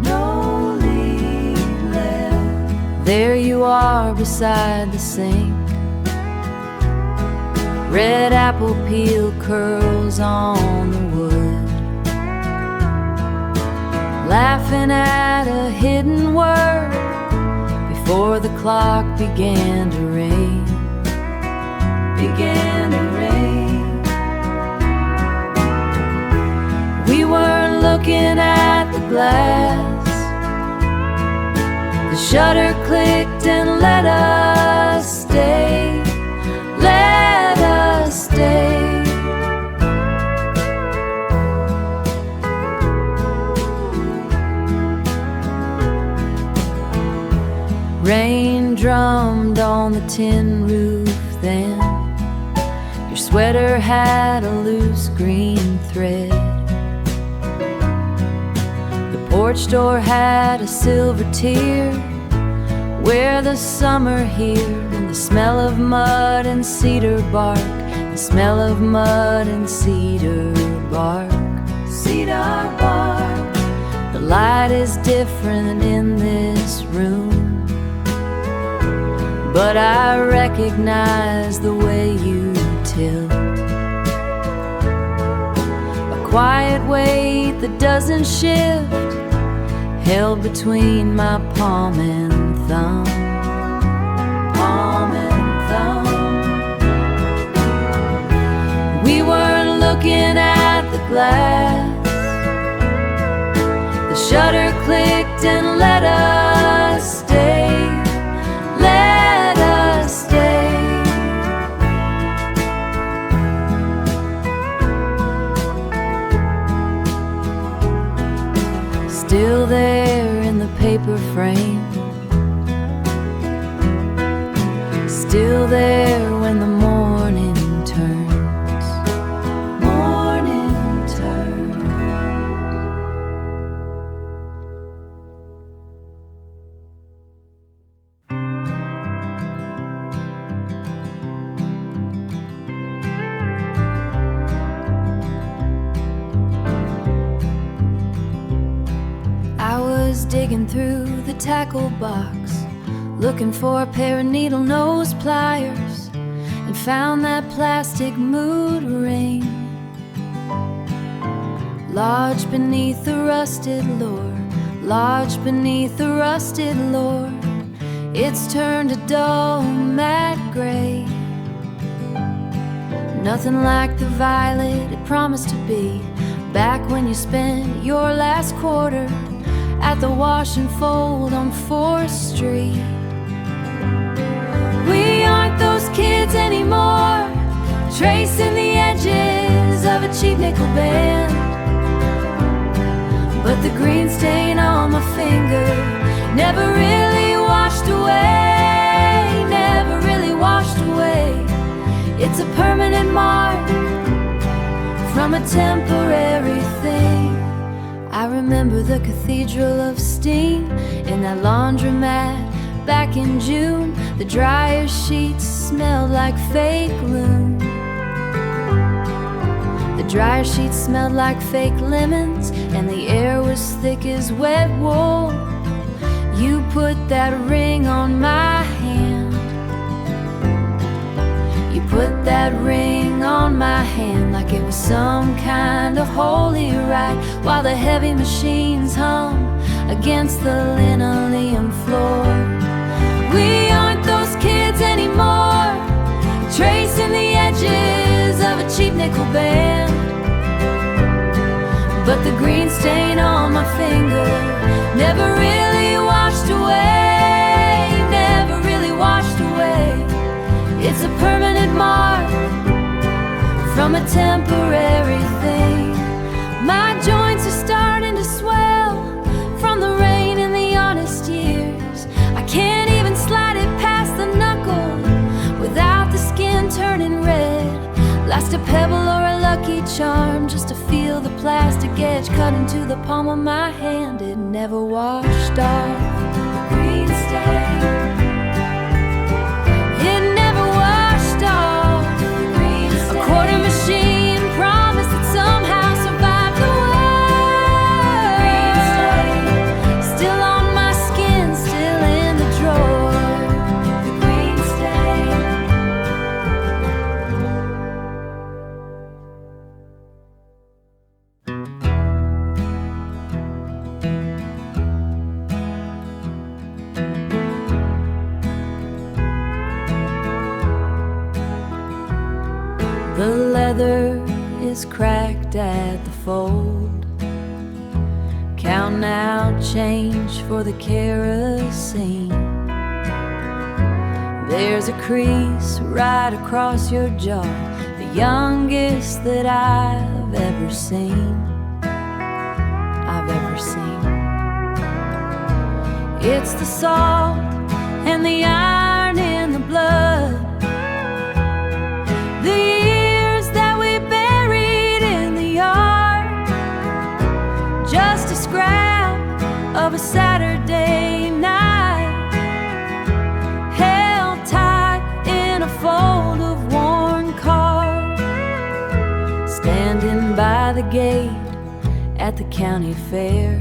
No lead left. There you are beside the sink. Red apple peel curls on the wood, laughing at a hidden word before the clock began to ring. Began to ring. We weren't looking at the glass. The shutter clicked and let us stay. Let us stay. Rain drummed on the tin roof then. Your sweater had a loose green thread. The porch door had a silver tear, where the summer here, and the smell of mud and cedar bark, the smell of mud and cedar bark. Cedar bark. The light is different in this room, but I recognize the way you tilt. A quiet weight that doesn't shift, held between my palm and thumb. Palm and thumb. We weren't looking at the glass. The shutter clicked and let us stay. Let us stay. Still there in the paper frame, still there when the morning turns. Morning digging through the tackle box, looking for a pair of needle nose pliers, and found that plastic mood ring lodged beneath the rusted lore, lodged beneath the rusted lore. It's turned a dull matte gray, nothing like the violet it promised to be back when you spent your last quarter at the wash and fold on 4th Street. We aren't those kids anymore, tracing the edges of a cheap nickel band, but the green stain on my finger never really washed away, never really washed away. It's a permanent mark from a temporary thing. I remember the Cathedral of Steam in that laundromat back in June. The dryer sheets smelled like fake loom. The dryer sheets smelled like fake lemons, and the air was thick as wet wool. You put that ring on my hand, you put that ring on my hand like it was some kind of holy rite, while the heavy machines hum against the linoleum floor. We aren't those kids anymore, tracing the edges of a cheap nickel band, but the green stain on my finger never really washed away, never really washed away. It's a permanent mark from a temporary thing. My joints are starting to swell from the rain in the honest years. I can't even slide it past the knuckle without the skin turning red. Last a pebble or a lucky charm just to feel the plastic edge cut into the palm of my hand. It never washed off the green stain. It never washed off the green stain. A quarter machine promised that somehow survived the world. Still on my skin, still in the drawer. The green stain. The leather is cracked at the fold, counting out change for the kerosene. There's a crease right across your jaw, the youngest that I've ever seen. I've ever seen. It's the salt and the iron in the blood, the years that we buried in the yard, just a scrap of a Saturday night, held tight in a fold of worn cards, standing by the gate at the county fair.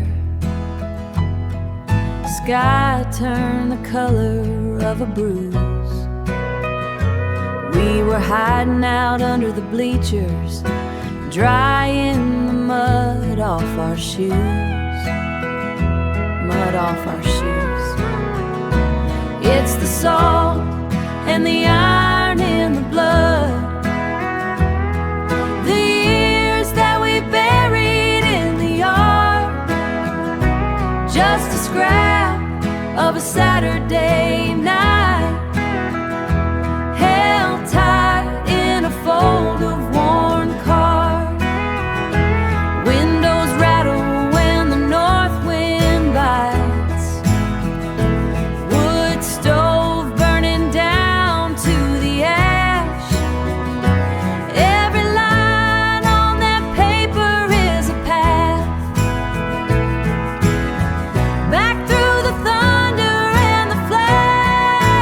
Sky turned the color of a bruise. We were hiding out under the bleachers, drying the mud off our shoes, mud off our shoes. It's the salt and the iron in the blood, the years that we buried in the yard, just a scrap of a Saturday night, held tight in a fold of worn cards. Windows rattle when the north wind bites, wood stove burning down to the ash. Every line on that paper is a path back through the thunder and the flash.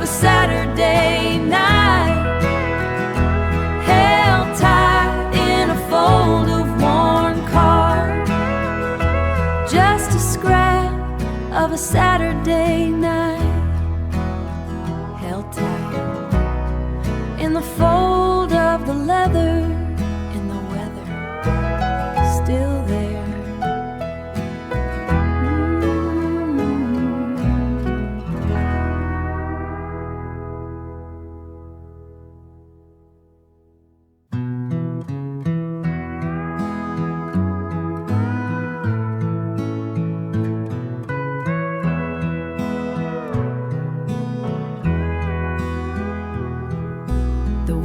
a Saturday night, held tight in a fold of worn card. Just a scrap of a Saturday night, held tight in the fold of the leather, in the weather still there.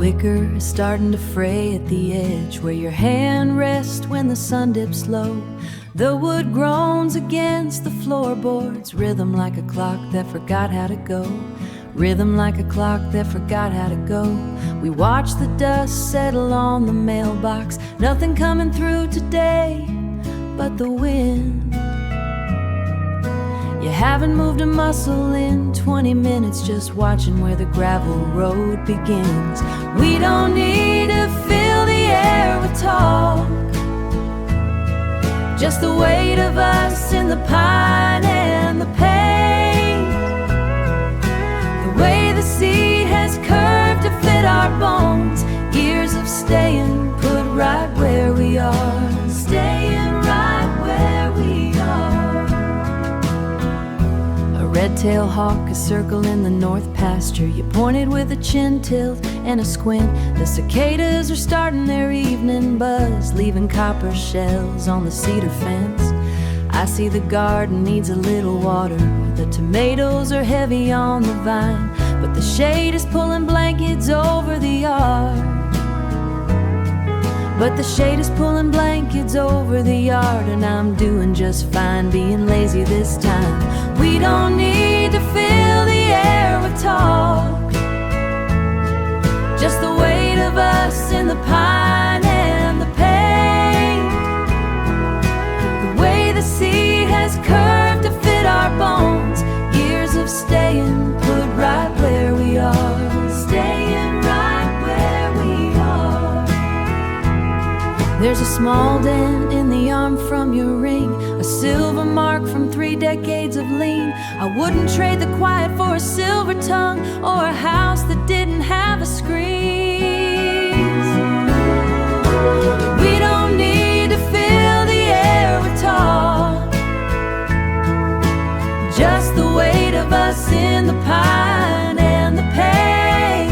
Wicker is starting to fray at the edge where your hand rests when the sun dips low. The wood groans against the floorboards, rhythm like a clock that forgot how to go. Rhythm like a clock that forgot how to go. We watch the dust settle on the mailbox. Nothing coming through today but the wind. You haven't moved a muscle in 20 minutes, just watching where the gravel road begins. We don't need to fill the air with talk, just the weight of us in the pine and the paint. The way the seat has curved to fit our bones. Years of staying put right where we are. Staying right where we are. Red-tailed hawk is circling the north pasture. You pointed with a chin tilt and a squint. The cicadas are starting their evening buzz, leaving copper shells on the cedar fence. I see the garden needs a little water. The tomatoes are heavy on the vine, but the shade is pulling blankets over the yard. But the shade is pulling blankets over the yard, and I'm doing just fine being lazy this time. We don't need to fill the air with talk, just the weight of us in the pine and the paint. The way the seat has curved to fit our bones. Years of staying put right where we are. Staying right where we are. There's a small dent in the arm from your ring, a silver mark from 3 decades of lean. I wouldn't trade the quiet for a silver tongue or a house that didn't have a screens. We don't need to fill the air with talk, just the weight of us in the pine and the pain.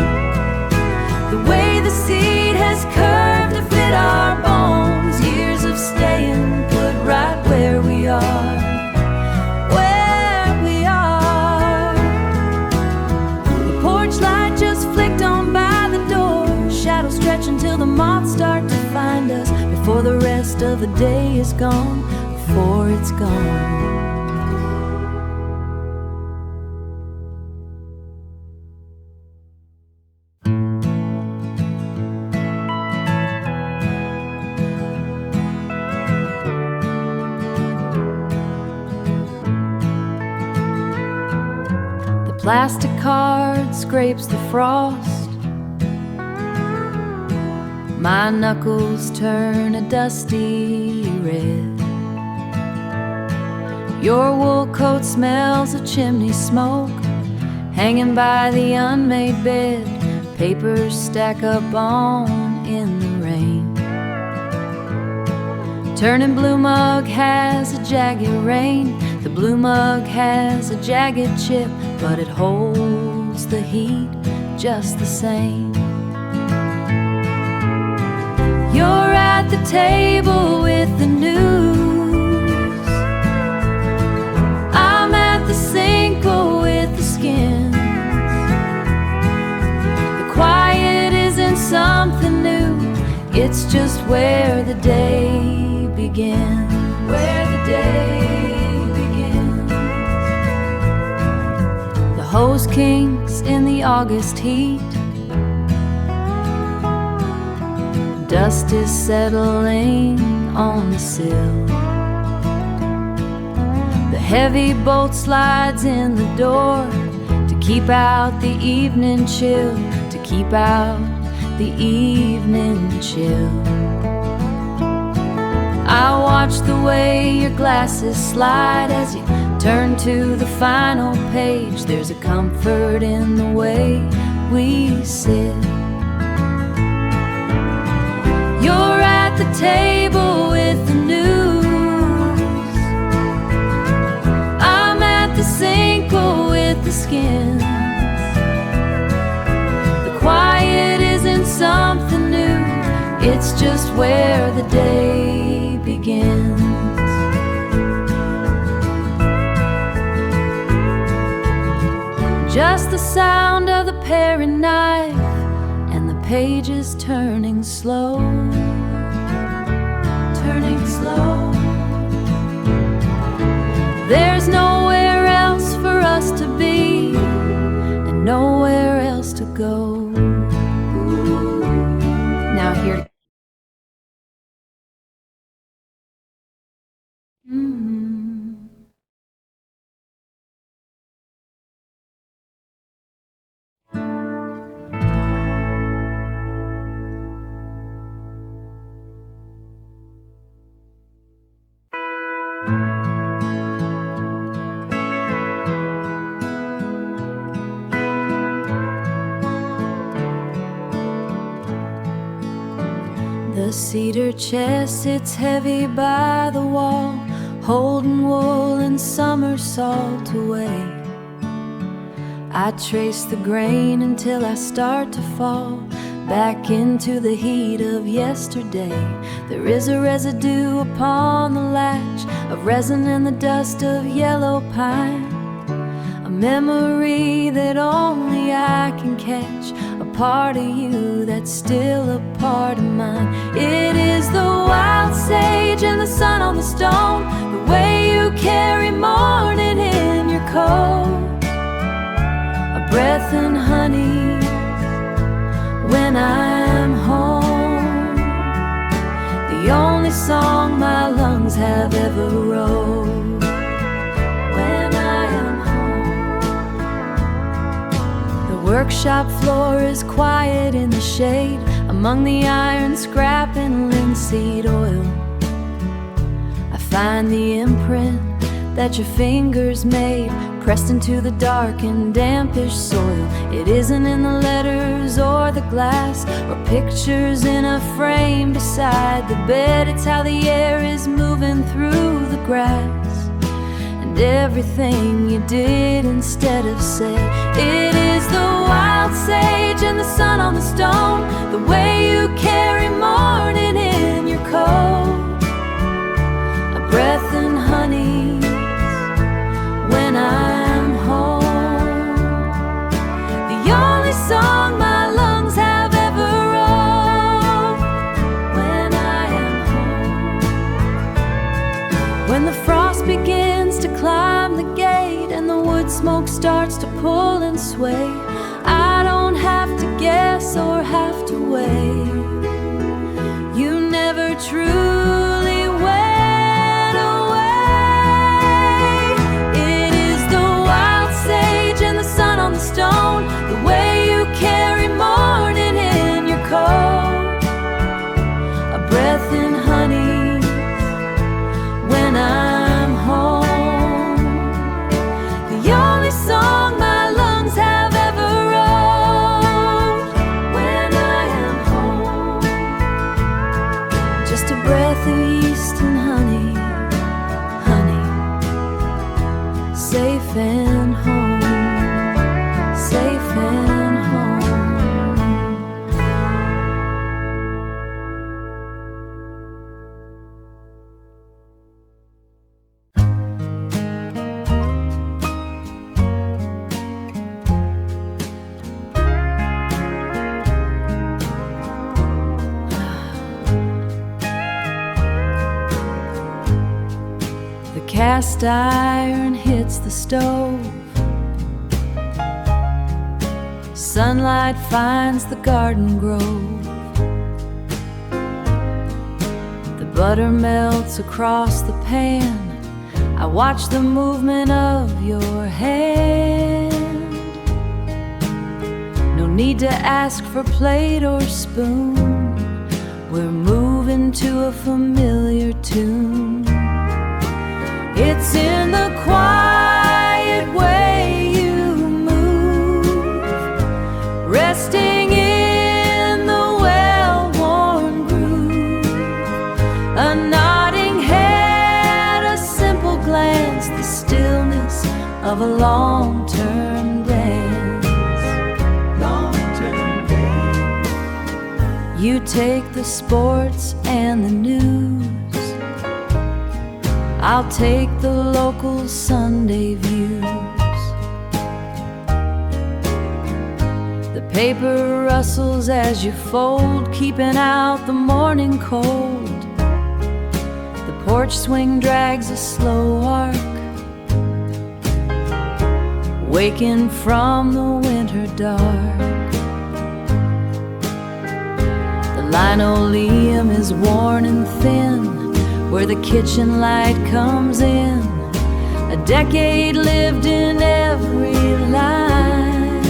The way the seat has curved to fit our bones. Years of staying put right where we are. Where we are. The porch light just flicked on by the door. Shadows stretch until the moths start to find us. Before the rest of the day is gone. Before it's gone. Plastic card scrapes the frost. My knuckles turn a dusty red. Your wool coat smells of chimney smoke, hanging by the unmade bed. Papers stack up on in the rain. Turning blue mug has a jagged rain. The blue mug has a jagged chip, but it holds the heat just the same. You're at the table with the news. I'm at the sinkhole with the skins. The quiet isn't something new, it's just where the day begins. Where the day begins. The hose kinks in the August heat. Dust is settling on the sill. The heavy bolt slides in the door to keep out the evening chill, to keep out the evening chill. I watch the way your glasses slide as you turn to the final page. There's a comfort in the way we sit. You're at the table with the news, I'm at the sinkhole with the skins. The quiet isn't something new, it's just where the day begins. Just the sound of the paring knife and the pages turning slow, turning slow. There's nowhere else for us to be and nowhere else to go. Now here. The cedar chest sits heavy by the wall, holding wool and summer salt away. I trace the grain until I start to fall back into the heat of yesterday. There is a residue upon the latch of resin and the dust of yellow pine, a memory that only I can catch, a part of you that's still a part of mine. It is the wild sage and the sun on the stone, the way you carry morning in your coat, a breath and honey when I'm home, the only song my lungs have ever wrote. When I am home, the workshop floor is quiet in the shade, among the iron scrap and linseed oil. I find the imprint that your fingers made, pressed into the dark and dampish soil. It isn't in the letters or the glass or pictures in a frame beside the bed. It's how the air is moving through the grass and everything you did instead of said. It is the wild sage and the sun on the stone, the way you carry morning in your coat, a breath and honey when I'm home, the only song my lungs have ever wrote. When I am home, when the frost begins to climb the gate and the wood smoke starts to pull and sway, I don't have to guess or have to wait. You never truly went away. It is the wild sage and the sun on the stone, the way you carry morning in your coat, a breath and honey when I'm home, the only song my lungs have ever wrote. When I am home, just a breath of yeast and honey, honey, safe and home, safe and home. The cast iron hits the stove, sunlight finds the garden grove, the butter melts across the pan. I watch the movement of your hand. need to ask for plate or spoon. We're moving to a familiar tune. It's in the quiet way you move, resting in the well-worn groove. A nodding head, a simple glance, the stillness of a long-term dance. Long-term dance. You take the sports and the news, I'll take the local Sunday views. The paper rustles as you fold, keeping out the morning cold. The porch swing drags a slow arc, waking from the winter dark. The linoleum is worn and thin where the kitchen light comes in. A decade lived in every line,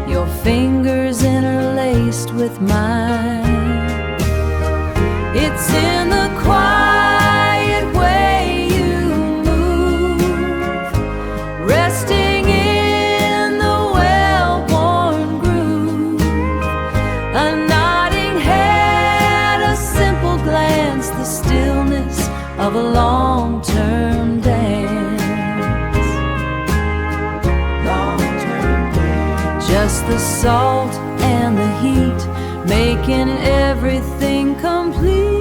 your fingers interlaced with mine. It's in the quiet way you move, resting in the well-worn groove. A nodding head, a simple glance, the stillness of a long-term dance. Long-term dance. Just the salt and the heat, making everything complete.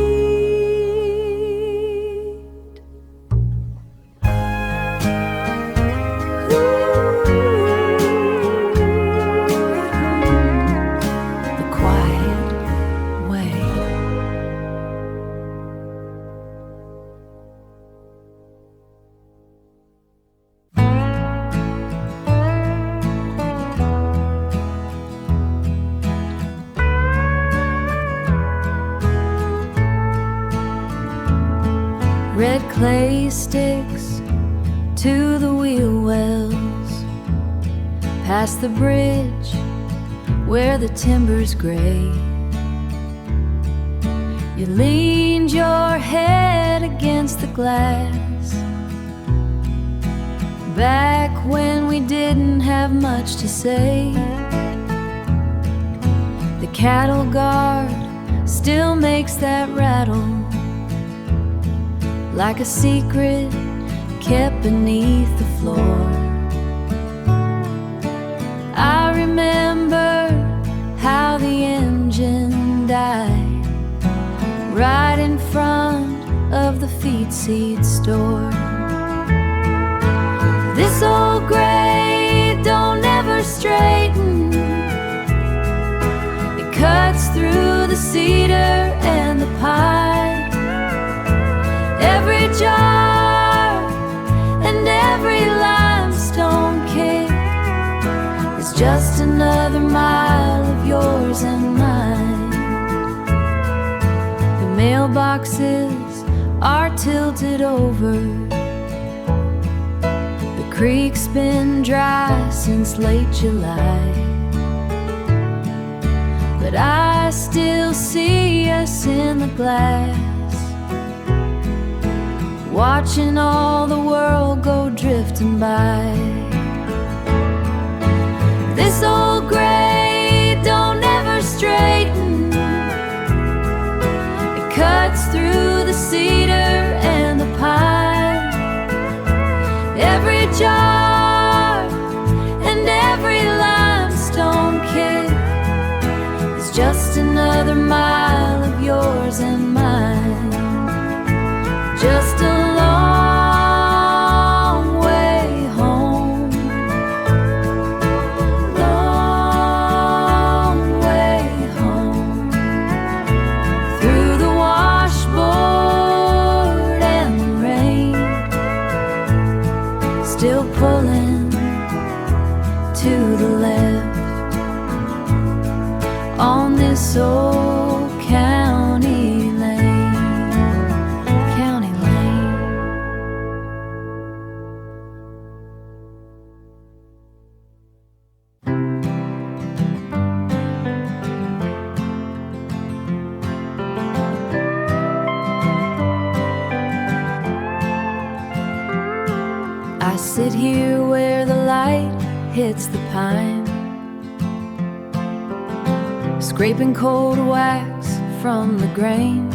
The quiet way. Red clay sticks to the wheel wells, past the bridge where the timber's gray. You leaned your head against the glass, back when we didn't have much to say. The cattle guard still makes that rattle, like a secret kept beneath the floor. I remember how the engine died right in front of the feed seed store. This old grade don't ever straighten, it cuts through the cedar and the pine. Every jar and every limestone kick is just another mile of yours and mine. The mailboxes are tilted over, the creek's been dry since late July, but I still see us in the glass, watching all the world go drifting by. This old grade don't ever straighten, it cuts through the cedar and the pine. Every jar and every limestone kick is just another mile of yours and mine. Just a long way home, long way home, through the washboard and the rain, still pulling to the left on this old county lane. hits the pine, scraping cold wax from the grain.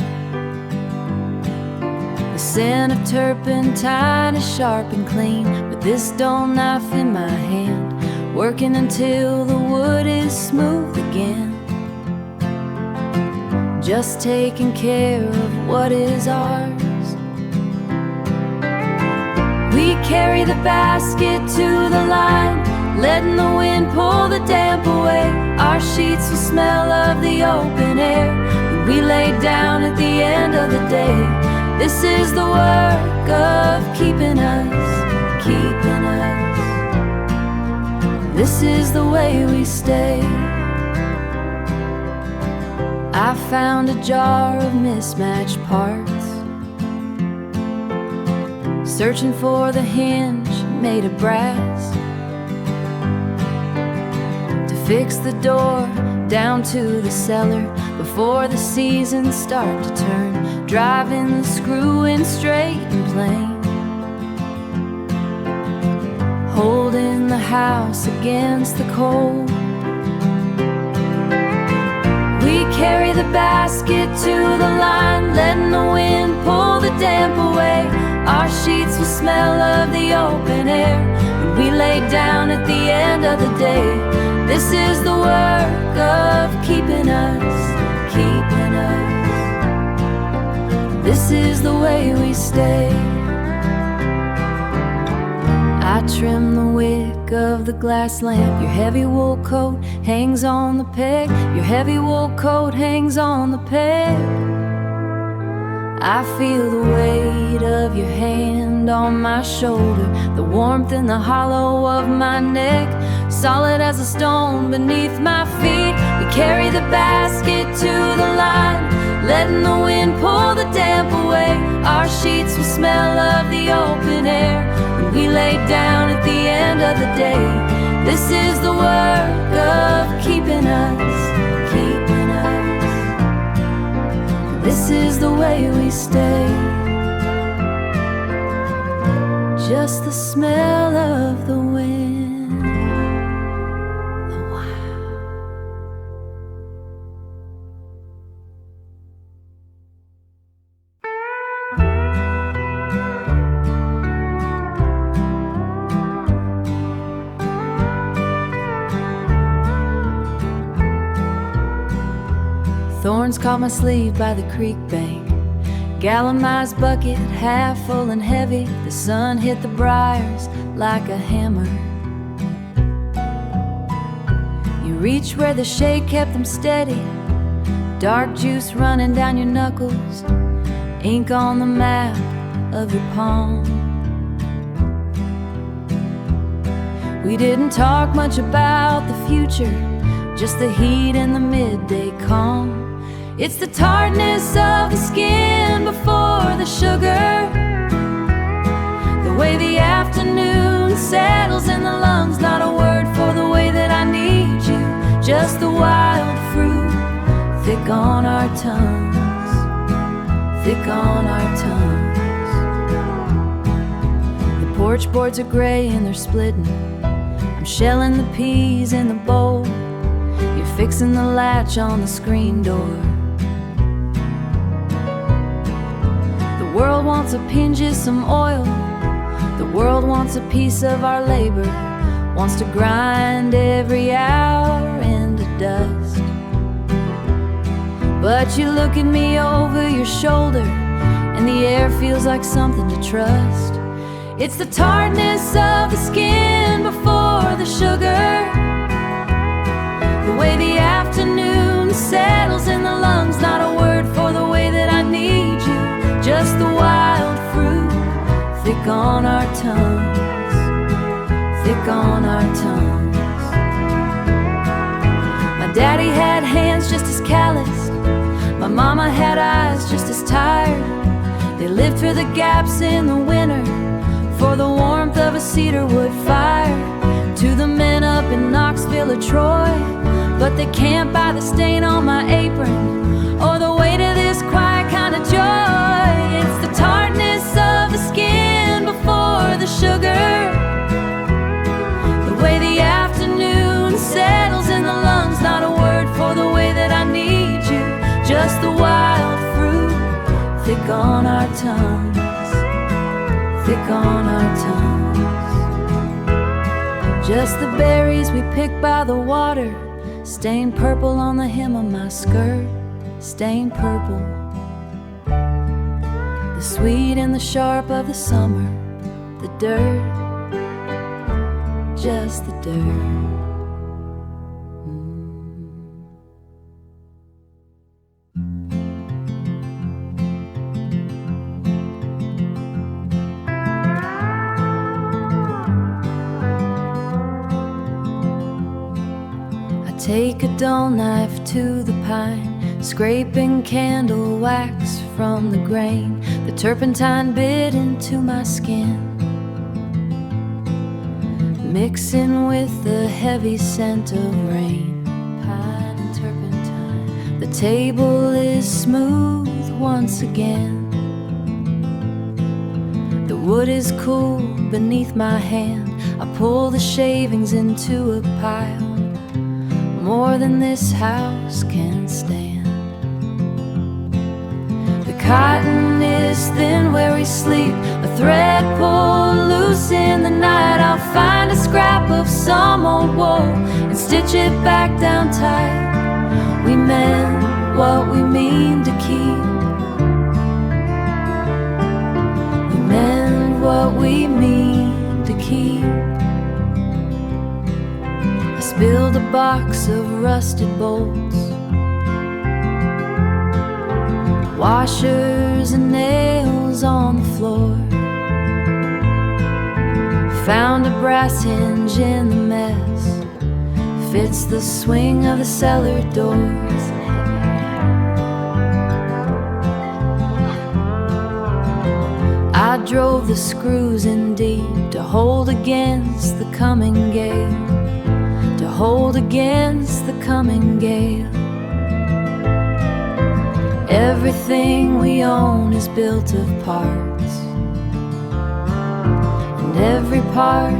The scent of turpentine is sharp and clean, with this dull knife in my hand, working until the wood is smooth again. Just taking care of what is ours. We carry the basket to the line, letting the wind pull the damp away. Our sheets will smell of the open air when we lay down at the end of the day. This is the work of keeping us, keeping us. This is the way we stay. I found a jar of mismatched parts, searching for the hinge made of brass, to fix the door down to the cellar before the seasons start to turn, driving the screw in straight and plain, holding the house against the cold. We carry the basket to the line, letting the wind pull the damp away. Our sheets will smell of the open air when we lay down at the end of the day. This is the work of keeping us, keeping us. This is the way we stay. I trim the wick of the glass lamp. Your heavy wool coat hangs on the peg. Your heavy wool coat hangs on the peg. I feel the weight of your hand on my shoulder, the warmth in the hollow of my neck, solid as a stone beneath my feet. We carry the basket to the line, letting the wind pull the damp away. Our sheets will smell of the open air when we lay down at the end of the day. This is the work of keeping us, keeping us. This is the way we stay. Just the smell of the wind, the wild. Thorns caught my sleeve by the creek bank, gallonized bucket half full and heavy. The sun hit the briars like a hammer. You reached where the shade kept them steady, dark juice running down your knuckles, ink on the map of your palm. We didn't talk much about the future, just the heat and the midday calm. It's the tartness of the skin before the sugar, the way the afternoon settles in the lungs. Not a word for the way that I need you, just the wild fruit thick on our tongues, thick on our tongues. The porch boards are gray and they're splitting. I'm shelling the peas in the bowl. You're fixing the latch on the screen door. The world wants a pinch of some oil. The world wants a piece of our labor, wants to grind every hour into dust. But you look at me over your shoulder, and the air feels like something to trust. It's the tartness of the skin before the sugar, the way the afternoon settles in the lungs. Not a word for the way that I need you, just the wild fruit thick on our tongues, thick on our tongues. My daddy had hands just as calloused, my mama had eyes just as tired. They lived through the gaps in the winter for the warmth of a cedar wood fire. To the men up in Knoxville or Troy, but they can't buy the stain on my apron or the weight of this quiet kind of joy. It's the tartness of the skin before the sugar, the way the thick on our tongues, thick on our tongues. Just the berries we pick by the water, stained purple on the hem of my skirt, stained purple. The sweet and the sharp of the summer, the dirt, just the dirt. Take a dull knife to the pine, scraping candle wax from the grain, the turpentine bit into my skin, mixing with the heavy scent of rain, pine and turpentine. The table is smooth once again. The wood is cool beneath my hand. I pull the shavings into a pile, more than this house can stand. The cotton is thin where we sleep, a thread pulled loose in the night. I'll find a scrap of some old wool and stitch it back down tight. We mend what we mean to keep. We mend what we mean to keep. Build a box of rusted bolts, washers and nails on the floor. Found a brass hinge in the mess, fits the swing of the cellar doors. I drove the screws in deep to hold against the coming gale, to hold against the coming gale. Everything we own is built of parts, and every part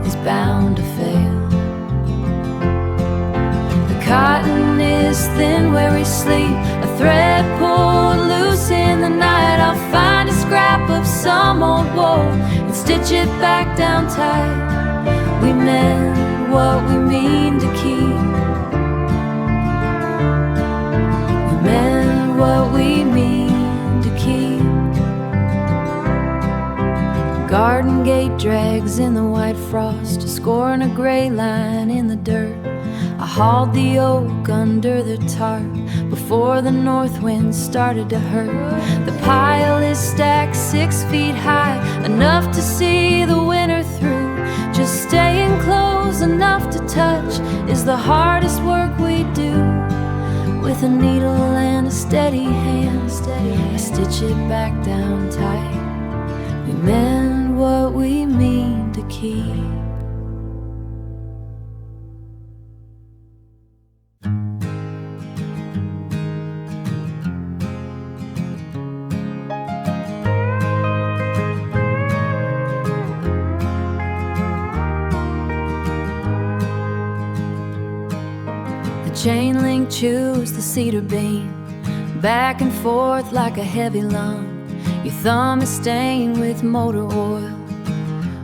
is bound to fail. The cotton is thin where we sleep, a thread pulled loose in the night. I'll find a scrap of some old wool and stitch it back down tight. We mend what we mean to keep. We mend what we mean to keep. Garden gate drags in the white frost, scoring a gray line in the dirt. I hauled the oak under the tarp before the north wind started to hurt. The pile is stacked 6 feet high, enough to see the winter through. Just staying close enough to touch is the hardest work we do. With a needle and a steady hand, I stitch it back down tight. We mend what we mean to keep. Chain link chews the cedar beam, back and forth like a heavy lung. Your thumb is stained with motor oil,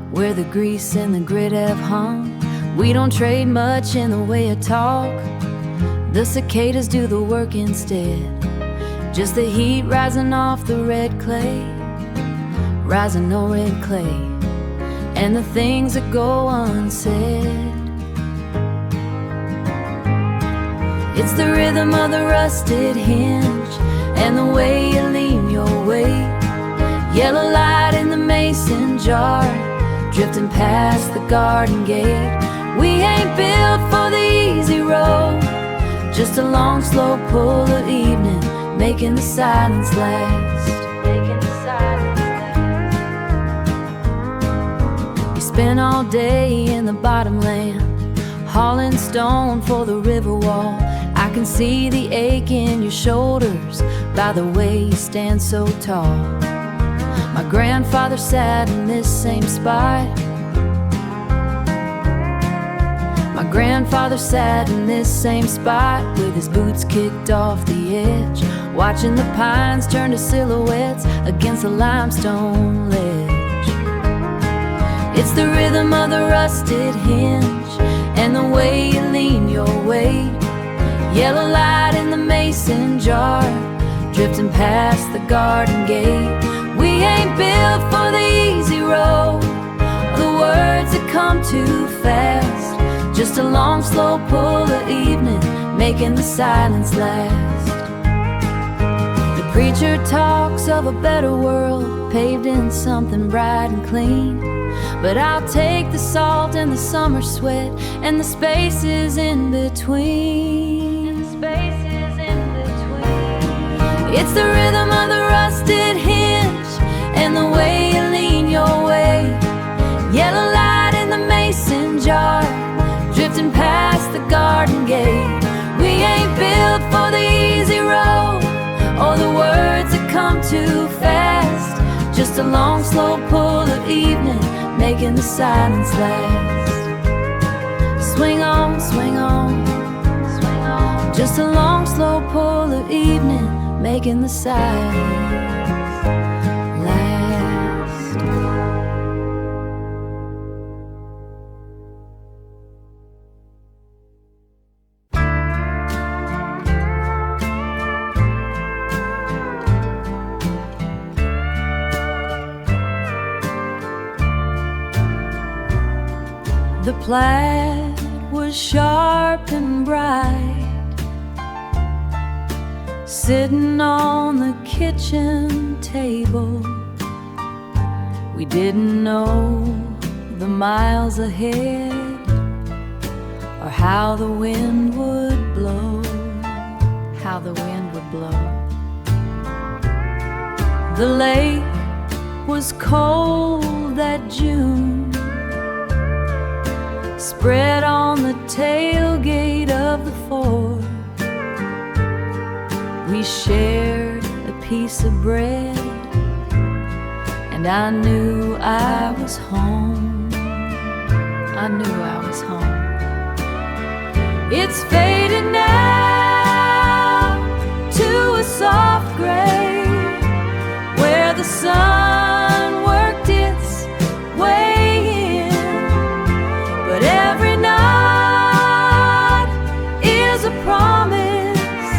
where the grease and the grit have hung. We don't trade much in the way of talk, the cicadas do the work instead. Just the heat rising off the red clay, rising no red clay, and the things that go unsaid. It's the rhythm of the rusted hinge and the way you lean your weight. Yellow light in the mason jar, drifting past the garden gate. We ain't built for the easy road, just a long slow pull of evening, making the silence last. You spend all day in the bottomland, hauling stone for the river wall. I can see the ache in your shoulders by the way you stand so tall. My grandfather sat in this same spot. My Grandfather sat in this same spot with his boots kicked off the edge, watching the pines turn to silhouettes against the limestone ledge. It's the rhythm of the rusted hinge and the way you lean your weight. Yellow light in the mason jar, drifting past the garden gate. We ain't built for the easy road, the words that come too fast. Just a long, slow pull of evening, making the silence last. The preacher talks of a better world, paved in something bright and clean. But I'll take the salt and the summer sweat and the spaces in between. It's the rhythm of the rusted hinge and the way you lean your way. Yellow light in the mason jar, drifting past the garden gate. We ain't built for the easy road or the words that come too fast. Just a long, slow pull of evening, making the silence last. Swing on, swing on, swing on. Just a long, slow pull of evening, making the silence last. The plaid was sharp and bright, sitting on the kitchen table. We didn't know the miles ahead or how the wind would blow, how the wind would blow. The lake was cold that June, spread on the tailgate of the Ford. We shared a piece of bread, and I knew I was home. I knew I was home. It's faded now to a soft gray, where the sun worked its way in. But every night is a promise,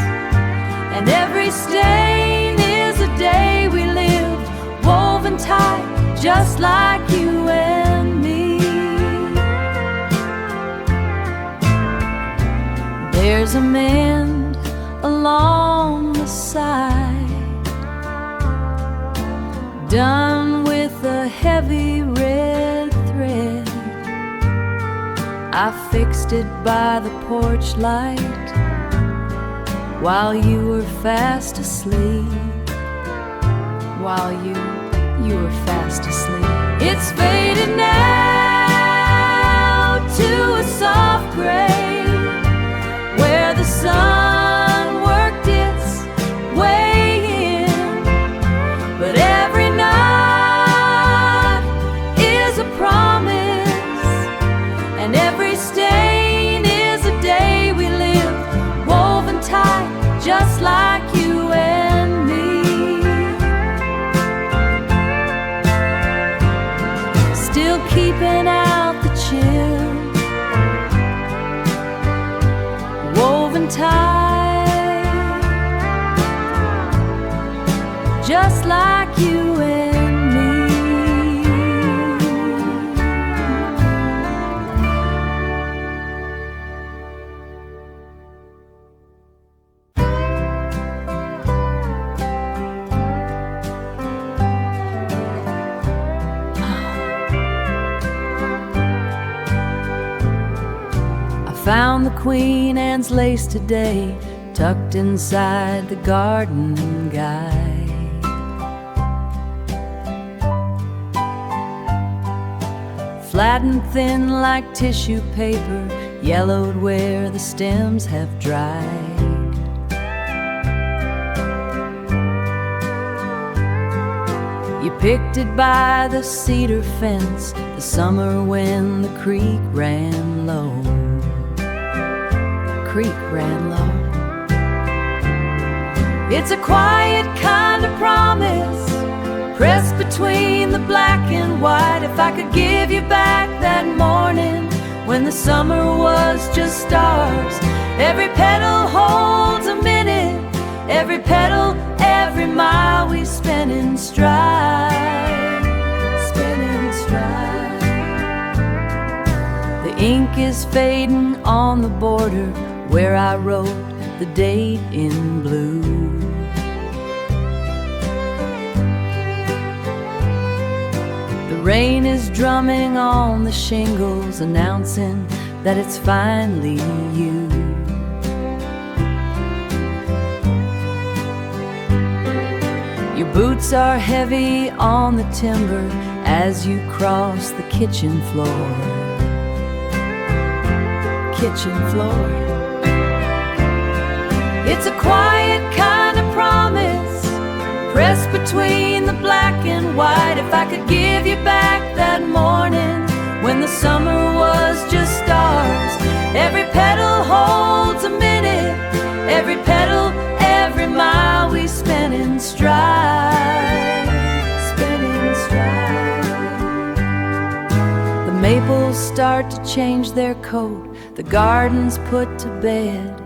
and every stain is a day we lived, woven tight, just like you and me. There's a mend along the side, done with a heavy red thread. I fixed it by the porch light while you were fast asleep, while you were fast asleep. It's faded now to a soft gray, where the sun worked its way in. But every night is a promise, and every stain is a day we live, woven tight, just like you and me. Still keeping out the chill, woven tight, just like you and me. Found the Queen Anne's lace today, tucked inside the garden guide. Flat and thin like tissue paper, yellowed where the stems have dried. You picked it by the cedar fence, the summer when the creek ran low. creek ran low. It's a quiet kind of promise, pressed between the black and white. If I could give you back that morning when the summer was just stars. Every petal holds a minute, every petal, every mile we spent in stride, spent in stride. The ink is fading on the border where I wrote the date in blue. The rain is drumming on the shingles, announcing that it's finally you. Your boots are heavy on the timber as you cross the kitchen floor. Kitchen floor. It's a quiet kind of promise, pressed between the black and white. If I could give you back that morning when the summer was just stars. Every petal holds a minute, every petal, every mile we spent in stride, spent in stride. The maples start to change their coat, the garden's put to bed.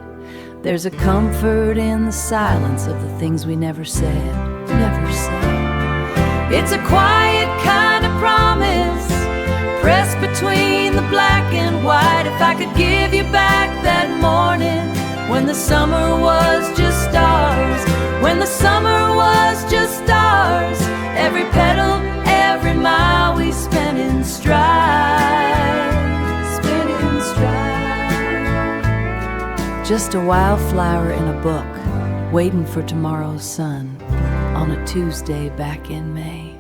There's a comfort in the silence of the things we never said, never said. It's a quiet kind of promise, pressed between the black and white. If I could give you back that morning when the summer was just stars, when the summer was just stars. Every petal, every mile we spent in stride, spent in stride. Just a wildflower in a book, waiting for tomorrow's sun on a Tuesday back in May.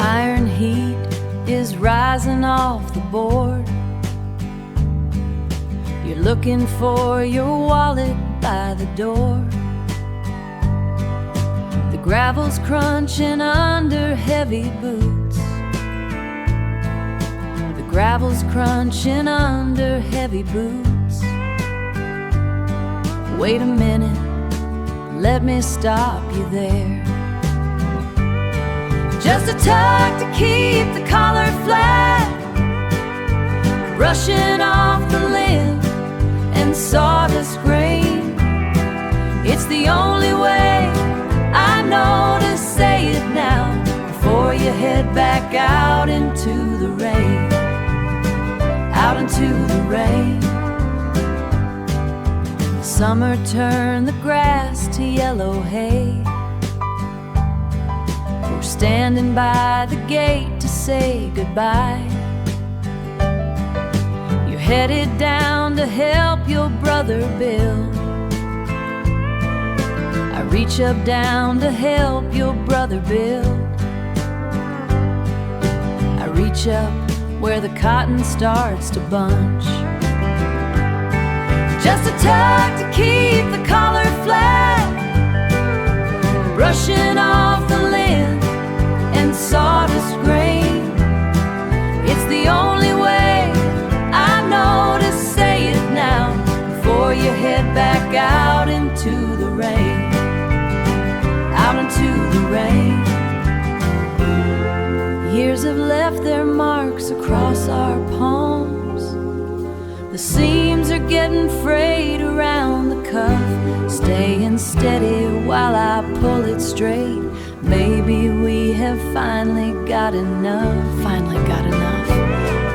Iron heat is rising off the board. You're looking for your wallet by the door. The gravel's crunching under heavy boots. The gravel's crunching under heavy boots. Wait a minute, let me stop you there. Just a tug to keep the collar flat, brushing off the lint and sawdust grain. It's the only way I know to say it now before you head back out into the rain, out into the rain. Summer turned the grass to yellow hay. We're standing by the gate to say goodbye. You're headed down to help your brother build. I reach up down to help your brother build. I reach up where the cotton starts to bunch. Just a tug to keep the collar flat, brushing off the lint and sawdust grain. It's the only way I know to say it now before you head back out into the rain, out into the rain. Years have left their marks across our palms. The seams are getting frayed around the cuff, staying steady while I pull it straight. Maybe we have finally got enough, finally got enough.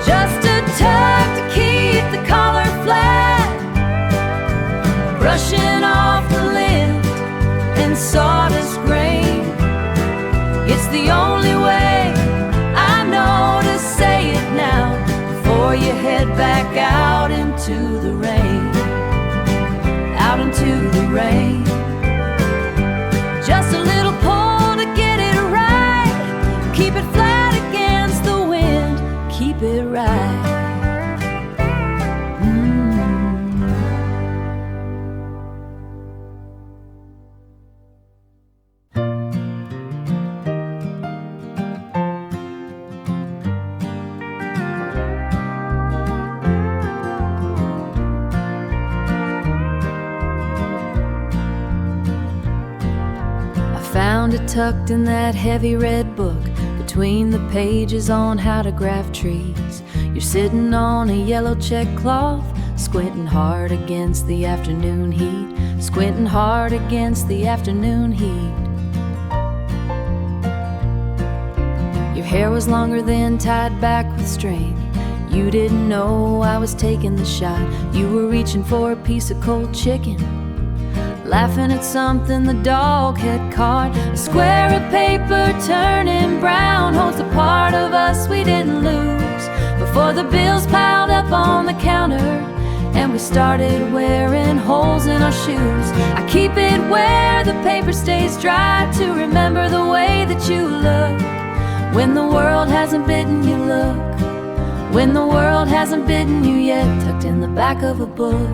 Just a tug to keep the collar flat, brushing off the lint and sawdust grain. It's the only way I know to say it now before you head back out into the rain, out into the rain. Just a little pull to get it right, keep it flat against the wind, keep it right. it tucked in that heavy red book, between the pages on how to graft trees. You're sitting on a yellow check cloth, squinting hard against the afternoon heat, squinting hard against the afternoon heat. Your hair was longer then, tied back with string. You didn't know I was taking the shot. You were reaching for a piece of cold chicken, laughing at something the dog had caught. A square of paper turning brown holds the part of us we didn't lose before the bills piled up on the counter and we started wearing holes in our shoes. I keep it where the paper stays dry to remember the way that you look when the world hasn't bitten you. Look, when the world hasn't bitten you yet, tucked in the back of a book.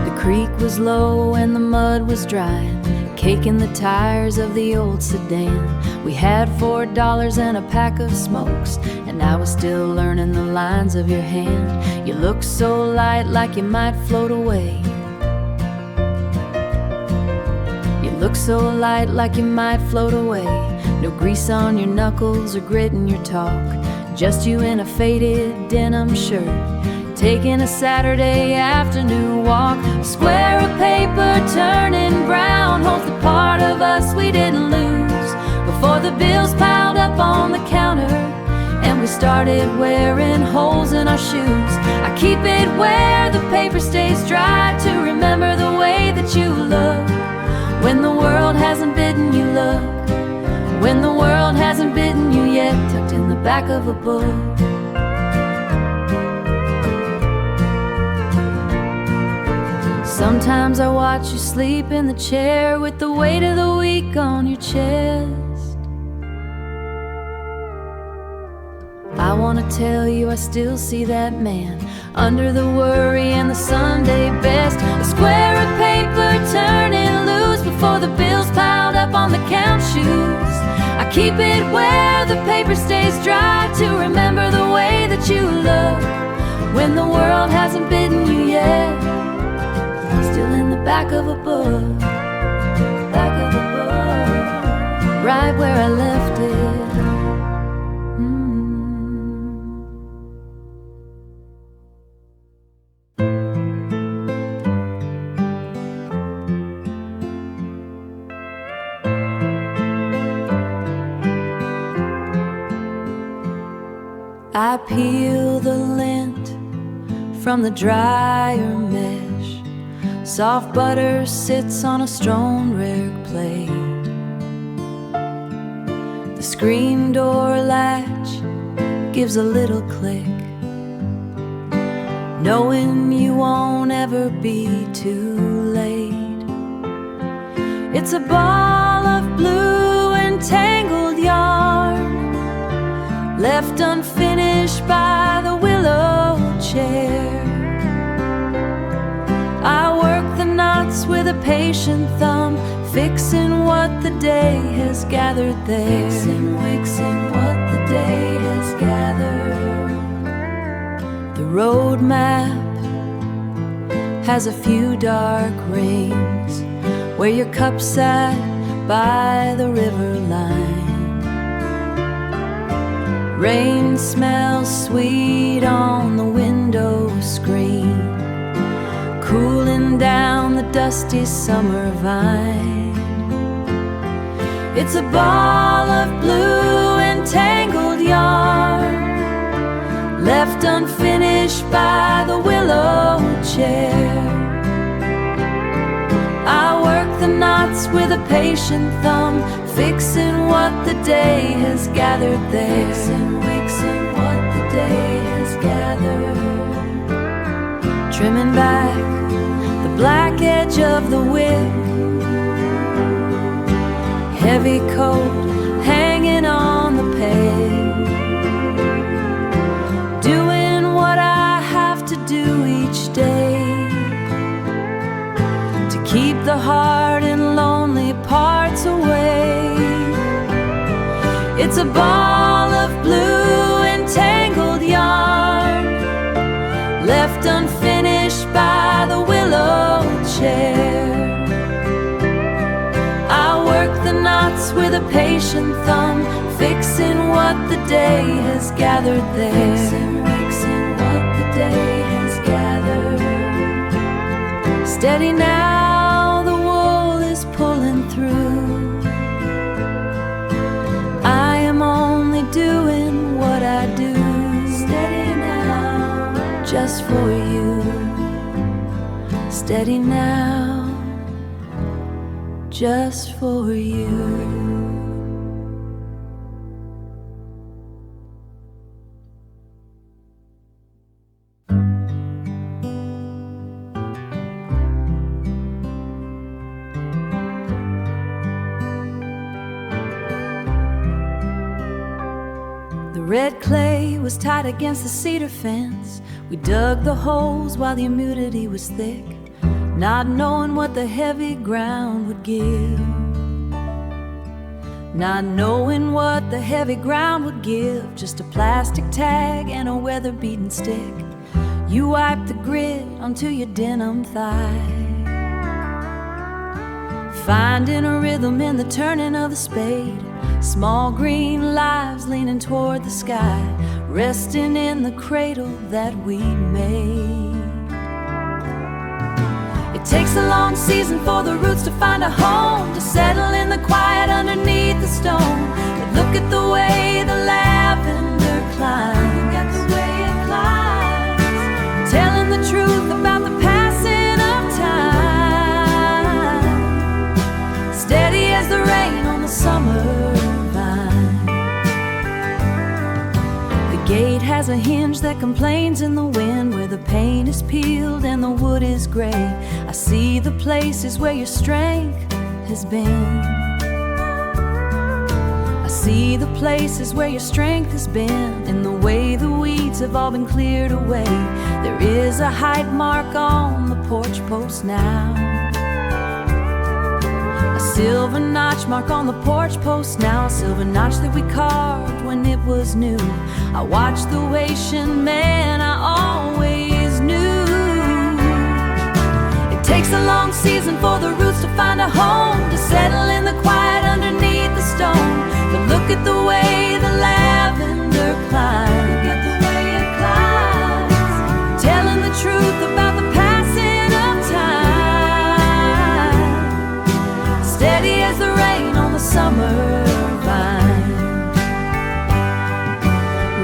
The creek was low and the mud was drying, caking the tires of the old sedan. We had $4 and a pack of smokes, and I was still learning the lines of your hand. You looked so light, like you might float away. You looked so light, like you might float away. No grease on your knuckles or grit in your talk, just you in a faded denim shirt, taking a Saturday afternoon walk. A square of paper turning brown holds the part of us we didn't lose before the bills piled up on the counter and we started wearing holes in our shoes. I keep it where the paper stays dry to remember the way that you look when the world hasn't bitten you. Look, when the world hasn't bitten you yet, tucked in the back of a book. Sometimes I watch you sleep in the chair with the weight of the week on your chest. I wanna tell you I still see that man under the worry and the Sunday best. A square of paper turning loose before the bills piled up on the count shoes. I keep it where the paper stays dry to remember the way that you look when the world hasn't bitten you yet, still in the back of a book, back of a book, right where I left it. I peel the lint from the dryer mesh. Soft butter sits on a stone rare plate. The screen door latch gives a little click, knowing you won't ever be too late. It's a ball of blue and tangled yarn, left unfinished by the willow chair. I work the knots with a patient thumb, fixing what the day has gathered there, fixing what the day has gathered. The road map has a few dark rings where your cup sat by the river line. Rain smells sweet on the window screen, cooling down the dusty summer vine. It's a ball of blue and tangled yarn, left unfinished by the willow chair. I work the knots with a patient thumb, fixing what the day has gathered there, fixing what the day has gathered. Trimming back the black edge of the whip, heavy coat hanging on the peg, doing what I have to do each day to keep the hard and lonely parts away. It's a ball of blue and tangled yarn, left unfinished by the willow patient thumb, fixing what the day has gathered there. Fixing what the day has gathered. Steady now, the wool is pulling through. I am only doing what I do. Steady now, just for you. Steady now, just for you. The red clay was tight against the cedar fence. We dug the holes while the humidity was thick, not knowing what the heavy ground would give. Not knowing what the heavy ground would give. Just a plastic tag and a weather-beaten stick. You wiped the grit onto your denim thigh, finding a rhythm in the turning of the spade. Small green lives leaning toward the sky, resting in the cradle that we made. It takes a long season for the roots to find a home, to settle in the quiet underneath the stone. But look at the way the lavender climbs. Look at the way it climbs, telling the truth about the passing of time. Steady as the rain on the summer vine. The gate has a hinge that complains in the wind, where the paint is peeled and the wood is gray. I see the places where your strength has been. I see the places where your strength has been, in the way the weeds have all been cleared away. There is a height mark on the porch post now, a silver notch mark on the porch post now, a silver notch that we carved when it was new. I watched the Haitian man I always knew. It takes a long season for the roots to find a home, to settle in the quiet underneath the stone. But look at the way the lavender climbs. Look at the way it climbs, telling the truth about the passing of time. Steady as the rain on the summer vine.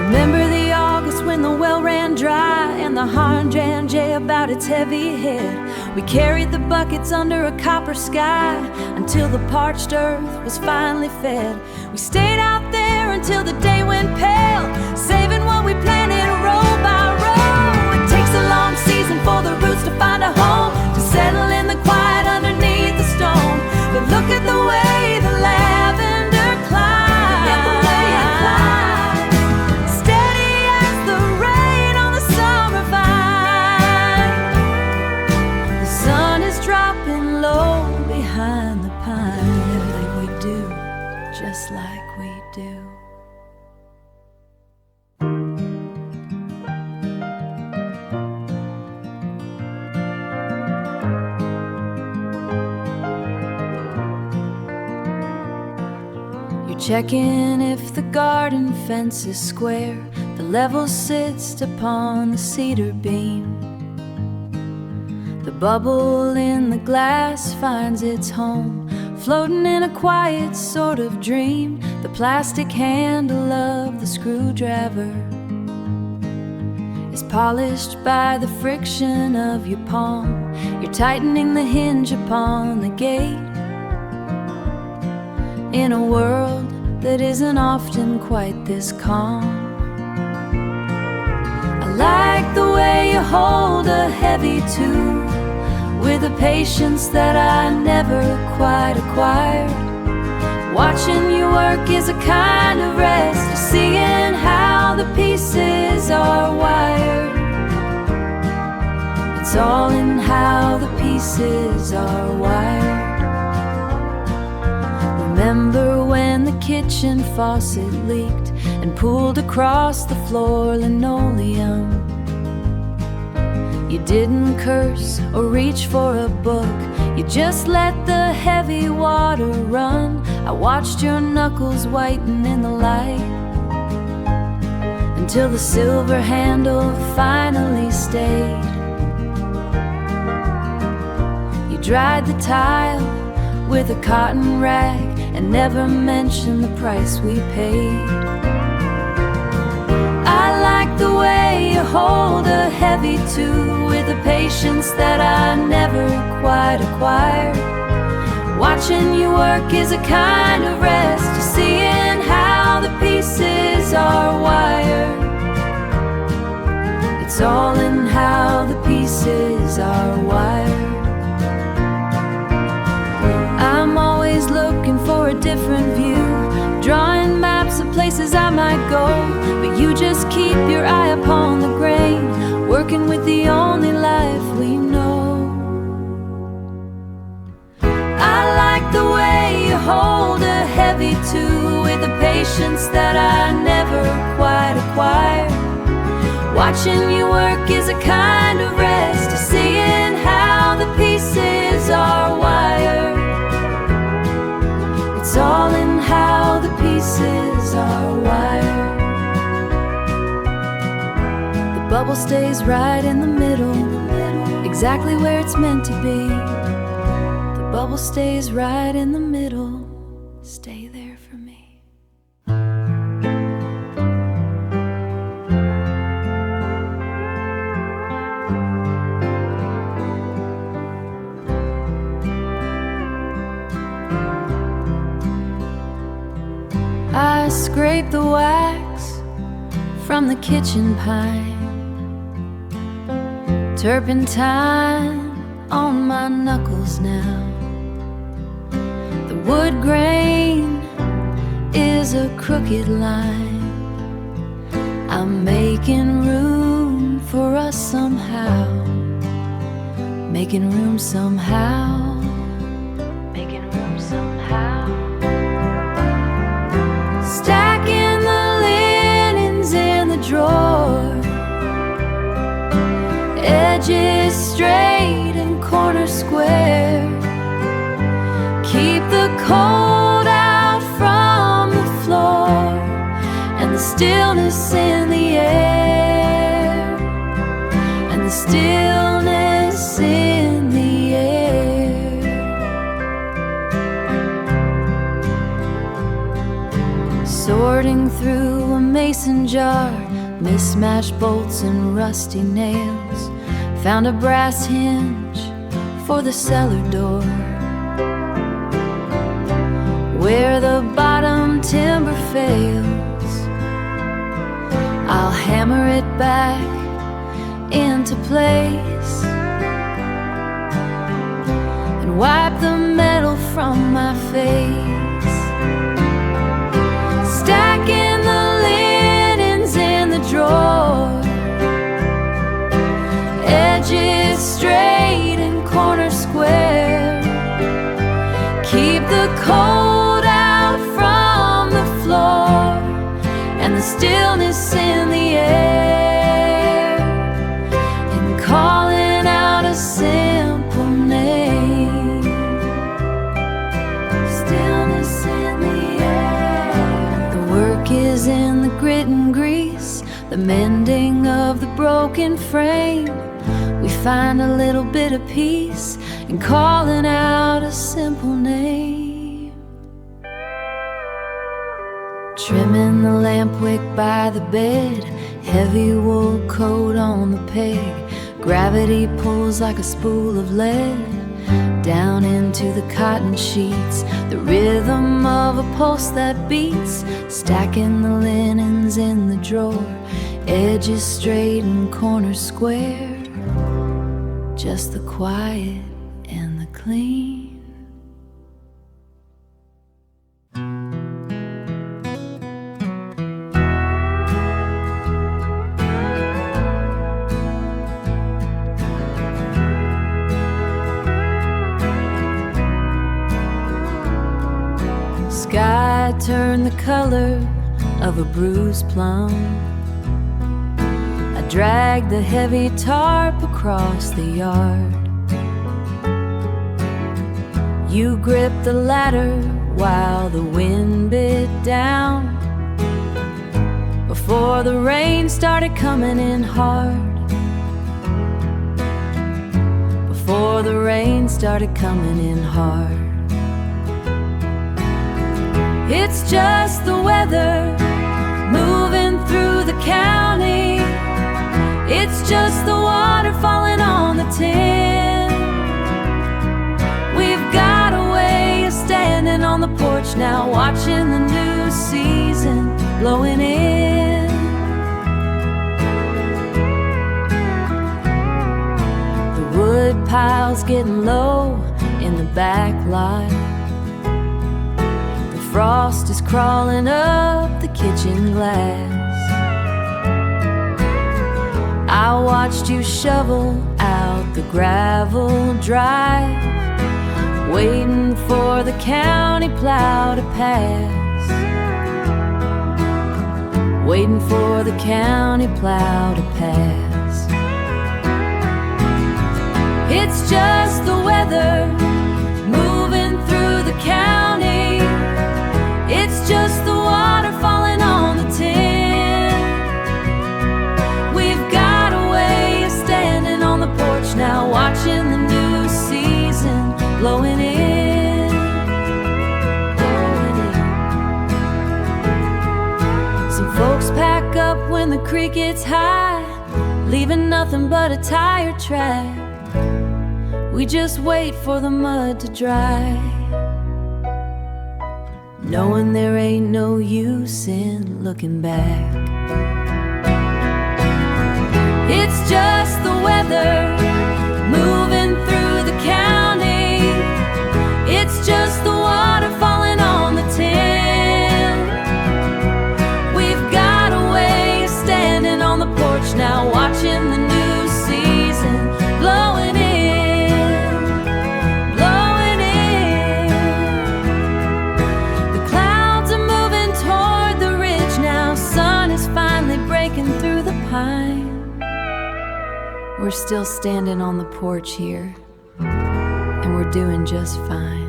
Remember the August when the well ran dry and the hydrangea about its heavy head. We carried the buckets under a copper sky until the parched earth was finally fed. We stayed out there until the day went pale, saving what we planted row by row. It takes a long season for the roots to find a home, to settle in the quiet underneath the stone. But look at the way the lavender climbs. Look at the way it climbs, steady as the rain on the summer vine. The sun is dropping low behind the pine. Like we do, just like we do. Checking if the garden fence is square, the level sits upon the cedar beam. The bubble in the glass finds its home, floating in a quiet sort of dream. The plastic handle of the screwdriver is polished by the friction of your palm. You're tightening the hinge upon the gate, in a world that isn't often quite this calm. I like the way you hold a heavy tune with a patience that I never quite acquired. Watching you work is a kind of rest, seeing how the pieces are wired. It's all in how the pieces are wired. Remember when the kitchen faucet leaked and pooled across the floor linoleum? You didn't curse or reach for a book. You just let the heavy water run. I watched your knuckles whiten in the light until the silver handle finally stayed. You dried the tile with a cotton rag and never mentioned the price we paid. I like the way you hold a heavy tune with a patience that I never quite acquired. Watching you work is a kind of rest, seeing how the pieces are wired. It's all in how the pieces are wired. I'm always looking for a different view, drawing maps of places I might go, but you just keep your eye upon the grain, working with the only life we know. I like the way you hold a heavy tune with a patience that I never quite acquired. Watching you work is a kind of rest, seeing how the pieces are wired. It's all in how the pieces are wired. The bubble stays right in the middle, exactly where it's meant to be. The bubble stays right in the middle. Stay there for me. I scrape the wax from the kitchen pine, turpentine on my knuckles now. The wood grain is a crooked line. I'm making room for us somehow, making room somehow, making room somehow. Stacking the linens in the drawer, edges straight and corners square. Keep the cold out from the floor and the stillness in the air, and the stillness in the air. Sorting through a mason jar, mismatched bolts and rusty nails, found a brass hinge for the cellar door. Where the bottom timber fails, I'll hammer it back into place and wipe the metal from my face. Stacking the linens in the drawer, edges straight and corners square. Keep the cold out from the floor and the stillness in the air, and calling out a simple name. Stillness in the air. The work is in the grit and grease, the mending of the broken frame. We find a little bit of peace in calling out a simple name. Trimming the lamp wick by the bed, heavy wool coat on the peg. Gravity pulls like a spool of lead down into the cotton sheets, the rhythm of a pulse that beats. Stacking the linens in the drawer, edges straight and corners square. Just the quiet and the clean. Sky turned the color of a bruised plum. I drag the heavy tarp across the yard. You gripped the ladder while the wind bit down, before the rain started coming in hard. Before the rain started coming in hard. It's just the weather moving through the county. It's just the water falling on the tin. We've got a way of standing on the porch now, watching the new season blowing in. The wood pile's getting low in the back lot. The frost is crawling up the kitchen glass. I watched you shovel out the gravel drive, waiting for the county plow to pass. Waiting for the county plow to pass. It's just the weather moving through the county. It's just the water falling on the tin. We've got a way of standing on the porch now, watching the new season blowing in. Blowing in. Some folks pack up when the creek gets high, leaving nothing but a tire track. We just wait for the mud to dry, knowing there ain't no use in looking back. It's just the weather moving through the county. It's just the water falling on the tin. We've got a way of standing on the porch now, watching the new season blowing in. Through the pine, we're still standing on the porch here, and we're doing just fine.